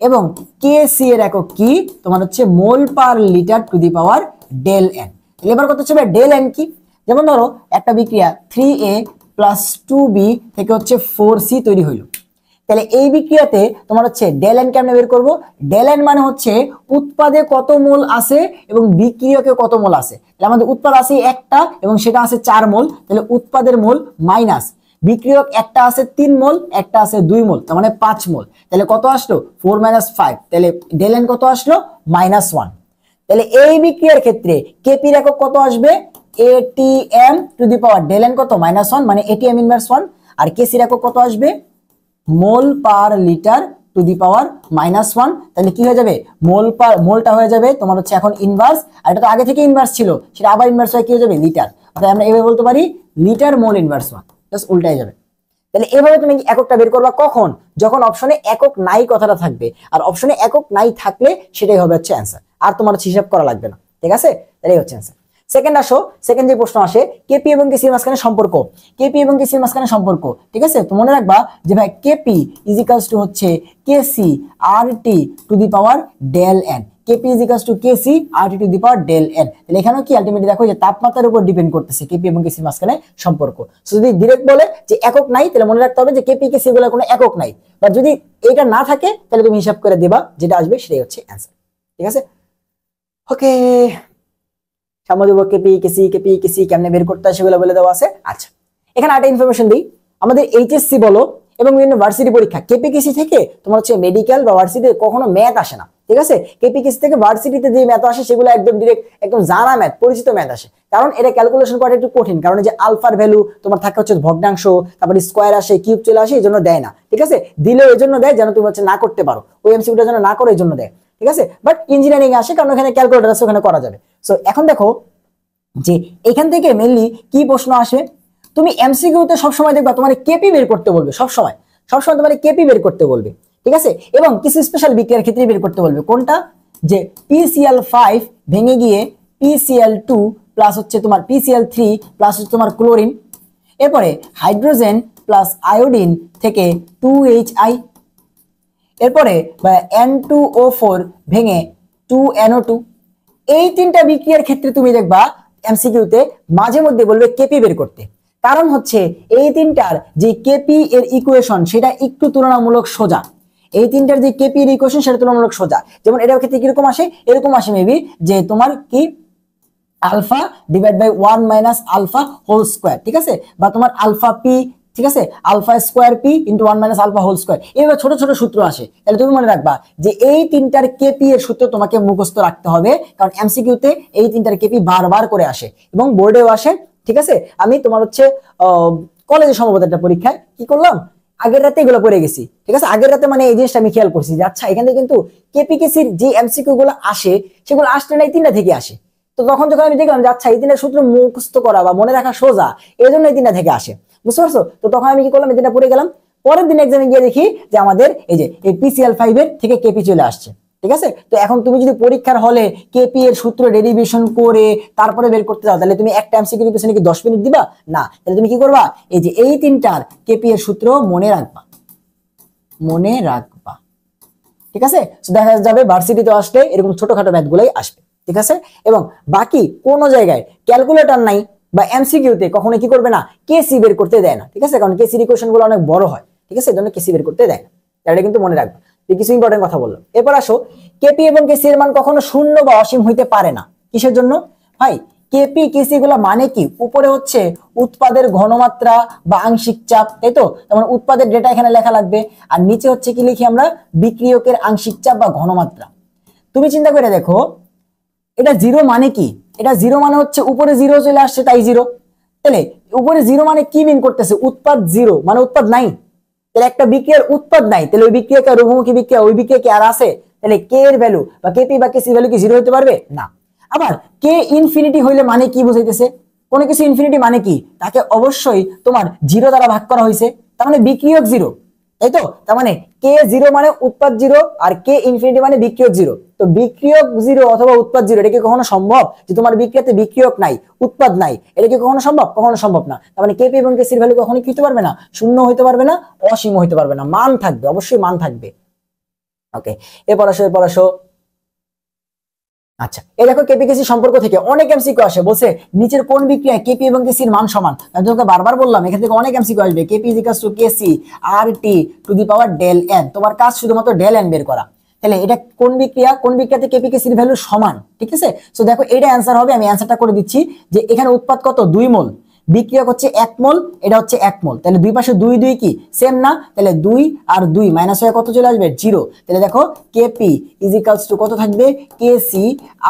এবং কেসি এর একক কি? তোমার হচ্ছে mole per litre to the power del n. এবার কত হচ্ছে ডেল এন কি? যেমন ধরো একটা বিক্রিয়া 3A + 2B থেকে হচ্ছে 4C তৈরি হইল, তাহলে এই বিক্রিয়াতে তোমার হচ্ছে ডেল এন কেমনে বের করব? ডেল এন মানে হচ্ছে উৎপাদে কত মোল আছে এবং বিক্রিয়কে কত মোল আছে। তাহলে আমাদের উৎপাদ আছে একটা এবং সেটা আছে 4 মোল, তাহলে উৎপাদের মোল মাইনাস বিক্রিয়ক একটা আছে 3 মোল, একটা আছে 2 মোল, তার মানে 5 মোল। তাহলে কত আসলো? 4 - 5, তাহলে ডেল এন কত আসলো? -1। তাহলে এই বিক্রিয়ার ক্ষেত্রে কেপি এর একক কত আসবে? ATM to the power del n কত? -1, মানে এটিএম ইনভার্স 1। আর কেসি এর একক কত আসবে? মোল পার লিটার টু দি পাওয়ার -1। তাহলে কি হয়ে যাবে? মোলটা হয়ে যাবে তোমার হচ্ছে এখন ইনভার্স, আর এটা তো আগে থেকে ইনভার্স ছিল, সেটা আবার ইনভার্স হয়ে কি হয়ে যাবে? লিটার। অর্থাৎ আমরা এভাবে বলতে পারি লিটার মোল ইনভার্স 1, জাস্ট উল্টাই যাবে। তাহলে এভাবে তুমি এককটা বের করবা কখন? যখন অপশনে একক নাই কথাটা থাকবে, আর অপশনে একক নাই থাকলে সেটাই হবে হচ্ছে অ্যান্সার, আর তোমার হিসাব করা লাগবে না। ঠিক আছে, তাহলে হচ্ছে অ্যান্সার। সেকেন্ড আসো, সেকেন্ড যে প্রশ্ন আসে কেপি এবং কেসির মাঝখানে সম্পর্ক, কেপি এবং কেসির মাঝখানে সম্পর্ক, ঠিক আছে? তো মনে রাখবা যে ভাই কেপি ইজ ইকুয়ালস টু হচ্ছে KC R T to the power del n, KP is equals to KC R T to the power del n. তাহলে এখানেও কি আলটিমেটলি দেখো যে তাপমাত্রার উপর ডিপেন্ড করতেছে কেপি এবং কেসির মাঝখানে সম্পর্ক। যদি ডিরেক্ট বলে যে একক নাই, তাহলে মনে রাখতে হবে যে কেপি কেসি গুলো কোনো একক নাই, বা যদি এটা না থাকে তাহলে তুমি হিসাব করে দিবা, যেটা আসবে সেটাই হচ্ছে অ্যান্সার, ঠিক আছে? ওকে, সাম্যদেব কেপি কেসি কেমনে বের করতে হয় সেগুলো বলে দেওয়া আছে। আচ্ছা, এখানে একটা ইনফরমেশন দিই, আমাদের এইচএসসি বলো এবং বিভিন্ন ভার্সিটি পরীক্ষা কেপি কেসি থেকে তোমার হচ্ছে মেডিকেল বা ভার্সিটিতে কখনো ম্যাথ আসে না, ঠিক আছে? কেপি কেসি থেকে ভার্সিটিতে যে ম্যাথ আসে সেগুলো একদম ডিরেক্ট একদম জানা ম্যাথ, পরিচিত ম্যাথ আসে, কারণ এটা ক্যালকুলেশন করা একটু কঠিন, কারণ যে আলফার ভ্যালু তোমার থাকে হচ্ছে ভগ্নাংশ, তারপরে স্কোয়ার আসে, কিউব চলে আসে, এই জন্য দেয় না, ঠিক আছে? দিলেও এই জন্য দেয় যেন তুমি হচ্ছে না করতে পারো, ওই এমসিকিউটা যেন না করো এই জন্য দেয়, ঠিক আছে? বাট ইঞ্জিনিয়ারিং আসে কারণ ওখানে ক্যালকুলেটর আছে, ওখানে করা যাবে। সো এখন দেখো যে এখান থেকে মেইনলি কি প্রশ্ন আসে, তুমি এমসিকিউতে সবসময় দেখবা তোমার কেপি বের করতে বলবে, সবসময় সবসময় তোমার কেপি বের করতে বলবে, ঠিক আছে? এবং কিছু স্পেশাল বিক্রিয়ার ক্ষেত্রে বের করতে বলবে, কোনটা? যে PCl5 ভেঙে গিয়ে PCl2 প্লাস হচ্ছে তোমার PCl3 প্লাস হচ্ছে তোমার ক্লোরিন, এরপরে হাইড্রোজেন প্লাস আয়োডিন থেকে 2HI, এরপরে N2O4 ভেঙে 2NO2। এই তিনটা বিক্রিয়ার ক্ষেত্রে তুমি দেখবা এমসিকিউতে মাঝে মধ্যে বলবে কেপি বের করতে, কারণ হচ্ছে এই তিনটার যে কেপি এর ইকুয়েশন সেটা একটু তুলনামূলক সোজা, এই তিনটার যে কেপি এর ইকুয়েশন সেটা তুলনামূলক সোজা। যেমন এটার ক্ষেত্রে কিরকম আসে, এরকম আসে মেবি যে তোমার কি alpha divide by 1 minus alpha whole square, ঠিক আছে? বা তোমার আলফা পি, ঠিক আছে, alpha square p into 1 minus alpha whole square, এইভাবে ছোট ছোট সূত্র আসে। তাহলে তুমি মনে রাখবা যে এই তিনটার কেপি এর সূত্র তোমাকে মুখস্থ রাখতে হবে, কারণ এমসিকিউতে এই তিনটার কেপি বারবার করে আসে এবং বোর্ডেও আসে, ঠিক আছে? আমি তোমার হচ্ছে কলেজে সম্ভবত একটা পরীক্ষায় কি করলাম, আগের রাতে এগুলো পড়ে গেছি, ঠিক আছে? আগের রাতে মানে এই জিনিসটা আমি খেয়াল করছি যে আচ্ছা এখান থেকে কিন্তু কেপি কেসির যে এমসিকিউ গুলো আসে সেগুলো আসলে না এই তিনটা থেকে আসে। তো তখন যখন আমি দেখলাম যে আচ্ছা এই তিনটা সূত্র মুখস্থ করা বা মনে রাখা সোজা, এই জন্য এই তিনটা থেকে আসে, বুঝতে পারছো? তো তখন আমি কি করলাম, এই তিনটা পড়ে গেলাম, পরের দিন এক্সামে গিয়ে দেখি যে আমাদের এই যে এই PCl5 এর থেকে কেপি চলে আসছে, ঠিক আছে? তো এখন তুমি যদি পরীক্ষার হলে কেপি এর সূত্র ডেরিভেশন করে তারপরে বের করতে যাও, তাহলে তুমি একটা এমসিকিউ এর পিছনে কি 10 মিনিট দিবা? না, তাহলে তুমি কি করবা, এই যে এই তিনটার কেপি এর সূত্র মনে রাখবা, মনে রাখবা, ঠিক আছে? দেখা যাবে ভার্সিটিতে আসলে এরকম ছোটখাটো ম্যাথ গুলাই আসবে, ঠিক আছে? এবং বাকি কোন জায়গায় ক্যালকুলেটর নাই বা এমসিকিউতে কখনো কি করবে না, কেসি বের করতে দেয় না, ঠিক আছে? কারণ কেসি ইকুয়েশন গুলো অনেক বড় হয়, ঠিক আছে? এজন্য কেসি বের করতে দেয় না, এটা কিন্তু মনে রাখবা। কিছু ইম্পর্টেন্ট কথা বললাম। এরপর আসো, কেপি এবং কেসি এর মান কখনো শূন্য বা অসীম হইতে পারে না। কিসের জন্য ভাই? কেপি কেসি গুলা মানে কি, উপরে হচ্ছে উৎপাদের ঘনমাত্রা বা আংশিক চাপ, তাই তো? যেমন উৎপাদের ডেটা এখানে লেখা লাগবে, আর নিচে হচ্ছে কি লিখি আমরা, বিক্রিয়কের আংশিক চাপ বা ঘনমাত্রা। তুমি চিন্তা করে দেখো, এটা জিরো মানে কি? এটা জিরো মানে হচ্ছে উপরে জিরো চলে আসছে তাই জিরো। তাহলে উপরে জিরো মানে কি মিন করতেছে, উৎপাদ জিরো মানে উৎপাদ নাই। তাহলে একটা বিক্রিয়ার উৎপাদ নাই, তাহলে ওই বিক্রিয়াকে রঘুমুখী বিক্রিয়া, ওই বিক্রিয়া কি আর আছে? তাহলে কে এর ভ্যালু বা কেপি বা কেসি ভ্যালু কি জিরো হতে পারবে না। আবার কে ইনফিনিটি হইলে মানে কি বুঝাইতেছে, কোনো কিছু ইনফিনিটি মানে কি, তাকে অবশ্যই তোমার জিরো দ্বারা ভাগ করা হয়েছে, তার মানে বিক্রিয়ক জিরো, তাই তো? তার মানে কে জিরো মানে উৎপাদ জিরো, আর কে ইনফিনিটি মানে বিক্রিয়ক জিরো। তো বিক্রিয়ক জিরো অথবা উৎপাদ জিরো, এটা কি কখনো সম্ভব যে তোমার বিক্রিয়াতে বিক্রিয়ক নাই, উৎপাদ নাই? এটা কি কখনো সম্ভব? কখনো সম্ভব না। তার মানে কেপি এবং কেসির ভ্যালু কখনো কি হতে পারবে না, শূন্য হইতে পারবে না, অসীম হইতে পারবে না, মান থাকবে, অবশ্যই মান থাকবে। ওকে, এরপর আসো। আচ্ছা, এই দেখো কেপি কেসি সম্পর্ক থেকে অনেক এমসিকিউ আসে, বলছে নিচের কোন বিক্রিয়ায় কেপি এবং কেসির মান সমান। আমি তোমাকে বারবার বললাম এখান থেকে অনেক এমসিকিউ আসবে, KP is equals to KC R T to the power del n. তোমার কাজ শুধুমাত্র ডেল এন বের করা। তাহলে এটা কোন বিক্রিয়া, কোন বিক্রিয়াতে কেপি কেসির ভ্যালু সমান, ঠিক আছে? সো দেখো এটা অ্যান্সার হবে, আমি অ্যান্সারটা করে দিচ্ছি যে এখানে উৎপাদ কত, 2 মোল, বিক্রিয়ক হচ্ছে 1 মোল, এটা হচ্ছে 1 মোল, তাহলে দুই পাশে 2 2 কি সেম না? তাহলে 2 আর 2 মাইনাস হয়ে কত চলে আসবে, 0। তাহলে দেখো কেপি ইজ ইকুয়ালস টু কত থাকবে, কেসি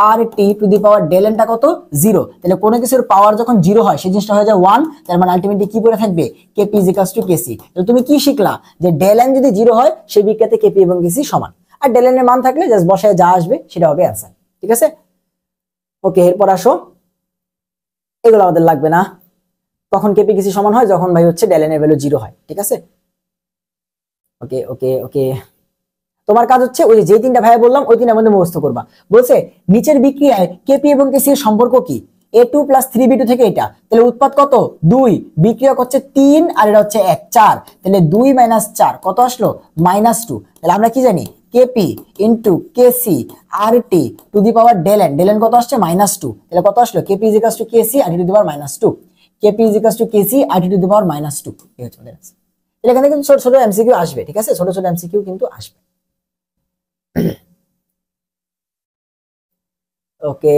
R T to the power del এনটা কত, 0। তাহলে কোনো কিছুর পাওয়ার যখন 0 হয় সেই জিনিসটা হয়ে যায় 1, তার মানে আলটিমেটলি কি পড়ে থাকবে, KP is equals to KC. তাহলে তুমি কি শিখলা, যে ডেল এন যদি 0 হয় সেই বিক্রিয়াতে কেপি এবং কেসি সমান, আর ডেল এন এর মান থাকলে জাস্ট বসায় যা আসবে সেটা হবে অ্যান্সার, ঠিক আছে? ওকে, এরপর আসো, এগুলো আমাদের লাগবে না। কখন কেপি কেসি সমান হয়, যখন ভাই হচ্ছে ডেল এন এর ভ্যালু 0 হয়, ঠিক আছে? ওকে ওকে ওকে, তোমার কাজ হচ্ছে ওই যে তিনটা ভাইয়া বললাম ওই তিনটার মধ্যে মুখস্থ করবা। বলছে নিচের বিক্রিয়ায় কেপি এবং কেসি এর সম্পর্ক কি, A2 প্লাস 3B2 থেকে এটা, তাহলে উৎপাদ কত 2, বিক্রিয়ক হচ্ছে 3 আর এটা হচ্ছে 1 4, তাহলে 2 মাইনাস 4 কত আসলো -2। তাহলে আমরা কি জানি Kp into Kc RT to the power del n, del n কত আসছে -2, তাহলে কত আসলো Kp Kc RT to the power -2, Kp Kc RT to the power -2। এই হচ্ছে আমাদের आंसर। এখানে কিন্তু ছোট ছোট এমসিকিউ আসবে, ঠিক আছে, ছোট ছোট এমসিকিউ কিন্তু আসবে। ওকে,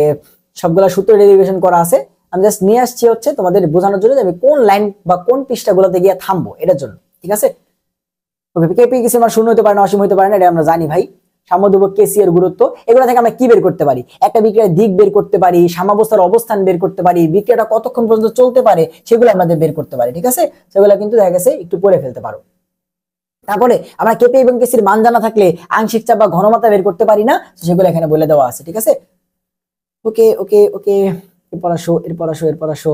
সবগুলা সূত্র ডেরিভেশন করা আছে, আমি জাস্ট নিয়ে আসছি হচ্ছে তোমাদের বোঝানোর জন্য যে আমি কোন লাইন বা কোন পৃষ্ঠাগুলোতে গিয়ে থামবো এটার জন্য, ঠিক আছে। ওকে, কেপি কিছু আমার 0 হতে পারে না, অসীম হতে পারে না, এটা আমরা জানি ভাই। সাম্যদ্রব্য কেসি এর গুরুত্ব, এগুলো থেকে আমরা কি বের করতে পারি, একটা বিক্রিয়ার দিক বের করতে পারি, সাম্যাবস্থার অবস্থান বের করতে পারি, বিক্রিয়াটা কতক্ষণ পর্যন্ত চলতে পারে সেগুলো আমাদের বের করতে পারি, ঠিক আছে। সেগুলো কিন্তু দেখা গেছে একটু পড়ে ফেলতে পারো। তারপরে আমরা কেপি এবং কেসির মান জানা থাকলে আংশিক চাপ বা ঘনমাত্রা বের করতে পারি না, সেগুলো এখানে বলে দেওয়া আছে, ঠিক আছে। ওকে ওকে ওকে, এরপর আসো এরপর আসো এরপর আসো।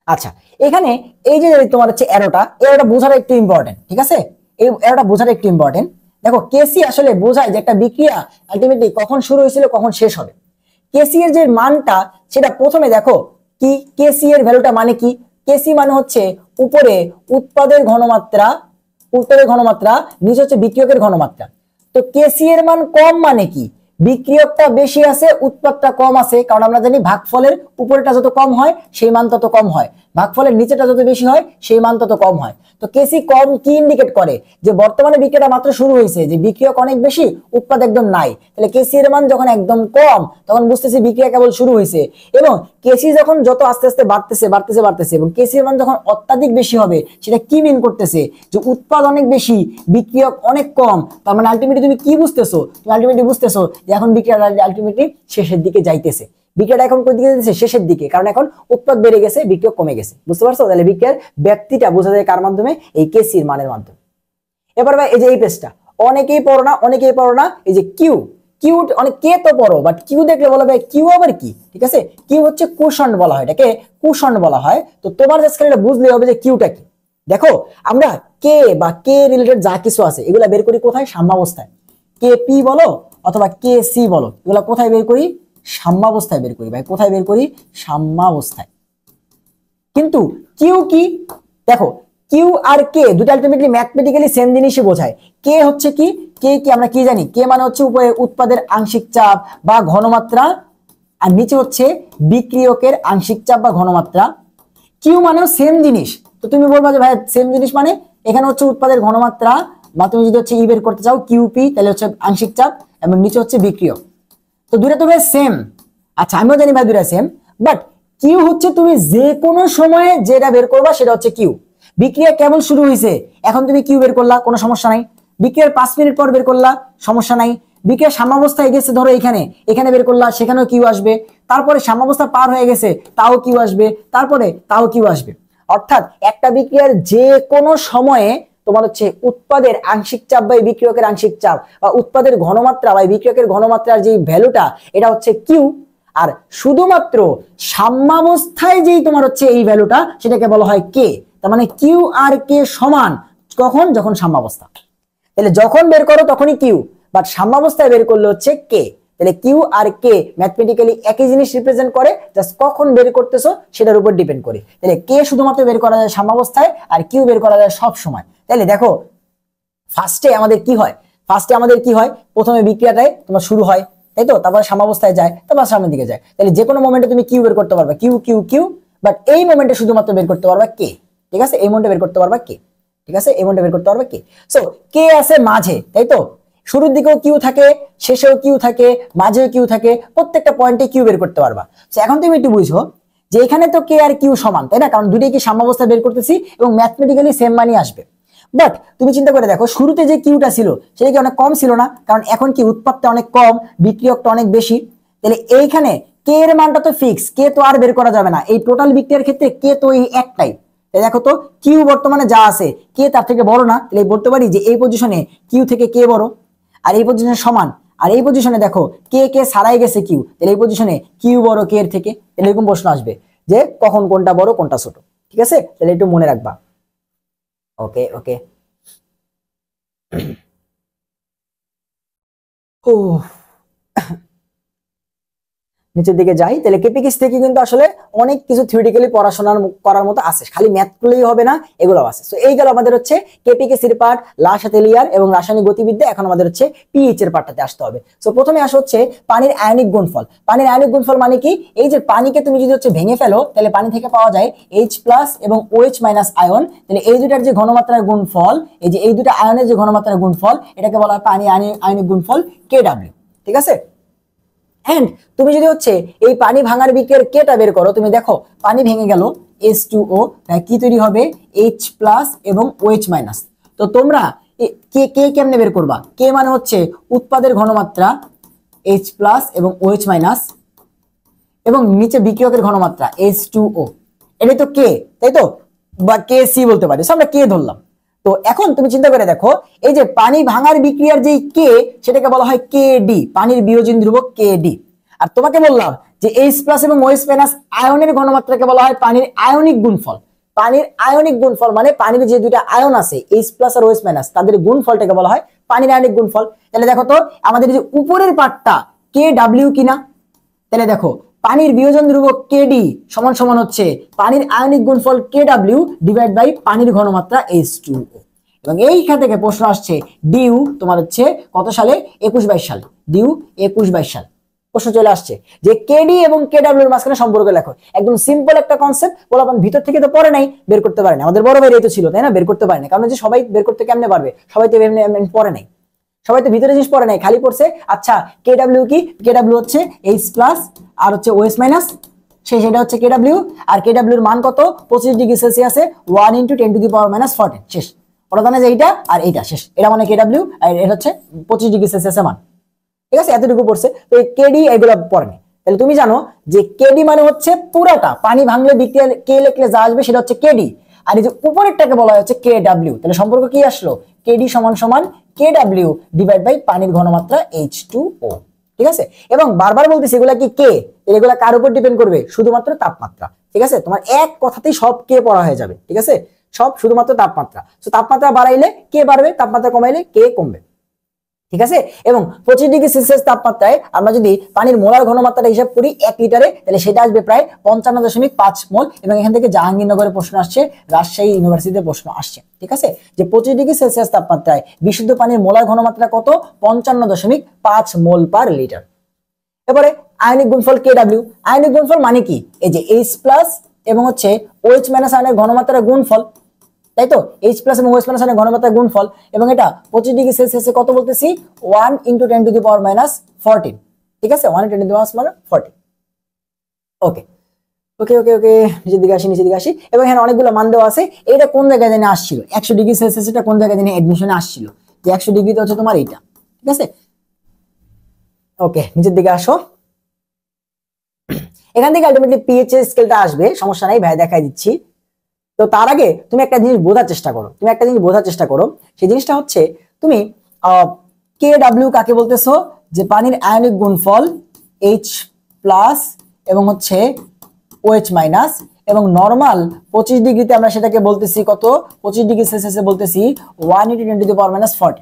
আচ্ছা, এখানে এই যে তোমার হচ্ছে এরোটা বোঝাটা একটু ইম্পর্টেন্ট, ঠিক আছে। এই এরোটা বোঝাটা একটু ইম্পর্টেন্ট। দেখো কেসি আসলে বোঝায় যে একটা বিক্রিয়া আলটিমেটলি কখন শুরু হয়েছিল কখন শেষ হবে। কেসি এর যে মানটা সেটা প্রথমে দেখো কি, কেসি এর ভ্যালুটা মানে কি, কেসি মানে হচ্ছে উপরে উৎপাদের ঘনমাত্রা, নিচে হচ্ছে বিক্রিয়কের ঘনমাত্রা। তো কেসি এর মান কম মানে কি, বিক্রিয়কটা বেশি আছে উৎপাদটা কম আছে, কারণ আমরা জানি ভাগফলের উপরেটা যত কম হয় সেই মান তত কম হয়, ভাগফলের নিচেটা যত বেশি হয় সেই মান তত কম হয়। তো কেসি কম কি ইন্ডিকেট করে, যে বর্তমানে বিক্রিয়াটা মাত্র শুরু হয়েছে, যে বিক্রিয়ক অনেক বেশি উৎপাদ একদম নাই, তাহলে কেসি এর মান যখন একদম কম তখন বুঝতেছি বিক্রিয়া কেবল শুরু হয়েছে। এবং কেসি যখন যত আস্তে আস্তে বাড়তেছে এবং কেসি এর মান যখন অত্যাধিক বেশি হবে, সেটা কি মিন করতেছে, যে উৎপাদ অনেক বেশি বিক্রিয়ক অনেক কম, তার মানে আলটিমেটলি তুমি কি বুঝতেছো, তুমি আলটিমেটলি বুঝতেছো যে এখন বিক্রিয়াটা আলটিমেটলি শেষের দিকে যাইতেছে, বিক্রিয়াটা এখন কোন দিকে যাচ্ছে, শেষের দিকে, কারণ এখন উৎপাদ বেড়ে গেছে বিক্রিয়ক কমে গেছে, বুঝতে পারছো। তাহলে বিক্রিয়ার ব্যাপ্তিটা বোঝা যায় কার মাধ্যমে, এই কেসি এর মানের মাধ্যমে। এবার ভাই এই যে এই পেজটা অনেকেই পড়ো না, এই যে কিউ, কিউ অনেক কে তো পড়ো, বাট কিউ দেখলে বলা ভাই কিউ আবার কি, ঠিক আছে। কিউ হচ্ছে কুশন্ড বলা হয়, এটাকে কুশন্ড বলা হয়। তো তোমার জাস্ট এটা বুঝলে হবে যে কিউটা কি। দেখো আমরা কে বা কে রিলেটেড যা কিছু আছে এগুলা বের করি কোথায়, সাম্যাবস্থায়। কে পি বলো অথবা কে সি বলো, এগুলা কোথায় বের করি, সাম্যাবস্থায় বের করি ভাই, কোথায় বের করি, সাম্যাবস্থায়। কিন্তু কিউ কি, দেখো কিউ আর কে দুটো আলটিমেটলি ম্যাথমেটিক্যালি সেম জিনিসই বোঝায়। কে হচ্ছে কি, কে কি আমরা কি জানি, কে মানে হচ্ছে উপরে উৎপাদের আংশিক চাপ বা ঘনমাত্রা, আর নিচে হচ্ছে বিক্রিয়কের আংশিক চাপ বা ঘনমাত্রা। কিউ মানেও সেম জিনিস, তো তুমি বলবা যে ভাই সেম জিনিস মানে এখানে হচ্ছে উৎপাদের ঘনমাত্রা, বা তুমি যদি হচ্ছে ই বের করতে চাও কিউপি, তাহলে হচ্ছে আংশিক চাপ এবং নিচে হচ্ছে বিক্রিয়ক। তো দুটো তো ভাই সেম। আচ্ছা আমিও জানি ভাই দুটো সেম, বাট কিউ হচ্ছে তুমি যে কোনো সময়ে যেটা বের করবা সেটা হচ্ছে কিউ। বিক্রিয়া কেবল শুরু হয়েছে, এখন তুমি কিউ বের করলা, কোনো সমস্যা নাই। বিক্রিয়ার 5 মিনিট পর বের করলা, সমস্যা নাই। বিক্রিয়ার সাম্যাবস্থায় গেছে ধরো এখানে বের করলা, সেখানেও কিউ আসবে। তারপরে সাম্যাবস্থা পার হয়ে গেছে, তাও কিউ আসবে, তারপরে তাও কিউ আসবে। অর্থাৎ একটা বিক্রিয়ার যে কোনো সময়ে তোমার হচ্ছে উৎপাদের আংশিক চাপ বা বিক্রিয়কের আংশিক চাপ বা উৎপাদের ঘনমাত্রা বা বিক্রিয়কের ঘনমাত্রার যে ভ্যালুটা এটা হচ্ছে কিউ। আর শুধুমাত্র সাম্যাবস্থায় যেই তোমার হচ্ছে এই ভ্যালুটা সেটাকে বলা হয় কে। তার মানে কিউ আর কে সমান কখন, যখন সাম্যাবস্থা। তাহলে যখন বের করো তখনই কিউ, বাট সাম্যাবস্থায় বের করলে হচ্ছে কে। তাহলে কিউ আর কে ম্যাথমেটিক্যালি একই জিনিস রিপ্রেজেন্ট করে, জাস্ট কখন বের করতেছো সেটার উপর ডিপেন্ড করে। তাহলে কে শুধুমাত্র বের করা যায় সাম্যাবস্থায় আর কিউ বের করা যায় সব সময়। তাহলে দেখো ফার্স্টে আমাদের কি হয়, প্রথমে বিক্রিয়াটাই তোমার শুরু হয়, তাই তো, তারপর সাম্যাবস্থায় যায়, তারপর সামনের দিকে যায়। তাহলে যে কোনো মোমেন্টে তুমি কিউ বের করতে পারবা, কিউ কিউ কিউ, বাট এই মোমেন্টে শুধুমাত্র বের করতে পারবা কে, ঠিক আছে, এই মোমেন্টে বের করতে পারবা কে, ঠিক আছে, এই মোমেন্টে বের করতে পারবা কে। সো কে আছে মাঝে, তাই তো, শুরুর দিকেও কিউ থাকে, শেষেও কিউ থাকে, মাঝেও কিউ থাকে, প্রত্যেকটা পয়েন্টে কিউ বের করতে পারবা। সো এখন তুমি একটু বুঝো যে এখানে তো কে আর কিউ সমান, তাই না, কারণ দুটোই কি সাম্যাবস্থা বের করতেছি এবং ম্যাথমেটিক্যালি সেম মানই আসবে। বাট তুমি চিন্তা করে দেখো শুরুতে যে কিউটা ছিল সেটা কি অনেক কম ছিল না, কারণ এখন কি উৎপাদটা অনেক কম, বিক্রিয়কটা অনেক বেশি। তাহলে এইখানে কে এর মানটা তো ফিক্স, কে তো আর বের করা যাবে না, এই টোটাল বিক্রিয়ার ক্ষেত্রে কে তো এই একটাই। দেখো তো কিউ বর্তমানে যা আছে কে তার থেকে বড় না, তাহলে বলতে পারি যে এই পজিশনে কিউ থেকে কে বড়, আর এই পজিশনে সমান। আর এই পজিশনে দেখো কে কে ছাড়াই গেছে কিউ, তাহলে এই পজিশনে কিউ বড় কে এর থেকে। তাহলে এরকম প্রশ্ন আসবে যে কখন কোনটা বড় কোনটা ছোট, ঠিক আছে, তাহলে একটু মনে রাখবা। ওকে ওকে ও নিচের দিকে যাই, তাহলে কেপিকেস থেকে কিন্তু আসলে অনেক কিছু থিওরিটিক্যালি পড়াশোনা করার মতো আছে, খালি ম্যাথ করলেই হবে না, এগুলো আছে। সো এই গেল আমাদের হচ্ছে কেপিকেসির পার্ট, লা সাথেলিয়ার এবং রাসায়নিক গতিবিদ্যা। এখন আমাদের হচ্ছে পিএইচ এর পার্টটাতে আসতে হবে। সো প্রথমে আসে হচ্ছে পানির আয়নিক গুণফল। পানির আয়নিক গুণফল মানে কি? এই যে পানিকে তুমি যদি হচ্ছে ভেঙে ফেলো, তাহলে পানি থেকে পাওয়া যায় H+ এবং OH- আয়ন। তাহলে এই দুটার যে ঘনমাত্রার গুণফল, এই যে এই দুটা আয়নের যে ঘনমাত্রার গুণফল, এটাকে বলা হয় পানি আয়নিক গুণফল KW। ঠিক আছে? এন্ড তুমি যদি হচ্ছে এই পানি ভাঙার বিক্রিয়ার কেটা বের করো, তুমি দেখো পানি ভেঙে গেল H2O, কি তৈরি হবে H+ এবং OH-। তো তোমরা কে কেমনে বের করবা? কে মানে হচ্ছে উৎপাদের ঘনমাত্রা H+ এবং OH- এবং নিচে বিক্রিয়কের ঘনমাত্রা H2O, এটাই তো কে, তাই তো? বা KC বলতে পারি, আমরা কে ধরলাম। তো এখন তুমি চিন্তা করে দেখো, এই যে পানি ভাঙার বিক্রিয়ার যে কে, সেটাকে বলা হয় কেডি, পানির বিয়োজন ধ্রুবক কেডি। আর তোমাকে বললাম যে H+ এবং OH- আয়নের ঘনমাত্রাকে বলা হয় পানির আয়নিক গুণফল। পানির আয়নিক গুণফল মানে পানির যে দুইটা আয়ন আছে H+ আর OH- তাদের গুণফলটাকে বলা হয় পানির আয়নিক গুণফল। তাহলে দেখো তো আমাদের যে উপরের পার্টটা KW কিনা, তাহলে দেখো পানির বিয়োজন ধ্রুবক কেডি সমান সমান হচ্ছে পানির আয়নিক গুণফল KW ডিভাইড বাই পানির ঘনমাত্রা H2O। এবং এইখান থেকে প্রশ্ন আসছে ডিউ তোমার হচ্ছে কত সালে? 21-22 সালে। ডিউ 21-22 সাল প্রশ্ন চলে আসছে যে কেডি এবং KW এর মাঝখানে সম্পর্ক লেখো। একদম সিম্পল একটা কনসেপ্ট, বললাম ভিতর থেকে তো পড়ে নাই, বের করতে পারে না। আমাদের বড় ভাই তো ছিল, তাই না? বের করতে পারে না, কারণ যে সবাই বের করতে কেমনে পারবে? সবাই তো পড়ে নাই, সবাই তো ভিতরে জিনিস পড়ে নাই, খালি পড়ছে। আচ্ছা KW কি? KW হচ্ছে H+ আর হচ্ছে OH-, সেটা হচ্ছে KW। আর KW এর মান কত? 25 ডিগ্রি সেলসিয়াসে 1 × 10⁻⁴ শেষ। ওরা জানে যে এইটা আর এইটা শেষ, এটা মানে KW আর এটা হচ্ছে 25 ডিগ্রি সেলসিয়াসের মান। ঠিক আছে, এতটুকু পড়ছে। তো এই কেডি এগুলো পড়েনি। তাহলে তুমি জানো যে কেডি মানে হচ্ছে পুরাটা, পানি ভাঙলে বিক্রিয়া কে লিখলে যা আসবে সেটা হচ্ছে কেডি। আর এই যে উপরেরটাকে বলা হচ্ছে KW। তাহলে সম্পর্ক কি আসলো? কেডি সমান সমান KW ডিভাইড বাই পানির ঘনমাত্রা H2O। ঠিক আছে, এবং বারবার বলতেছি এগুলা কি কে, এগুলা কার উপর ডিপেন্ড করবে? শুধুমাত্র তাপমাত্রা। ঠিক আছে, তোমার এক কথাতেই সব কে পড়া হয়ে যাবে। ঠিক আছে, সব শুধুমাত্র তাপমাত্রা। তো তাপমাত্রা বাড়াইলে কে বাড়বে, তাপমাত্রা কমাইলে কে কমবে। ঠিক আছে, এবং 25 ডিগ্রি সেলসিয়াস তাপমাত্রায় আমরা যদি পানির মোলার ঘনমাত্রাটা হিসাব করি 1 লিটারে, তাহলে সেটা আসবে প্রায় 55.5 মোল। এবং এখান থেকে জাহাঙ্গীরনগরে প্রশ্ন আসছে, রাজশাহী ইউনিভার্সিটিতে প্রশ্ন আসছে। ঠিক আছে, যে 25 ডিগ্রি সেলসিয়াস তাপমাত্রায় বিশুদ্ধ পানির মোলার ঘনমাত্রা কত? 55.5 মোল পার লিটার। এবারে আয়নিক গুণফল KW। আয়নিক গুণফল মানে কি? এই যে H+ এবং হচ্ছে OH- আয়নের ঘনমাত্রার গুণফল, তাই তো? H+ এবং OH- আয়নের ঘনমাত্রার গুণফল। এবং এটা 25 ডিগ্রি সেলসিয়াসে কত বলতেছি? 1 × 10⁻⁴। ঠিক আছে, 1 × 10⁻⁴। ওকে ওকে ওকে ওকে, নিচের দিকে আসি, নিচের দিকে আসি। এবং এখানে অনেকগুলো মান দেওয়া আছে। এটা কোন জায়গায় জানি আসছিল? 100 ডিগ্রি সেলসিয়াস এটা কোন জায়গায় জানি অ্যাডমিশনে আসছিল, যে 100 ডিগ্রিতে হচ্ছে তোমার এইটা। ঠিক আছে, ওকে নিচের দিকে আসো। এখান থেকে আলটিমেটলি পিএইচ এর স্কেলটা আসবে, সমস্যা নাই ভাই, দেখাই দিচ্ছি। তো তার আগে তুমি একটা জিনিস বোঝার চেষ্টা করো, সেই জিনিসটা হচ্ছে তুমি KW কাকে বলতেছো? যে পানির আয়নিক গুণফল H+ এবং হচ্ছে OH-, এবং নরমাল 25 ডিগ্রিতে আমরা সেটাকে বলতেছি কত? 25 ডিগ্রি সেলসিয়াসে বলতেছি 1 × 10⁻⁴।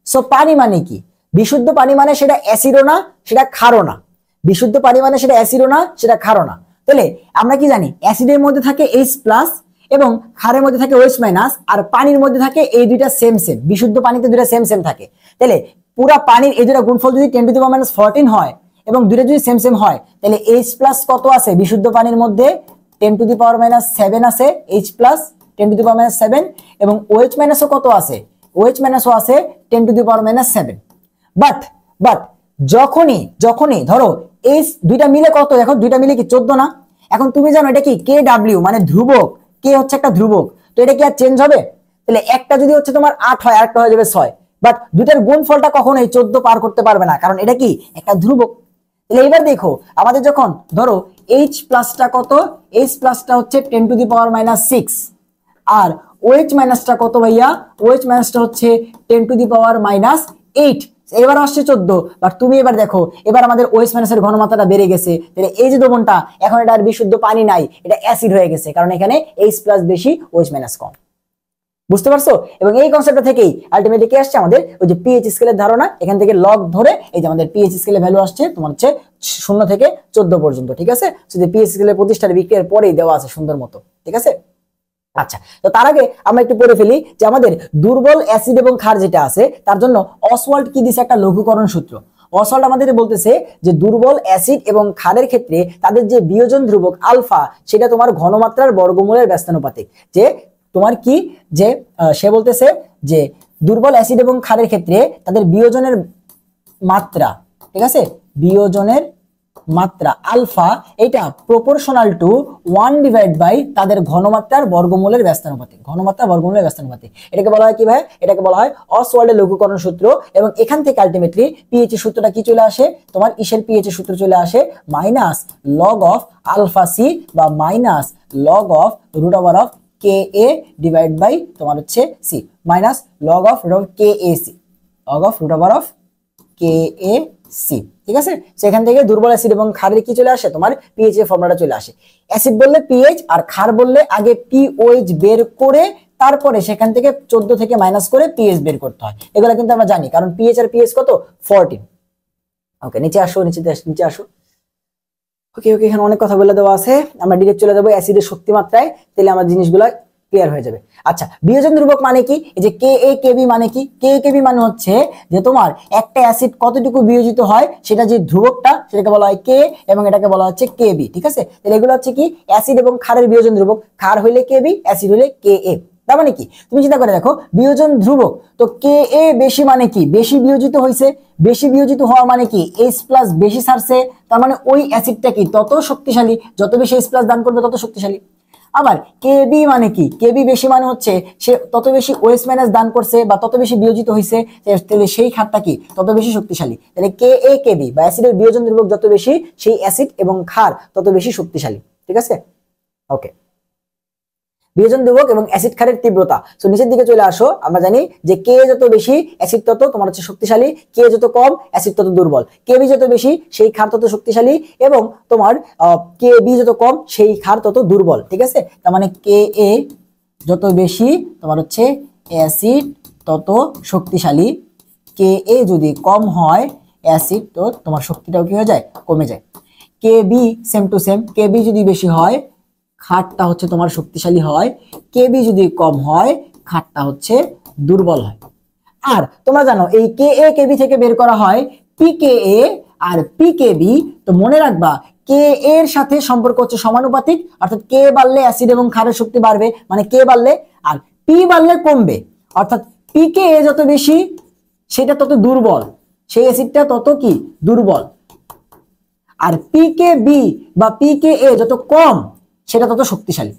সো পানি মানে কি? বিশুদ্ধ পানি মানে সেটা অ্যাসিডও না, সেটা ক্ষারও না। বিশুদ্ধ পানি মানে সেটা অ্যাসিডও না, সেটা ক্ষারও না। তাহলে আমরা কি জানি? অ্যাসিডের মধ্যে থাকে H+ এবং ক্ষারের মধ্যে থাকে OH-, আর পানির মধ্যে থাকে এই দুইটা সেম সেম। বিশুদ্ধ পানিতে দুইটা সেম সেম থাকে। তাহলে পুরা পানির এই দুইটা গুণফল যদি 10⁻⁴ হয় এবং দুইটা যদি সেম সেম হয়, তাহলে H+ কত আছে বিশুদ্ধ পানির মধ্যে? 10⁻⁷ আছে H+, 10⁻⁷, এবং OH- ও কত আছে? OH- ও আছে 10⁻⁷। বাট যখনই ধরো এই দুইটা মিলে কত? দেখো দুইটা মিলে কি 14 না? এখন তুমি জানো এটা কি? KW মানে ধ্রুবক, কে হচ্ছে একটা ধ্রুবক। তো এটা কি আর চেঞ্জ হবে? তাহলে একটা যদি হচ্ছে তোমার 8 হয়, আরেকটা হয়ে যাবে 6। বাট দুইটার গুণফলটা কখনোই 14 পার করতে পারবে না, কারণ এটা কি? একটা ধ্রুবক। তাহলে এবার দেখো আমাদের যখন ধরো H+টা কত? H+টা হচ্ছে 10⁻⁻6, আর OH- টা কত ভাইয়া? OH- হচ্ছে 10⁻⁸। এবার আসছে 14। বাট তুমি এবার দেখো, এবার আমাদের OH- এর ঘনমাত্রাটা বেড়ে গেছে। তাহলে এই যে দ্রবণটা এখন এটা আর বিশুদ্ধ পানি নাই, এটা অ্যাসিড হয়ে গেছে, কারণ এখানে H+ বেশি OH- কম। বুঝতে পারছো? এবং এই কনসেপ্টটা থেকেই আলটিমেটলি কি আসছে আমাদের ওই যে পিএইচ স্কেলের ধারণা, এখান থেকে লগ ধরে এই যে আমাদের পিএইচ স্কেলের ভ্যালু আসছে তোমার হচ্ছে 0 থেকে 14 পর্যন্ত, ঠিক আছে? যদি পিএইচ স্কেলের প্রতিষ্ঠার বিক্রিয়ার পরেই দেওয়া আছে সুন্দর মতো, ঠিক আছে? আচ্ছা, তো তার আগে আমরা একটু পড়ে ফেলি যে আমাদের দুর্বল অ্যাসিড এবং ক্ষার যেটা আছে তার জন্য অসওয়াল্ড কি দিছে একটা লঘুকরণ সূত্র। অসওয়াল্ড আমাদের বলতেছে যে দুর্বল অ্যাসিড এবং ক্ষারের ক্ষেত্রে তাদের যে বিয়োজন ধ্রুবক আলফা সেটা তোমার ঘনমাত্রার বর্গমূলের ব্যস্তানুপাতিক। যে তোমার কি যে সে বলতেছে যে দুর্বল অ্যাসিড এবং ক্ষারের ক্ষেত্রে তাদের বিয়োজনের মাত্রা, ঠিক আছে, বিয়োজনের মাত্রা আলফা এটা প্রপোর্শনাল টু 1 ডিভাইড বাই তাদের ঘনমাত্রার বর্গমূলের ব্যস্তানুপাতিক। ঘনমাত্রা বর্গমূলের ব্যস্তানুপাতিক এটাকে বলা হয় কি ভাই? এটাকে বলা হয় অসওয়াল্ডের লঘুকরণ সূত্র। এবং এখান থেকে আলটিমেটলি পিএইচ এর সূত্রটা কি চলে আসে? তোমার ইসের পিএইচ এর সূত্র চলে আসে minus log of alpha C বা minus log of root over of K A divide by তোমার হচ্ছে C, minus log of root of K A C, log of root over of K A C, ঠিক আছে? সেখান থেকে দুর্বল acid এবং ক্ষারের কি চলে আসে? তোমার পিএইচ এর ফর্মুলাটা চলে আসে। অ্যাসিড বললে পিএইচ আর ক্ষার বললে আগে পিওএইচ বের করে তারপরে সেখান থেকে 14 থেকে মাইনাস করে পিএইচ বের করতে হয়। এগুলো কিন্তু আমরা জানি, কারণ পিএইচ আর পিএইচ কত? 14। ওকে, নিচে আসো, নিচে আসো। ওকে, এখানে অনেক কথা বলে দেওয়া আছে, আমরা ডাইরেক্ট চলে যাবো অ্যাসিডের শক্তি মাত্রায়, তাহলে আমার জিনিসগুলো ক্লিয়ার হয়ে যাবে। আচ্ছা, বিয়োজন ধ্রুবক মানে কি? এই যে কে এ কে বি মানে কি? কে এ কে বি মানে হচ্ছে যে তোমার একটা অ্যাসিড কতটুকু বিয়োজিত হয় সেটা যে ধ্রুবকটা সেটাকে বলা হয় কে, এবং এটাকে বলা হচ্ছে কে বি, ঠিক আছে? তাহলে এগুলো হচ্ছে কি অ্যাসিড এবং ক্ষারের বিয়োজন ধ্রুবক। ক্ষার হইলে কে বি, অ্যাসিড হইলে কে এ। তার মানে কি তুমি চিন্তা করে দেখো, বিয়োজন ধ্রুবক তো কে এ বেশি মানে কি? বেশি বিয়োজিত হয়েছে। বেশি বিয়োজিত হওয়া মানে কি? এইচ প্লাস বেশি ছাড়ছে, তার মানে ওই অ্যাসিডটা কি তত শক্তিশালী, যত বেশি এইচ প্লাস দান করবে তত শক্তিশালী। আবার কেবি মানে কি? কেবি বেশি মানে হচ্ছে সে তত বেশি ওএস মাইনাস দান করছে বা তত বেশি বিয়োজিত হয়েছে, তাহলে সেই ক্ষারটা কি তত বেশি শক্তিশালী। তাহলে কে এ কেবি বা অ্যাসিডের বিয়োজন ধ্রুবক যত বেশি, সেই অ্যাসিড এবং ক্ষার তত বেশি শক্তিশালী, ঠিক আছে? ওকে, বিয়োজন ধ্রুবক এবং অ্যাসিড ক্ষারের তীব্রতা। সো নিচের দিকে চলে আসো, আমরা জানি যে কে যত বেশি অ্যাসিড তত তোমার হচ্ছে শক্তিশালী, কে যত কম অ্যাসিড তত দুর্বল। কে বি যত বেশি সেই ক্ষার তত শক্তিশালী, এবং তোমার কে বি যত কম সেই ক্ষার তত দুর্বল, ঠিক আছে? তার মানে কে এ যত বেশি তোমার হচ্ছে অ্যাসিড তত শক্তিশালী, কে এ যদি কম হয় অ্যাসিড তো তোমার শক্তিটাও কি হয়ে যায়? কমে যায়। K B same to same, K B যদি বেশি হয় ক্ষারটা হচ্ছে তোমার শক্তিশালী হয়, কেবি যদি কম হয় ক্ষারটা হচ্ছে দুর্বল হয়। আর তোমরা জানো এই কে এ কেবি থেকে বের করা হয় পিকে এ আর পিকেবি। তো মনে রাখবা কে এর সাথে সম্পর্ক হচ্ছে সমানুপাতিক, অর্থাৎ কে বাড়লে অ্যাসিড এবং ক্ষারের শক্তি বাড়বে, মানে কে বাড়লে, আর পি বাড়লে কমবে, অর্থাৎ পিকে এ যত বেশি সেটা তত দুর্বল, সেই অ্যাসিডটা তত কি দুর্বল। আর পিকে বি বা পিকে এ যত কম সেটা তত শক্তিশালী,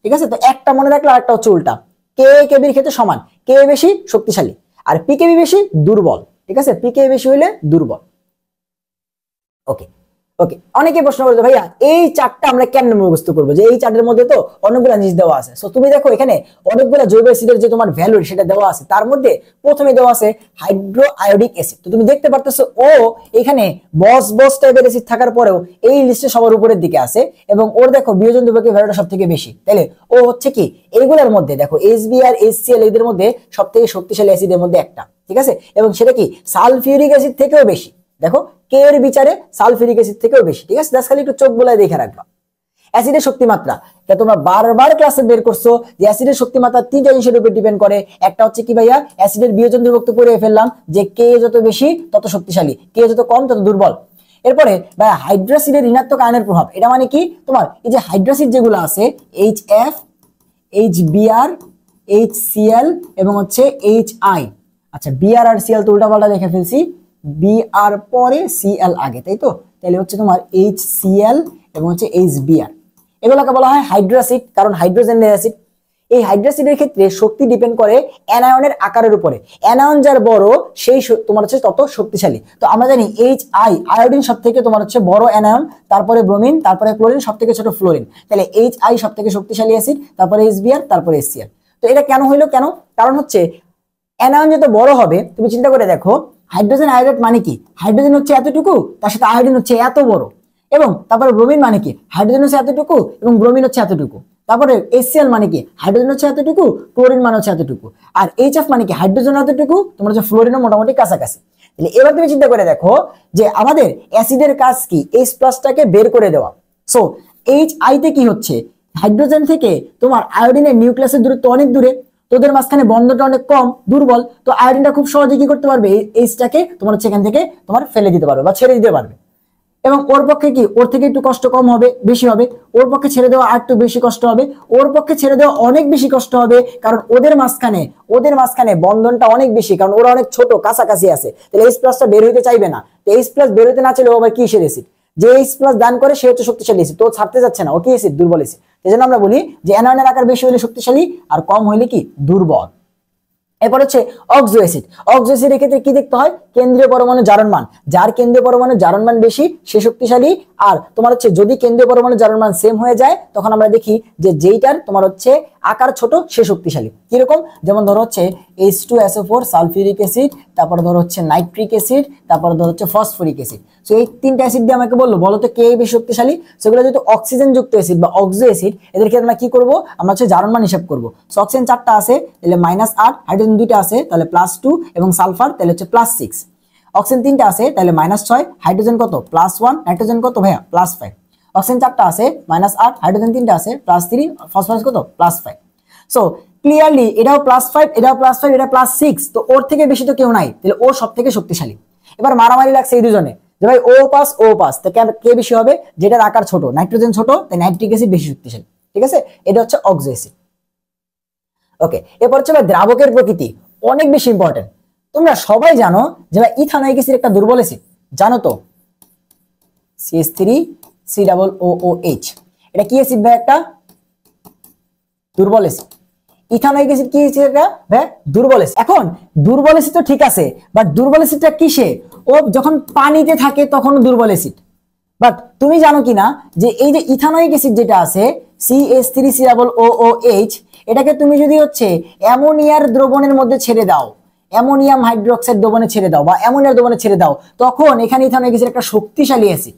ঠিক আছে? তো একটা মনে রাখলে আরেকটা হচ্ছে উল্টা, কে কেবির ক্ষেত্রে সমান, কে বেশি শক্তিশালী আর পিকেবি বেশি দুর্বল, ঠিক আছে? পিকে বেশি হইলে দুর্বল। ওকে, ওকে, অনেকে প্রশ্ন করছে ভাইয়া এই চারটা আমরা কেন মুখস্থ করবো, যে এই চারটের মধ্যে তো অনেকগুলো জিনিস দেওয়া আছে। সো তুমি দেখো এখানে অনেকগুলো জৈব অ্যাসিডের যে তোমার ভ্যালু সেটা দেওয়া আছে, তার মধ্যে প্রথমে দেওয়া আছে হাইড্রো আয়োডিক অ্যাসিড। তো তুমি দেখতে পারতেছো ও এখানে বস বস টাইপের অ্যাসিড থাকার পরেও এই লিস্টে সবার উপরের দিকে আছে, এবং ওর দেখো বিয়োজন ধ্রুবকের ভ্যালুটা সব থেকে বেশি। তাহলে ও হচ্ছে কি এইগুলোর মধ্যে দেখো HBr HCl এদের মধ্যে সব থেকে শক্তিশালী অ্যাসিডের মধ্যে একটা, ঠিক আছে? এবং সেটা কি সালফিউরিক অ্যাসিড থেকেও বেশি। দেখো কে এর বিচারে সালফিউরিক অ্যাসিড থেকেও বেশি, ঠিক আছে? জাস্ট খালি একটু চোখ বোলায় দেখে রাখবা। অ্যাসিডের শক্তি মাত্রা, এটা তোমরা বারবার ক্লাসে বের করছো যে অ্যাসিডের শক্তি মাত্রা তিনটা জিনিসের উপর ডিপেন্ড করে। একটা হচ্ছে কি ভাইয়া অ্যাসিডের বিয়োজন ধ্রুবক তো করে ফেললাম যে কে যত বেশি তত শক্তিশালী, কে যত কম তত দুর্বল। এরপরে ভাইয়া হাইড্রোসিডের ঋণাত্মক আয়নের প্রভাব, এটা মানে কি তোমার এই যে হাইড্রোসিড যেগুলো আছে HF HBr HCl এবং হচ্ছে HI। আচ্ছা, বিআর আর সিএল তো উল্টাপাল্টা দেখে ফেলছি, বিআর পরে সিএল আগে, তাই তো? তাহলে হচ্ছে তোমার HCl এবং হচ্ছে HBr, এগুলোকে বলা হয় হাইড্রোসিড, কারণ হাইড্রোজেনের অ্যাসিড। এই হাইড্রোসিডের ক্ষেত্রে শক্তি ডিপেন্ড করে অ্যানায়নের আকারের উপরে। অ্যানায়ন যার বড় সেই তোমার হচ্ছে তত শক্তিশালী। তো আমরা জানি HI আয়োডিন সব থেকে তোমার হচ্ছে বড় অ্যানায়ন, তারপরে ব্রোমিন, তারপরে ক্লোরিন, সব থেকে ছোট ফ্লোরিন। তাহলে HI সব থেকে শক্তিশালী অ্যাসিড, তারপরে HBr, তারপরে HCl। তো এটা কেন হইলো? কেন? কারণ হচ্ছে অ্যানায়ন যত বড় হবে, তুমি চিন্তা করে দেখো হাইড্রোজেন আয়োডাইড মানে কি? হাইড্রোজেন হচ্ছে এতটুকু, তার সাথে আয়োডিন হচ্ছে এত বড়, এবং তারপরে ব্রোমিন মানে কি? হাইড্রোজেন হচ্ছে এতটুকু এবং ব্রোমিন হচ্ছে এতটুকু। তারপরে HCl মানে কি, হাইড্রোজেন হচ্ছে এতটুকু, ক্লোরিন মানে হচ্ছে এতটুকু, আর HF মানে কি, হাইড্রোজেন এতটুকু, তোমার হচ্ছে ফ্লোরিনও মোটামুটি কাছাকাছি। তাহলে এবার তুমি চিন্তা করে দেখো যে আমাদের অ্যাসিডের কাজ কি, H+টাকে বের করে দেওয়া। সো HI তে কি হচ্ছে, হাইড্রোজেন থেকে তোমার আয়োডিনের নিউক্লিয়াসের দূরত্ব অনেক দূরে, তোদের মাঝখানে বন্ধনটা অনেক কম, দুর্বল, তো আয়োডিনটা খুব সহজে কি করতে পারবে, Hটাকে তোমার হচ্ছে এখান থেকে তোমার ফেলে দিতে পারবে বা ছেড়ে দিতে পারবে। এবং ওর পক্ষে কি, ওর থেকে একটু কষ্ট কম হবে, বেশি হবে, ওর পক্ষে ছেড়ে দেওয়া আর একটু বেশি কষ্ট হবে, ওর পক্ষে ছেড়ে দেওয়া অনেক বেশি কষ্ট হবে, কারণ ওদের মাঝখানে বন্ধনটা অনেক বেশি, কারণ ওরা অনেক ছোট, কাছাকাছি আছে। তাহলে H+টা বের হইতে চাইবে না, তো H+ বের হইতে না চাইলে ও আবার কিসের অ্যাসিড, যে H+ দান করে সে হচ্ছে শক্তিশালী অ্যাসিড, তো ছাড়তে যাচ্ছে না, ও কি অ্যাসিড, দুর্বল অ্যাসিড। এজন্য আমরা বলি যে অ্যানায়নের আকার বেশি হলে শক্তিশালী আর কম হইলে কি, দুর্বল। এরপর হচ্ছে অক্সো অ্যাসিড। অক্সো অ্যাসিডের ক্ষেত্রে কি দেখতে হয়, কেন্দ্রীয় পরমাণু জারণ মান, যার কেন্দ্রীয় পরমাণু জারণ মান বেশি সে শক্তিশালী। আর তোমার হচ্ছে যদি কেন্দ্রীয় পরমাণু জারণ মান সেম হয়ে যায় তখন আমরা দেখি যে যেইটার তোমার হচ্ছে আকার ছোট সে শক্তিশালী। কিরকম, যেমন ধরো হচ্ছে H2SO4 সালফিউরিক অ্যাসিড, তারপর ধরো হচ্ছে নাইট্রিক অ্যাসিড, তারপর ধরো হচ্ছে ফসফরিক অ্যাসিড। সো এই তিনটা অ্যাসিড দিয়ে আমাকে বললো বলো তো কে বেশি শক্তিশালী। সেগুলো যেহেতু অক্সিজেন যুক্ত অ্যাসিড বা অক্সো অ্যাসিড, এদেরকে আমরা কি করব, আমরা হচ্ছে জারণ মান হিসাব করবো। সো অক্সিজেন 4টা আছে তাহলে -8, হাইড্রোজেন 2টা আছে তাহলে +2 এবং সালফার তাহলে হচ্ছে +6, অক্সিজেন 3টা আছে তাহলে -6, হাইড্রোজেন কত +1, নাইট্রোজেন কত ভাইয়া +5, অক্সিজেন 4টা আছে -8, হাইড্রোজেন 3টা আছে +3, ফসফরাস কত +5। সো ক্লিয়ারলি এটাও +5, এটাও +5, এটা +6, তো ওর থেকে বেশি তো কেউ নাই, তাহলে ও সব থেকে শক্তিশালী। এবার মারামারি লাগছে এই দুজনে যে ভাই ও পাস তো কে বেশি হবে, যেটার আকার ছোট, নাইট্রোজেন ছোট তাই নাইট্রিক অ্যাসিড বেশি শক্তিশালী। ঠিক আছে, এটা হচ্ছে অক্সো অ্যাসিড। ওকে, এরপর হচ্ছে দ্রাবকের প্রকৃতি, অনেক বেশি ইম্পর্টেন্ট। তোমরা সবাই জানো যে ভাই ইথানোয়িক অ্যাসিড একটা দুর্বল অ্যাসিড, জানো তো, CH3COOH, এটা কি অ্যাসিড ভাই, একটা দুর্বল অ্যাসিড। ইথানোয়িক অ্যাসিড কি অ্যাসিড, এটা ভাই দুর্বল অ্যাসিড। এখন দুর্বল অ্যাসিড তো ঠিক আছে, বাট দুর্বল অ্যাসিডটা কিসে, ও যখন পানিতে থাকে তখন দুর্বল অ্যাসিড। বাট তুমি জানো কিনা যে এই যে ইথানোয়িক অ্যাসিড যেটা আছে CH3COOH, এটাকে তুমি যদি হচ্ছে অ্যামোনিয়ার দ্রবণের মধ্যে ছেড়ে দাও, অ্যামোনিয়াম হাইড্রোক্সাইড দ্রবণে ছেড়ে দাও বা অ্যামোনিয়ার দ্রবণে ছেড়ে দাও, তখন এখানে ইথানোয়িক অ্যাসিড একটা শক্তিশালী অ্যাসিড।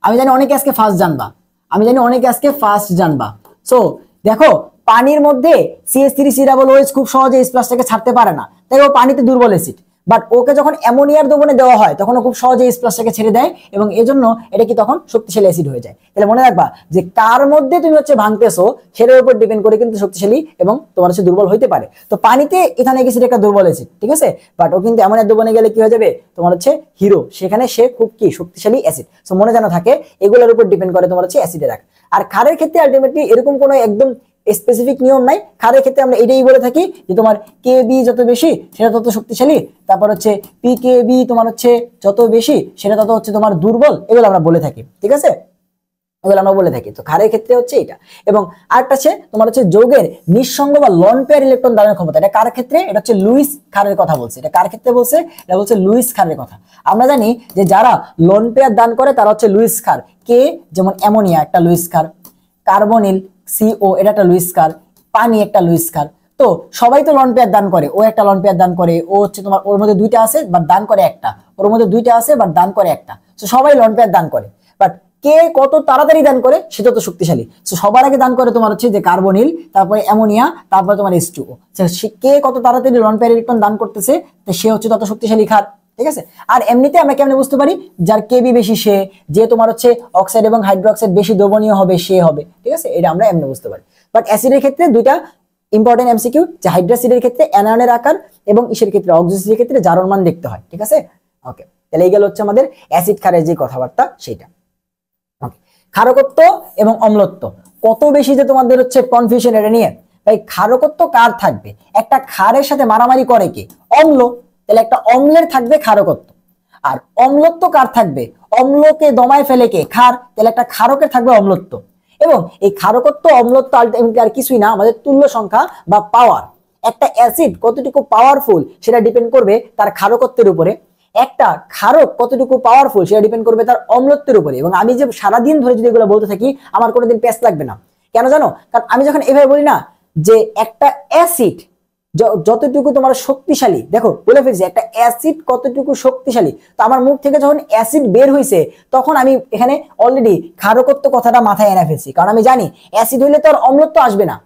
আমি জানি অনেকে আজকে ফার্স্ট জানবা, সো দেখো পানির মধ্যে CH3COOH খুব সহজে H+টাকে ছাড়তে পারে না, তাই ও পানিতে দুর্বল অ্যাসিড। বাট ওকে যখন অ্যামোনিয়ার দ্রবণে দেওয়া হয় তখন ও খুব সহজে H+টাকে ছেড়ে দেয় এবং এজন্য এটা কি তখন শক্তিশালী অ্যাসিড হয়ে যায়। তাহলে মনে রাখবা যে কার মধ্যে তুমি হচ্ছে ভাঙতেছো সেটার উপর ডিপেন্ড করে কিন্তু শক্তিশালী এবং তোমার হচ্ছে দুর্বল হইতে পারে। তো পানিতে ইথানোয়িক অ্যাসিড একটা দুর্বল অ্যাসিড, ঠিক আছে, বাট ও কিন্তু অ্যামোনিয়ার দ্রবণে গেলে কি হয়ে যাবে, তোমার হচ্ছে হিরো, সেখানে সে খুব কি শক্তিশালী অ্যাসিড। সো মনে জানা থাকে এগুলোর উপর ডিপেন্ড করে তোমার হচ্ছে অ্যাসিডের আকার। আর ক্ষারের ক্ষেত্রে আলটিমেটলি এরকম কোনো একদম স্পেসিফিক নিয়ম নাই। ক্ষারের ক্ষেত্রে আমরা এটাই বলে থাকি যে তোমার কেবি যত বেশি সেটা তত শক্তিশালী, তারপর হচ্ছে পিকেবি তোমার হচ্ছে যত বেশি সেটা তত হচ্ছে তোমার দুর্বল, এগুলো আমরা বলে থাকি। ঠিক আছে, এগুলো আমরা বলে থাকি। তো ক্ষারের ক্ষেত্রে হচ্ছে এটা। এবং আরেকটা আছে তোমার হচ্ছে যৌগের নিঃসঙ্গ বা লন পেয়ার ইলেকট্রন দানের ক্ষমতা, এটা কার ক্ষেত্রে, এটা হচ্ছে লুইস ক্ষারের কথা বলছে। এটা কার ক্ষেত্রে বলছে, এটা বলছে লুইস ক্ষারের কথা। আমরা জানি যে যারা লন পেয়ার দান করে তারা হচ্ছে লুইস ক্ষার। কে, যেমন অ্যামোনিয়া একটা লুইস ক্ষার, কার্বনিল CO এটা একটা লুইস ক্ষার, পানি একটা লুইস ক্ষার। তো সবাই তো লন পেয়ার দান করে, ও একটা লন পেয়ার দান করে, ও হচ্ছে তোমার ওর মধ্যে 2টা আছে বাট দান করে একটা, ওর মধ্যে 2টা আছে বাট দান করে একটা। তো সবাই লন পেয়ার দান করে, বাট কে কত তাড়াতাড়ি দান করে সেটা তো শক্তিশালী। তো সবার আগে দান করে তোমার হচ্ছে যে কার্বনিল, তারপরে অ্যামোনিয়া, তারপরে তোমার H2O। কে কত তাড়াতাড়ি লন পেয়ার ইলেকট্রন দান করতেছে তো সে হচ্ছে তত শক্তিশালী ক্ষার। ঠিক আছে, আর এমনিতে আমরা কেমনে বুঝতে পারি, যার কেবি বেশি সে, যে তোমার হচ্ছে অক্সাইড এবং হাইড্রোক্সাইড বেশি দ্রবণীয় হবে সে হবে। ঠিক আছে, এটা আমরা এমনি বুঝতে পারি। বাট অ্যাসিডের ক্ষেত্রে 2টা ইম্পর্টেন্ট MCQ, যে হাইড্রোসিডের ক্ষেত্রে অ্যানায়নের আকার এবং ইসের ক্ষেত্রে অক্সিজেনের ক্ষেত্রে জারণ মান দেখতে হয়। ঠিক আছে, ওকে, তাহলে এই গেল হচ্ছে আমাদের অ্যাসিড ক্ষারের যে কথাবার্তা সেটা। ওকে, ক্ষারকত্ব এবং অম্লত্ব, কত বেশি যে তোমাদের হচ্ছে কনফিউশন এটা নিয়ে। ভাই ক্ষারকত্ব কার থাকবে, একটা ক্ষারের সাথে মারামারি করে কে, অম্ল, তাহলে একটা অম্লের থাকবে ক্ষারকত্ব। আর অম্লত্ব কার থাকবে, অম্লকে দমায় ফেলে কে, ক্ষার, তাহলে একটা ক্ষারকের থাকবে অম্লত্ব। এবং এই ক্ষারকত্ব অম্লত্ব আলটিমেটলি আর কিছুই না, আমাদের তুল্য সংখ্যা বা পাওয়ার। একটা অ্যাসিড কতটুকু পাওয়ারফুল সেটা ডিপেন্ড করবে তার ক্ষারকত্বের উপরে, একটা ক্ষারক কতটুকু পাওয়ারফুল সেটা ডিপেন্ড করবে তার অম্লত্বের উপরে। এবং আমি যে সারাদিন ধরে যদি এগুলো বলতে থাকি আমার কোনোদিন প্যাচ লাগবে না, কেন জানো, কারণ আমি যখন এভাবে বলি না যে একটা অ্যাসিড যতটুকু তোমার শক্তিশালী, দেখো বলে ফেলছি একটা অ্যাসিড কতটুকু শক্তিশালী। তো আমার মুখ থেকে যখন অ্যাসিড বের হয়েছে তখন আমি এখানে অলরেডি ক্ষারকত্ব কথাটা মাথায় এনে ফেলছি, কারণ আমি জানি অ্যাসিড হইলে তো আর অম্লত্ব আসবে না।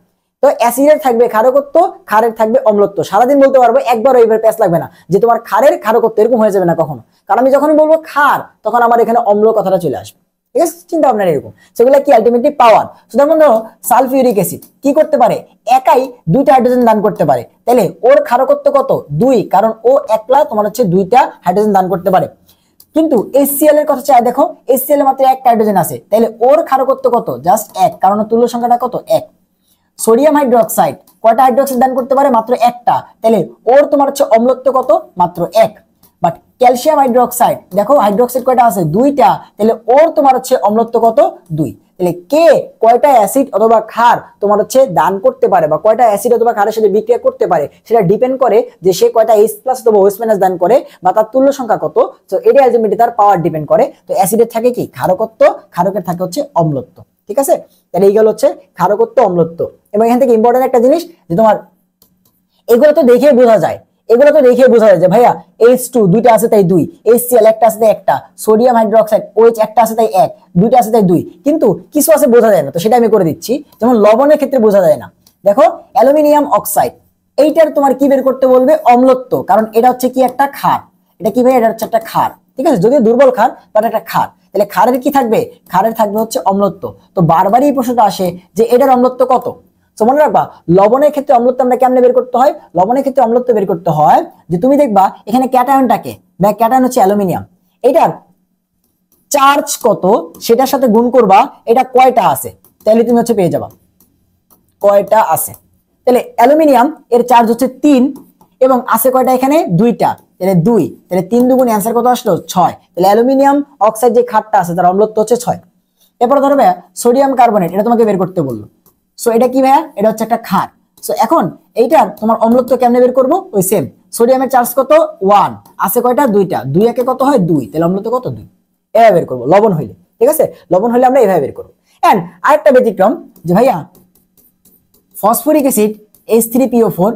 তো অ্যাসিডের থাকবে ক্ষারকত্ব, ক্ষারের থাকবে অম্লত্ব। সারাদিন বলতে পারবো, একবার এইবার প্যাস লাগবে না যে তোমার ক্ষারের ক্ষারকত্ব, এরকম হয়ে যাবে না কখনো। কারণ আমি যখন বলবো ক্ষার তখন আমার এখানে অম্ল কথাটা চলে আসবে। ঠিক আছে, চিন্তা ভাবনা এরকম। সেগুলো কি আলটিমেটলি পাওয়ার। সুতরাং ধরো সালফিউরিক অ্যাসিড কি করতে পারে, একাই দুইটা হাইড্রোজেন দান করতে পারে। তাহলে ওর ক্ষারকত্ব কত? 2, কারণ ও একলা তোমার হচ্ছে দুইটা হাইড্রোজেন দান করতে পারে। কিন্তু HCl এর কথা চাই, দেখো HCl এর মাত্র একটা হাইড্রোজেন আছে, তাহলে ওর ক্ষারকত্ব কত? জাস্ট 1, কারণ তুল্য সংখ্যাটা কত? 1। সোডিয়াম হাইড্রোক্সাইড কয়টা হাইড্রোক্সাইড দান করতে পারে? মাত্র একটা, তাহলে ওর তোমার হচ্ছে অম্লত্ব কত? মাত্র 1। বাট ক্যালসিয়াম হাইড্রোক্সাইড, দেখো হাইড্রোক্সাইড কয়টা আছে? 2টা, তাহলে ওর তোমার হচ্ছে অম্লত্ব কত? 2। তাহলে কে কয়টা অ্যাসিড অথবা ক্ষার তোমার হচ্ছে দান করতে পারে বা কয়টা অ্যাসিড অথবা ক্ষারের সাথে বিক্রিয়া করতে পারে, সেটা ডিপেন্ড করে যে সে কয়টা H+ অথবা OH- দান করে বা তার তুল্য সংখ্যা কত। তো এটা আলটিমেটলি তার পাওয়ার ডিপেন্ড করে। তো অ্যাসিডের থাকে কি? ক্ষারকত্ব, ক্ষারকের থাকে হচ্ছে অম্লত্ব। ঠিক আছে, তাহলে এইগুলো হচ্ছে ক্ষারকত্ব, অম্লত্ব। এবং এখান থেকে ইম্পর্টেন্ট একটা জিনিস যে তোমার এগুলো তো দেখে বোঝা যায়, এগুলো তো দেখে বোঝা যায় যে ভাইয়া H2 দুইটা আছে তাই 2, HCl একটা আছে তাই একটা, সোডিয়াম হাইড্রোক্সাইড OH একটা আছে তাই 1, দুইটা আছে তাই 2, কিন্তু কিছু আছে বোঝা যায় না। তো সেটা আমি করে দিচ্ছি। যেমন লবণের ক্ষেত্রে বোঝা যায় না, দেখো অ্যালুমিনিয়াম অক্সাইড, এইটার তোমার কি বের করতে বলবে? অম্লত্ব, কারণ এটা হচ্ছে কি? একটা ক্ষার। এটা কি ভাই? এটা হচ্ছে একটা ক্ষার। ঠিক আছে, যদিও দুর্বল ক্ষার বাট একটা ক্ষার। তাহলে ক্ষারের কি থাকবে? ক্ষারের থাকবে হচ্ছে অম্লত্ব। তো বারবারই এই প্রশ্নটা আসে যে এটার অম্লত্ব কত। তো মনে রাখবা, লবণের ক্ষেত্রে অম্লত্ব আমরা কেমনে বের করতে হয়? লবণের ক্ষেত্রে অম্লত্ব বের করতে হয় যে তুমি দেখবা এখানে ক্যাটায়নটাকে, বা ক্যাটায়ন হচ্ছে অ্যালুমিনিয়াম, এটার চার্জ কত সেটার সাথে গুণ করবা এটা কয়টা আছে, তাহলে তুমি হচ্ছে পেয়ে যাবা কয়টা আছে। তাহলে অ্যালুমিনিয়াম এর চার্জ হচ্ছে 3 এবং আছে কয়টা? এখানে 2টা, তাহলে 2, তাহলে 3 দুগুণ অ্যান্সার কত আসলো? 6। তাহলে অ্যালুমিনিয়াম অক্সাইড যে ক্ষারটা আছে তার অম্লত্ব হচ্ছে 6। এরপরে ধরো ভাইয়া সোডিয়াম কার্বনেট, এটা তোমাকে বের করতে বললো। সো এটা কি ভাইয়া? এটা হচ্ছে একটা ক্ষার। সো এখন এইটার তোমার অম্লত্ব কেমনে বের করবো? ওই সেম, সোডিয়ামের চার্জ কত? 1, আছে কয়টা? 2টা, 2 একে কত হয়? 2, তাহলে অম্লত্ব কত? 2। এভাবে বের করবো লবণ হইলে। ঠিক আছে, লবণ হইলে আমরা এভাবে বের করবো। এন্ড আরেকটা ব্যতিক্রম যে ভাইয়া ফসফরিক অ্যাসিড H3PO4,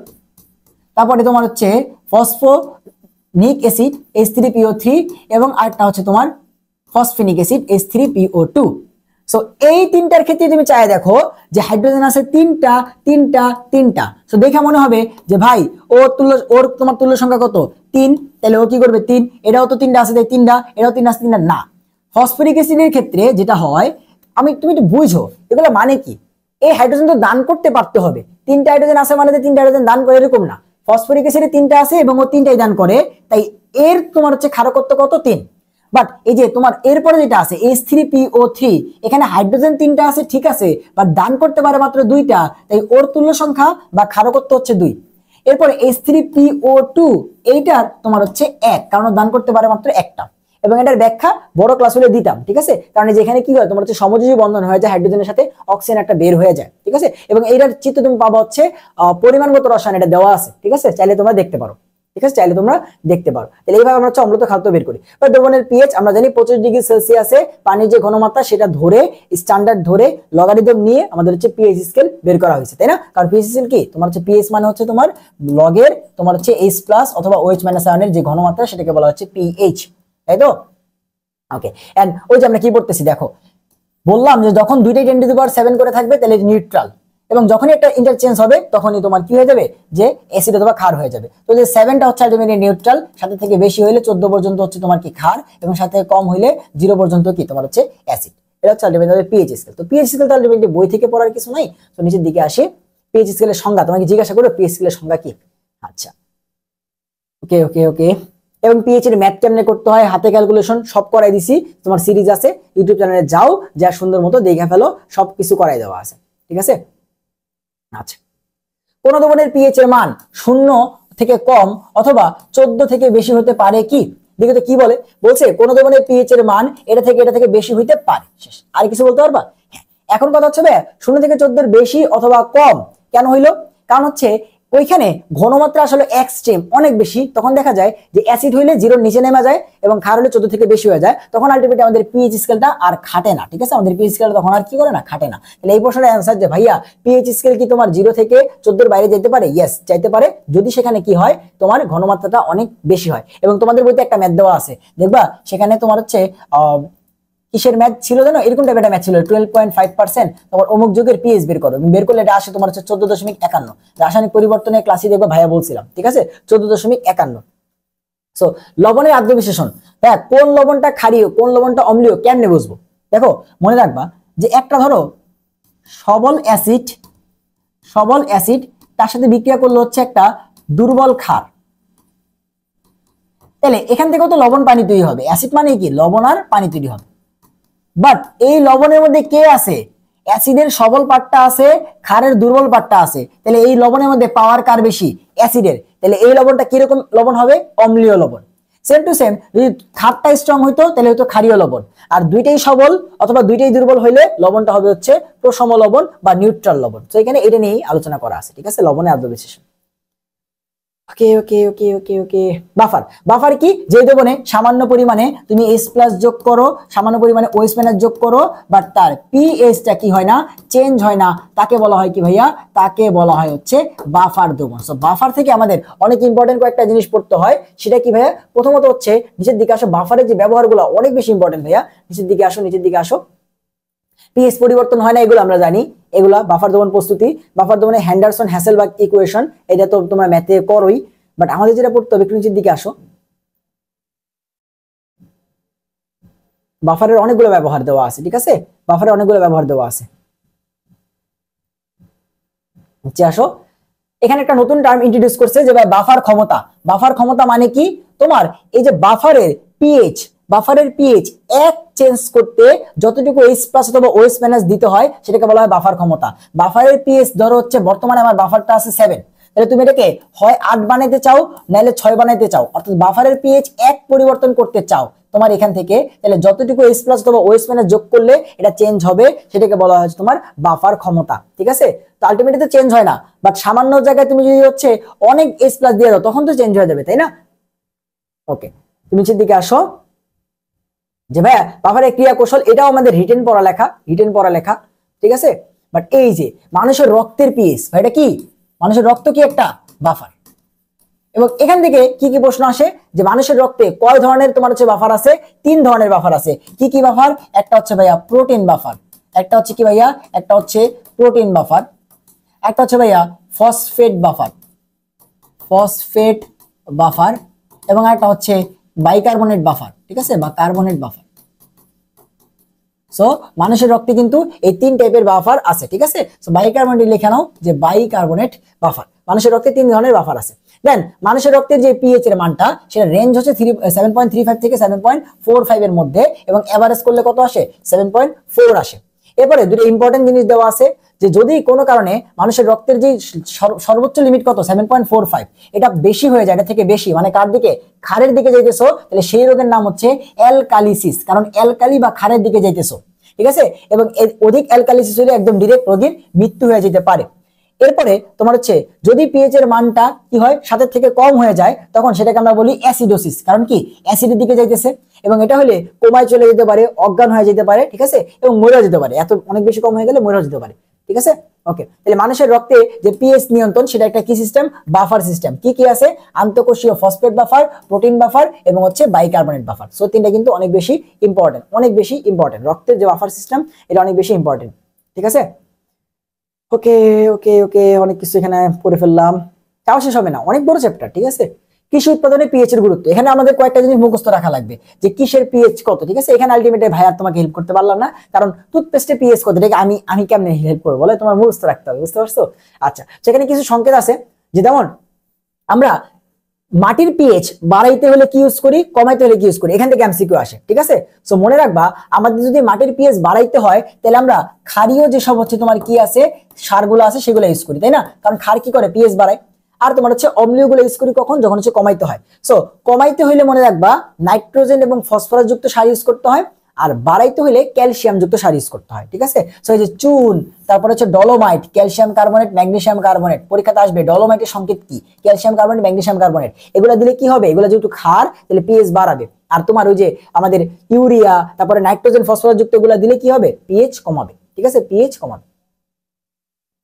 তারপরে তোমার হচ্ছে ফসফোনিক অ্যাসিড H3PO3 এবং আরেকটা হচ্ছে তোমার ফসফেনিক অ্যাসিড H3PO2। সো এই তিনটার ক্ষেত্রে তুমি চাই দেখো যে হাইড্রোজেন আছে তিনটা তিনটা তিনটা। সো দেখে মনে হবে যে ভাই ওর তোমার তুল্য সংখ্যা কত? 3, তাহলে ও কি করবে? 3, এটাও তো তিনটা আছে তাই 3টা, এটাও 3 আছে 3টা না। ফসফরিক অ্যাসিডের ক্ষেত্রে যেটা হয়, তুমি একটু বুঝো এগুলো মানে কি। এই হাইড্রোজেন তো দান করতে পারতে হবে, 3টা হাইড্রোজেন আছে মানে 3টা হাইড্রোজেন দান করে এরকম না। ফসফরিক অ্যাসিডে 3টা আছে এবং ও 3টাই দান করে, তাই এর তোমার হচ্ছে ক্ষারকত্ব কত? 3। বাট এই যে তোমার এরপরে যেটা আছে H3PO3, এখানে হাইড্রোজেন 3টা আছে ঠিক আছে, বাট দান করতে পারে মাত্র 2টা, তাই ওর তুল্য সংখ্যা বা ক্ষারকত্ব হচ্ছে 2। এরপরে H3PO2, এইটার তোমার হচ্ছে 1, কারণ দান করতে পারে মাত্র একটা। এবং এটার ব্যাখ্যা বড় ক্লাস হলে দিতাম। ঠিক আছে, কারণ যেখানে কি হয় তোমার হচ্ছে সমযোজী বন্ধন হয়ে যায়, হাইড্রোজেনের সাথে অক্সিজেন একটা বের হয়ে যায়। ঠিক আছে, এবং এইটার চিত্র তুমি পাবা হচ্ছে পরিমাণগত রসায়ন, এটা দেওয়া আছে। ঠিক আছে, চাইলে তোমরা দেখতে পারো। ঠিক আছে, চাইলে তোমরা দেখতে পারো। তাহলে এইভাবে আমরা হচ্ছে অম্লত্ব খাদ্য বের করি। দ্রবণের পিএইচ আমরা জানি 25 ডিগ্রি সেলসিয়াসে পানির যে ঘনমাত্রা সেটা ধরে স্ট্যান্ডার্ড ধরে লগারিদম নিয়ে আমাদের হচ্ছে পিএইচ স্কেল বের করা হয়েছে, তাই না? কারণ পিএইচ স্কেল কি তোমার হচ্ছে পিএইচ মানে হচ্ছে তোমার লগের তোমার হচ্ছে H+ অথবা OH- আয়নের যে ঘনমাত্রা সেটাকে বলা হচ্ছে পিএইচ, তাই তো? ওকে, এন্ড ওই যে আমরা কি পড়তেছি দেখো, বললাম যে যখন দুইটাই 10⁻⁷ করে থাকবে তাহলে নিউট্রাল, এবং যখনই একটা ইন্টারচেঞ্জ হবে তখনই তোমার কি হয়ে যাবে? যে অ্যাসিড অথবা ক্ষার হয়ে যাবে। তো যে 7টা হচ্ছে আলটিমেটলি নিউট্রাল, সাথে থেকে বেশি হইলে 14 পর্যন্ত হচ্ছে তোমার কি ক্ষার, এবং সাথে কম হইলে 0 পর্যন্ত কি তোমার হচ্ছে অ্যাসিড। এটা হচ্ছে আলটিমেটলি পিএইচ স্কেল। তো পিএইচ স্কেল তো আলটিমেটলি বই থেকে পড়ার কিছু নাই। তো নিচের দিকে আসি, পিএইচ স্কেলের সংজ্ঞা তোমাকে জিজ্ঞাসা করো পিএইচ স্কেলের সংজ্ঞা কি। আচ্ছা, ওকে ওকে ওকে। এবং পিএইচ এর ম্যাথ কেমনে করতে হয়, হাতে ক্যালকুলেশন সব করাই দিছি, তোমার সিরিজ আছে ইউটিউব চ্যানেলে যাও, যা সুন্দর মতো দেখে ফেলো, সবকিছু করাই দেওয়া আছে। ঠিক আছে, আচ্ছা। কোন দ্রবণের পিএইচ এর মান 0 থেকে কম অথবা 14 থেকে বেশি হতে পারে কি? দেখো তো কি বলে, বলছে কোন দ্রবণের পিএইচ এর মান এটা থেকে বেশি হইতে পারে। শেষ, আর কিছু বলতে পারবা? হ্যাঁ। এখন কথা হচ্ছে 0 থেকে 14 বেশি অথবা কম কেন হইলো? কারণ হচ্ছে ওইখানে ঘনমাত্রা আসলে এক্সট্রিম অনেক বেশি, তখন দেখা যায় যে অ্যাসিড হইলে জিরোর নিচে নেমে যায় এবং ক্ষার হলে 14 থেকে বেশি হয়ে যায়, তখন আলটিমেটলি আমাদের পিএইচ স্কেলটা আর খাটে না। ঠিক আছে, আমাদের পিএইচ স্কেলটা তখন আর কি করে না, খাটে না। তাহলে এই প্রশ্নের অ্যান্সার যে ভাইয়া পিএইচ স্কেল কি তোমার 0 থেকে 14 এর বাইরে যেতে পারে? ইয়েস, যাইতে পারে, যদি সেখানে কি হয় তোমার ঘনমাত্রাটা অনেক বেশি হয়। এবং তোমাদের বইতে একটা ম্যাথ দেওয়া আছে, দেখবা সেখানে তোমার হচ্ছে কিসের ম্যাথ ছিল জানো, এরকম টাইপের একটা ম্যাথ ছিল 12.5% তোমার অমুক যুগের পিএইচ বের করো, বের করলে এটা আসে তোমার হচ্ছে 14.51। রাসায়নিক পরিবর্তনের ক্লাসে দেখবা ভাইয়া বলছিলাম, ঠিক আছে, 14.51। সো লবণের আদ্র বিশেষণ, হ্যাঁ কোন লবণটা ক্ষারীয় কোন লবণটা অম্লীয় কেমনে বুঝবো? দেখো মনে রাখবা যে একটা ধরো সবল অ্যাসিড তার সাথে বিক্রিয়া করলে হচ্ছে একটা দুর্বল ক্ষার, তাহলে এখান থেকেও তো লবণ পানি তৈরি হবে। অ্যাসিড মানে কি, লবণ আর পানি তৈরি হবে। বাট এই লবণের মধ্যে কে আছে, অ্যাসিডের সবল পার্টটা আছে, ক্ষারের দুর্বল পার্টটা আছে, তাহলে এই লবণের মধ্যে পাওয়ার কার বেশি, অ্যাসিডের, তাহলে এই লবণটা কিরকম লবণ হবে, অম্লীয় লবণ। সেম টু সেম, যদি ক্ষারটা স্ট্রং হইতো তাহলে হয়তো ক্ষারীয় লবণ, আর দুইটাই সবল অথবা দুইটাই দুর্বল হইলে লবণটা হবে হচ্ছে প্রশম লবণ বা নিউট্রাল লবণ। তো এখানে এটা নিয়েই আলোচনা করা আছে, ঠিক আছে, লবণের আদ্র বিশেষণ। ওকে ওকে ওকে ওকে ওকে বাফার কি, যে দ্রবণে সামান্য পরিমাণে তুমি H+ যোগ করো, সামান্য পরিমাণে OH- যোগ করো, বাট তার পিএইচটা কি হয় না, চেঞ্জ হয় না, তাকে বলা হয় কি ভাইয়া, তাকে বলা হয় হচ্ছে বাফার দ্রবণ। সো বাফার থেকে আমাদের অনেক ইম্পর্টেন্ট কয়েকটা জিনিস পড়তে হয়, সেটা কি ভাইয়া, প্রথমত হচ্ছে নিচের দিকে আসো, বাফারের যে ব্যবহারগুলো অনেক বেশি ইম্পর্টেন্ট ভাইয়া, নিচের দিকে আসো। পিএইচ পরিবর্তন হয় না এগুলো আমরা জানি, এগুলা বাফার দ্রবণ প্রস্তুতি, বাফার দ্রবণে হ্যান্ডারসন হ্যাসেলবার্গ ইকুয়েশন, এটা তো তোমরা ম্যাথে করোই, বাট আমাদের যেটা পড়তে হবে একটু নিচের দিকে আসো। বাফারের অনেকগুলো ব্যবহার দেওয়া আছে, ঠিক আছে, বাফারের অনেকগুলো ব্যবহার দেওয়া আছে। নিচে আসো, এখানে একটা নতুন টার্ম ইন্ট্রোডিউস করছে যে ভাই বাফার ক্ষমতা। বাফার ক্ষমতা মানে কি, তোমার এই যে বাফারের পিএইচ এক চেঞ্জ করতে যতটুকু H+ অথবা OH- দিতে হয় সেটাকে বলা হয় বাফার ক্ষমতা। বাফারের পিএইচ ধরো হচ্ছে বর্তমানে আমার বাফারটা আছে 7, তাহলে তুমি এটাকে হয় 8 বানাইতে চাও নাহলে 6 বানাইতে চাও, অর্থাৎ বাফারের পিএইচ এক পরিবর্তন করতে চাও তোমার এখান থেকে, তাহলে যতটুকু H+ অথবা OH- যোগ করলে এটা চেঞ্জ হবে, সেটাকে বলা হয় তোমার বাফার ক্ষমতা। ঠিক আছে, তো আলটিমেটলি তো চেঞ্জ হয় না, বাট সামান্য জায়গায় তুমি যদি হচ্ছে অনেক H+ দিয়ে দাও তখন তো চেঞ্জ হয়ে যাবে, তাই না? ওকে, তুমি নিচের দিকে আসো, যে ভাইয়া বাফারের ক্রিয়া কৌশল, এটাও আমাদের রিটেন পড়ালেখা, ঠিক আছে। বাট এই যে মানুষের রক্তের পিএইচ, এটা কি, মানুষের রক্ত কি একটা বাফার, এবং এখান থেকে কি কি প্রশ্ন আসে যে মানুষের রক্তে কয় ধরনের তোমার হচ্ছে বাফার আছে, 3 ধরনের বাফার আছে। কি কি বাফার, একটা হচ্ছে ভাইয়া প্রোটিন বাফার, একটা হচ্ছে কি ভাইয়া, একটা হচ্ছে প্রোটিন বাফার, একটা হচ্ছে ভাইয়া ফসফেট বাফার, এবং একটা হচ্ছে বাইকার্বনেট বাফার, ঠিক আছে, বা কার্বনেট বাফার। সো মানুষের রক্তে কিন্তু এই 3 টাইপের বাফার আছে, ঠিক আছে। সো বাইকার্বনেট লিখে নাও যে বাইকার্বনেট বাফার, মানুষের রক্তে 3 ধরনের বাফার আছে। দেন মানুষের রক্তের যে পিএইচ এর মানটা, সেটা রেঞ্জ হচ্ছে 7.35 থেকে 7.45 এর মধ্যে, এবং এভারেজ করলে কত আসে, 7.4 আসে। এরপরে দুটো ইম্পর্টেন্ট জিনিস দেওয়া আছে, যে যদি কোনো কারণে মানুষের রক্তের যে সর্বোচ্চ লিমিট কত 7.45, এটা বেশি হয়ে যায়, এটা থেকে বেশি মানে কার দিকে, ক্ষারের দিকে যাইতেছো, তাহলে সেই রোগের নাম হচ্ছে অ্যালকালিসিস, কারণ অ্যালকালি বা ক্ষারের দিকে যাইতেছো, ঠিক আছে। এবং অধিক অ্যালকালিসিস হলে একদম ডিরেক্ট রোগীর মৃত্যু হয়ে যেতে পারে। এরপরে তোমার হচ্ছে যদি পিএইচ এর মানটা কি হয় 7 থেকে কম হয়ে যায়, তখন সেটাকে আমরা বলি অ্যাসিডোসিস, কারণ কি অ্যাসিডের দিকে যাইতেছে, এবং এটা হলে কোমায় চলে যেতে পারে, অজ্ঞান হয়ে যেতে পারে, ঠিক আছে, এবং মরে যেতে পারে, এত অনেক বেশি কম হয়ে গেলে মরে যেতে পারে, ঠিক আছে। ওকে, তাহলে মানুষের রক্তে যে পিএইচ নিয়ন্ত্রণ, সেটা একটা কি সিস্টেম, বাফার সিস্টেম। কি কি আছে, আন্তঃকোষীয় ফসফেট বাফার, প্রোটিন বাফার, এবং হচ্ছে বাইকার্বনেট বাফার। সো তিনটা কিন্তু অনেক বেশি ইম্পর্টেন্ট, রক্তের যে বাফার সিস্টেম এটা অনেক বেশি ইম্পর্টেন্ট, ঠিক আছে। ওকে ওকে ওকে, অনেক কিছু এখানে পড়ে ফেললাম, তাও শেষ হবে না, অনেক বড় চ্যাপ্টার, ঠিক আছে। কৃষি উৎপাদনে পিএইচ এর গুরুত্ব, এখানে আমাদের কয়েকটা জিনিস মুখস্থ রাখা লাগবে, যে কিসের পিএইচ কত, ঠিক আছে। এখানে আলটিমেটলি ভাই আর তোমাকে হেল্প করতে পারলাম না, কারণ টুথপেস্টের পিএইচ কত, ঠিক আমি কেমনে হেল্প করবো বলে, তোমার মুখস্থ রাখতে হবে, বুঝতে পারছো? আচ্ছা, সেখানে কিছু সংকেত আছে, যে যেমন আমরা মাটির পিএইচ বাড়াইতে হলে কি ইউজ করি, কমাইতে হলে কি ইউজ করি, এখান থেকে এমসিকিউ আসে, ঠিক আছে। সো মনে রাখবা, আমাদের যদি মাটির পিএইচ বাড়াইতে হয়, তাহলে আমরা ক্ষারীয় যেসব হচ্ছে তোমার কি আছে সারগুলো আছে সেগুলো ইউজ করি, তাই না, কারণ ক্ষার কি করে, পিএইচ বাড়ায়। আর তোমার হচ্ছে অম্লীয় গুলো ইউজ করি কখন, যখন হচ্ছে কমাইতে হয়। সো কমাইতে হইলে মনে রাখবা নাইট্রোজেন এবং ফসফরাস যুক্ত সার ইউজ করতে হয়, আর বাড়াইতে হলে ক্যালসিয়াম যুক্ত সার ইউজ করতে হয়, ঠিক আছে। সো এই যে চুন, তারপর হচ্ছে dolomite, calcium carbonate, magnesium carbonate, পরীক্ষাতে আসবে ডলোমাইটের সংকেত কি, ক্যালসিয়াম কার্বনেট, ম্যাগনেসিয়াম কার্বনেট, এগুলো দিলে কি হবে, এগুলো যেহেতু ক্ষার তাহলে পিএইচ বাড়াবে। আর তোমার ওই যে আমাদের ইউরিয়া, তারপরে নাইট্রোজেন, ফসফরাস যুক্ত এগুলো দিলে কি হবে, পিএইচ কমাবে, ঠিক আছে, পিএইচ কমাবে।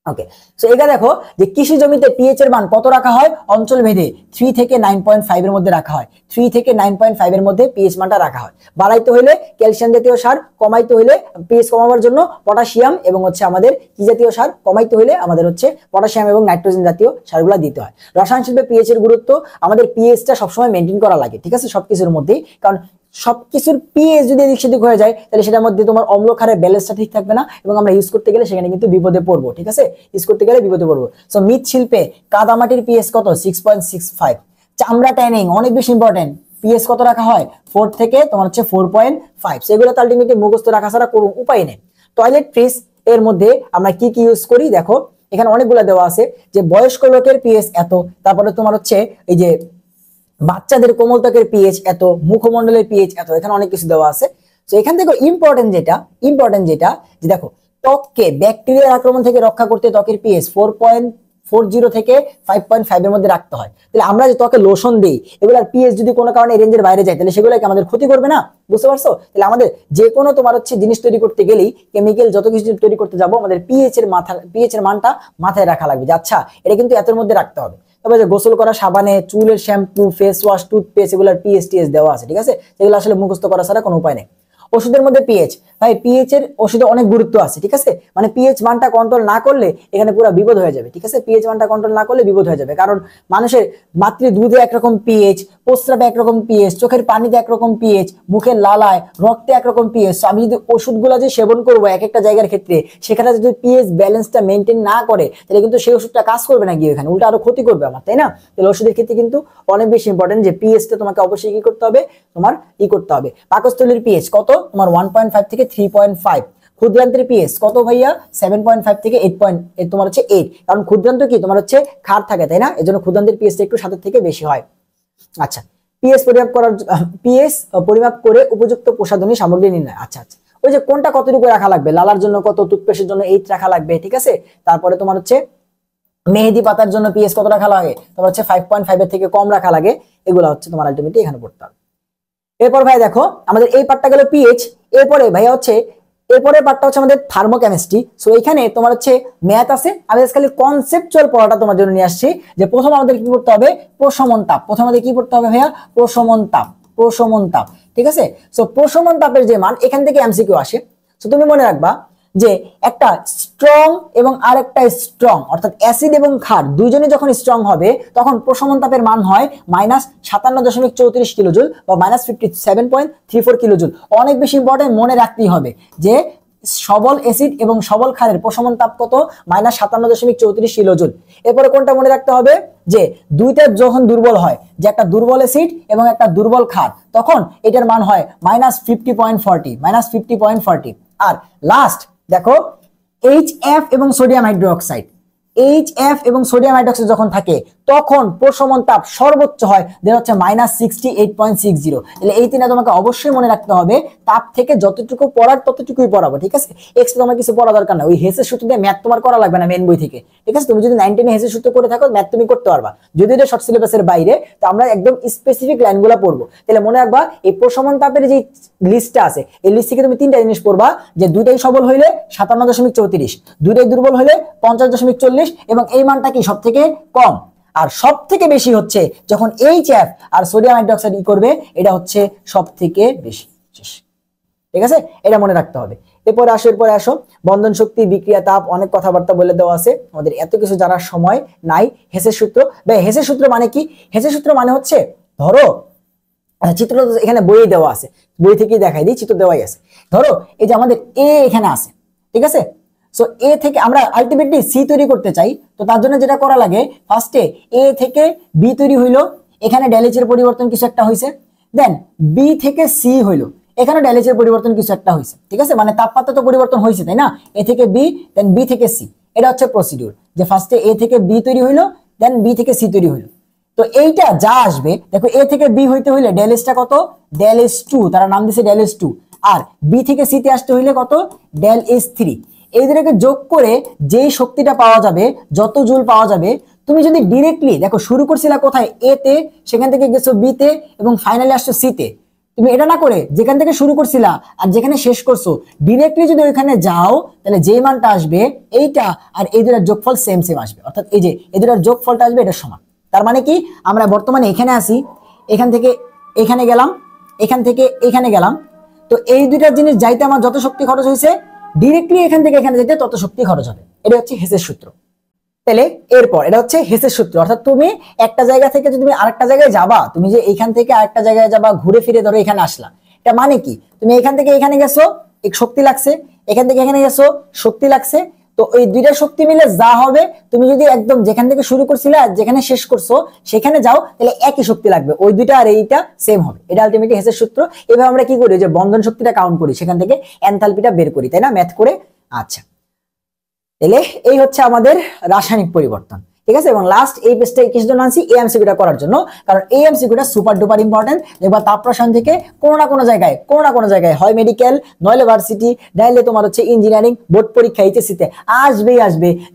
ওকে, সো এটা দেখো যে কৃষি জমিতে পিএইচ এর মান কত রাখা হয়, অঞ্চল ভেদে 3 থেকে 9.5 এর মধ্যে রাখা হয়, 3 থেকে 9.5 এর মধ্যে পিএইচ মানটা রাখা হয়। বাড়াইতে হলে ক্যালসিয়াম জাতীয় সার, কমাইতে হলে পিএইচ কমাবার জন্য পটাশিয়াম এবং হচ্ছে আমাদের কি জাতীয় সার, কমাইতে হলে আমাদের হচ্ছে পটাশিয়াম এবং নাইট্রোজেন জাতীয় সারগুলো দিতে হয়। রসায়ন শিল্পে পিএইচ এর গুরুত্ব, আমাদের পিএইচটা সবসময় মেনটেন করা লাগে, ঠিক আছে, সবকিছুর মধ্যেই। কারণ সবকিছুর পিএইচ যদি এদিক সেদিক হয়ে যায় তাহলে সেটার মধ্যে তোমার অম্ল ক্ষারের ব্যালেন্সটা ঠিক থাকবে না এবং আমরা ইউজ করতে গেলে সেখানে কিন্তু বিপদে পড়বো, ঠিক আছে, ইউজ করতে গেলে বিপদে পড়বো। সো মৃৎশিল্পে কাদামাটির পিএইচ কত, 6.65। চামড়া ট্যানিং অনেক বেশি ইম্পর্টেন্ট, পিএইচ কত রাখা হয়, 4 থেকে তোমার হচ্ছে 4.5। সেগুলো তো আলটিমেটলি মুখস্থ রাখা ছাড়া কোনো উপায় নেই। টয়লেট ফ্রিজ এর মধ্যে আমরা কি কি ইউজ করি, দেখো এখানে অনেকগুলো দেওয়া আছে যে বয়স্ক লোকের পিএইচ এত, তারপরে তোমার হচ্ছে এই যে বাচ্চাদের কোমল ত্বকের পিএইচ এত, মুখমণ্ডলের পিএইচ এত, এখানে অনেক কিছু দেওয়া আছে। তো এখান থেকে ইম্পর্টেন্ট যেটা যে দেখো ত্বককে ব্যাকটেরিয়ার আক্রমণ থেকে রক্ষা করতে ত্বকের পিএইচ 4.40 থেকে 5.5 এর মধ্যে রাখতে হয়। তাহলে আমরা যে ত্বকে লোশন দিই এগুলোর পিএইচ যদি কোনো কারণে রেঞ্জের বাইরে যায় তাহলে সেগুলোকে আমাদের ক্ষতি করবে না, বুঝতে পারছো? তাহলে আমাদের যে কোনো তোমার হচ্ছে জিনিস তৈরি করতে গেলেই, কেমিক্যাল যত কিছু তৈরি করতে যাবো, আমাদের পিএইচ এর মানটা মাথায় রাখা লাগবে যে আচ্ছা এটা কিন্তু এতের মধ্যে রাখতে হবে। তবে যে গোসল করা সাবানে, চুলের শ্যাম্পু, ফেস ওয়াশ, টুথপেস্ট এগুলোর পিএইচ দেওয়া আছে, ঠিক আছে, সেগুলো আসলে মুখস্থ করা ছাড়া কোনো উপায় নেই। ওষুধের মধ্যে পিএইচ, ভাই পিএইচ এর ওষুধে অনেক গুরুত্ব আছে, ঠিক আছে, মানে পিএইচ মানটা কন্ট্রোল না করলে এখানে পুরো বিপদ হয়ে যাবে, ঠিক আছে, পিএইচ মানটা কন্ট্রোল না করলে বিপদ হয়ে যাবে। কারণ মানুষের মাতৃ দুধে একরকম পিএইচ, প্রস্রাবে একরকম পিএইচ, চোখের পানিতে একরকম পিএইচ, মুখের লালায়, রক্তে একরকম পিএইচ। আমি যদি ওষুধগুলো যে সেবন করবো এক একটা জায়গার ক্ষেত্রে, সেখানে যদি পিএইচ ব্যালেন্সটা মেনটেন না করে তাহলে কিন্তু সেই ওষুধটা কাজ করবে না গিয়ে, এখানে উল্টা আরো ক্ষতি করবে আমার, তাই না? তাহলে ওষুধের ক্ষেত্রে কিন্তু অনেক বেশি ইম্পর্টেন্ট যে পিএইচটা তোমাকে অবশ্যই কি করতে হবে, তোমার করতে হবে। পাকস্থলীর পিএইচ কত, তোমার 1.5 থেকে 3.5। ক্ষুদ্রান্তের পিএইচ কত ভাইয়া, 7.5 থেকে 8. তোমার হচ্ছে 8, কারণ ক্ষুদ্রান্ত কি তোমার হচ্ছে ক্ষার থাকে, তাই না, এজন্য ক্ষুদ্রান্তের পিএইচটা একটু 7 থেকে বেশি হয়। আচ্ছা, পিএইচ পরিমাপ করে উপযুক্ত প্রসাধনী সামগ্রী নির্ণয়। আচ্ছা, ওই যে কোনটা কতটুকু রাখা লাগবে, লালার জন্য কত, টুথপেস্টের জন্য 8 রাখা লাগবে, ঠিক আছে। তারপরে তোমার হচ্ছে মেহেদি পাতার জন্য পিএইচ কত রাখা লাগে, তোমার হচ্ছে 5.5 এর থেকে কম রাখা লাগে। এগুলো হচ্ছে তোমার আলটিমেটলি এখানে পড়তে হবে। এরপর ভাই দেখো আমাদের এই পার্টটা গেল পিএইচ, এরপরে ভাইয়া হচ্ছে এরপরের পার্টটা হচ্ছে আমাদের থার্মোকেমিস্ট্রি। সো এখানে তোমার হচ্ছে ম্যাথ আছে, আমি খালি কনসেপচুয়াল পড়াটা তোমার জন্য নিয়ে আসছি। যে প্রথম আমাদের কি করতে হবে, প্রশমন তাপ। প্রথম আমাদের কি করতে হবে ভাইয়া, প্রশমন তাপ, ঠিক আছে। সো প্রশমন তাপের যে মান, এখান থেকে এমসিকিউ আসে। সো তুমি মনে রাখবা যে একটা স্ট্রং এবং আরেকটা স্ট্রং, অর্থাৎ অ্যাসিড এবং ক্ষার দুইজনই যখন স্ট্রং হবে তখন প্রশমন তাপের মান হয় -57.34 কিলোজুল বা -57.34 কিলোজুল। অনেক বেশি ইম্পর্টেন্ট, মনে রাখতেই হবে যে সবল অ্যাসিড এবং সবল ক্ষারের প্রশমন তাপ কত, -57.34 কিলোজুল। এরপরে কোনটা মনে রাখতে হবে, যে দুইটা যখন দুর্বল হয়, যে একটা দুর্বল অ্যাসিড এবং একটা দুর্বল ক্ষার, তখন এটার মান হয় -50.40। আর লাস্ট দেখো HF এবং সোডিয়াম হাইড্রোক্সাইড, যখন থাকে তখন প্রশমন তাপ সর্বোচ্চ হয়, যেটা হচ্ছে -68.60। তাহলে এই তিনটা তোমাকে অবশ্যই মনে রাখতে হবে। তাপ থেকে যতটুকু পড়ার ততটুকুই পড়াবো, ঠিক আছে, এক্সট্রা তোমার কিছু পড়া দরকার না। ওই হেসের সূত্র দিয়ে ম্যাথ তোমার করা লাগবে না মেন বই থেকে, ঠিক আছে। তুমি যদি 9 10 হেসের সূত্র করে থাকো ম্যাথ তুমি করতে পারবা, যদি এটা শর্ট সিলেবাসের বাইরে, তো আমরা একদম স্পেসিফিক লাইনগুলো পড়বো। তাহলে মনে রাখবা এই প্রশমন তাপের যে লিস্টটা আছে, এই লিস্ট থেকে তুমি তিনটা জিনিস পড়বা, যে দুইটাই সবল হইলে 57.34, দুইটাই দুর্বল হইলে 50.40, এবং এই মানটা কি সব থেকে কম। আর সব থেকে বেশি হচ্ছে যখন HF আর সোডিয়াম হাইড্রোক্সাইড করবে, এটা হচ্ছে সব থেকে বেশি, ঠিক আছে, এটা মনে রাখতে হবে। এরপরে আসো বন্ধন শক্তি, বিক্রিয়া তাপ, অনেক কথাবার্তা বলে দেওয়া আছে, আমাদের এত কিছু জানার সময় নাই। হেসের সূত্র, হেসের সূত্র মানে কি, হেসের সূত্র মানে হচ্ছে ধরো চিত্র এখানে বইয়ে দেওয়া আছে, বই থেকে দেখাই দিই, চিত্র দেওয়াই আছে। ধরো এই যে আমাদের এ এখানে আছে, ঠিক আছে। সো এ থেকে আমরা আলটিমেটলি সি তৈরি করতে চাই, তো তার জন্য যেটা করা লাগে, ফার্স্টে এ থেকে বি তৈরি হইলো, এখানে ডেলএইচ এর পরিবর্তন কিছু একটা হয়েছে, দেন বি থেকে সি হইলো, এখানে ডেলএইচ এর পরিবর্তন কিছু একটা হয়েছে, ঠিক আছে, মানে তাপমাত্রা তো পরিবর্তন হয়েছে, তাই না। এ থেকে বি, দেন বি থেকে সি, এটা হচ্ছে প্রসিডিউর, যে ফার্স্টে এ থেকে বি তৈরি হইলো, দেন বি থেকে সি তৈরি হইলো। তো এইটা যা আসবে দেখো, এ থেকে বি হইতে হইলে ডেলএইচটা কত, ডেলএইচ 2, তারা নাম দিছে ডেলএইচ 2, আর বি থেকে সি তে আসতে হইলে কত, ডেল এইচ 3। এই দুটাকে যোগ করে যেই শক্তিটা পাওয়া যাবে, যত জুল পাওয়া যাবে, তুমি যদি ডিরেক্টলি দেখো শুরু করছিলা কোথায়, এ তে, সেখান থেকে গেছো বি তে এবং ফাইনালি আসছো সি তে, তুমি এটা না করে যেখান থেকে শুরু করছিলা আর যেখানে শেষ করছো ডিরেক্টলি যদি ওইখানে যাও, তাহলে যে মানটা আসবে এইটা আর এই দুটার যোগফল সেম সেম আসবে, অর্থাৎ এই যে এই দুটার যোগফলটা আসবে এটা সমান। তার মানে কি, আমরা বর্তমানে এখানে আসি, এখান থেকে এখানে গেলাম, এখান থেকে এখানে গেলাম, তো এই দুইটা জিনিস যাইতে আমার যত শক্তি খরচ হয়েছে, ডিরেক্টলি এখান থেকে এখানে যেতে তত শক্তি খরচ হবে। এটা হচ্ছে হেসের সূত্র। তাহলে এরপর এটা হচ্ছে হেসের সূত্র, অর্থাৎ তুমি একটা জায়গা থেকে যদি তুমি আরেকটা জায়গায় যাবা, তুমি যে এখান থেকে আরেকটা জায়গায় যাবা, ঘুরে ফিরে ধরো এখানে আসলা, এটা মানে কি, তুমি এখান থেকে এখানে গেছো এক শক্তি লাগছে, এখান থেকে এখানে গেছো শক্তি লাগছে, তো এই দুইটা শক্তি মিলে যা হবে, তুমি যদি একদম যেখান থেকে শুরু করছিলে আর যেখানে শেষ করছো সেখানে যাও, তাহলে একই শক্তি লাগবে, ওই দুইটা আর এইটা সেম হবে। এটা আলটিমেটলি হেসের সূত্র। এভাবে আমরা কি করি, যে বন্ধন শক্তিটা কাউন্ট করি, সেখান থেকে এনথালপিটা বের করি, তাই না, ম্যাথ করে। আচ্ছা, তাহলে এই হচ্ছে আমাদের রাসায়নিক পরিবর্তন, ঠিক আছে। এবং লাস্ট এই পেজটা কিছু জন আনছি এই এমসিকিউটা করার জন্য, কারণ এই এমসিকিউটা সুপার ডুপার ইম্পর্টেন্ট। দেখবা তাপ রসায়ন থেকে কোনো না কোনো জায়গায় হয় মেডিকেল, নইলে ভার্সিটি, নাইলে তোমার হচ্ছে ইঞ্জিনিয়ারিং বোর্ড পরীক্ষা এইচএসসি তে আসবে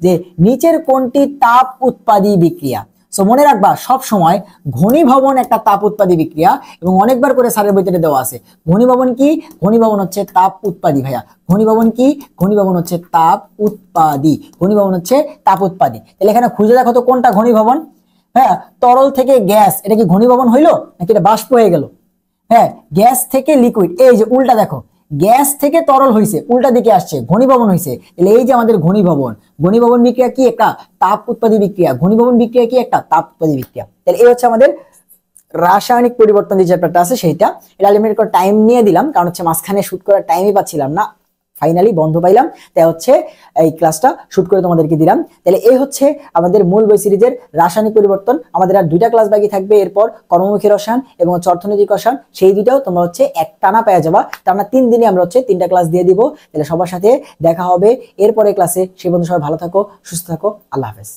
যে নিচের কোনটি তাপ উৎপাদী বিক্রিয়া। সো মনে রাখবা সব সময় ঘনীভবন একটা তাপ উৎপাদী বিক্রিয়া, এবং অনেকবার করে স্যারের বইতে দেওয়া আছে। ঘনীভবন কি, ঘনীভবন হচ্ছে তাপ উৎপাদী। ভাইয়া ঘনীভবন কি, ঘনীভবন হচ্ছে তাপ উৎপাদী, ঘনীভবন হচ্ছে তাপ উৎপাদী। তাহলে এখানে খুঁজে দেখো তো কোনটা ঘনীভবন। হ্যাঁ, তরল থেকে গ্যাস, এটা কি ঘনীভবন হইলো নাকি এটা বাষ্প হয়ে গেল? হ্যাঁ, গ্যাস থেকে লিকুইড, এই যে উল্টা দেখো, গ্যাস থেকে তরল হইছে, উল্টা দিকে আসছে, ঘনীভবন হইছে। তাহলে এই যে আমাদের ঘনীভবন বিক্রিয়া কি, একটা তাপ উৎপাদী বিক্রিয়া। ঘনীভবন বিক্রিয়া কি, একটা তাপ উৎপাদী বিক্রিয়া। তাহলে এই হচ্ছে আমাদের রাসায়নিক পরিবর্তন যে চ্যাপ্টারটা আছে সেইটা। এটা লিমিটেড করে টাইম নিয়ে দিলাম, কারণ হচ্ছে মাঝখানে শুট করার টাইমই পাচ্ছিলাম না, ফাইনালি বন্ধ পাইলাম, তাই হচ্ছে এই ক্লাসটা শুট করে তোমাদেরকে দিলাম। তাহলে এই হচ্ছে আমাদের মূল বই সিরিজের রাসায়নিক পরিবর্তন। আমাদের আর দুইটা ক্লাস বাকি থাকবে, এরপর কর্মমুখী রসায়ন এবং অর্থনৈতিক রসায়ন, সেই দুইটাও তোমরা হচ্ছে এক টানা পেয়ে যাবা। টানা 3 দিনে আমরা হচ্ছে 3টা ক্লাস দিয়ে দিব। তাহলে সবার সাথে দেখা হবে এরপরে ক্লাসে। সেই বন্ধু সবাই ভালো থাকো, সুস্থ থাকো, আল্লাহ হাফেজ।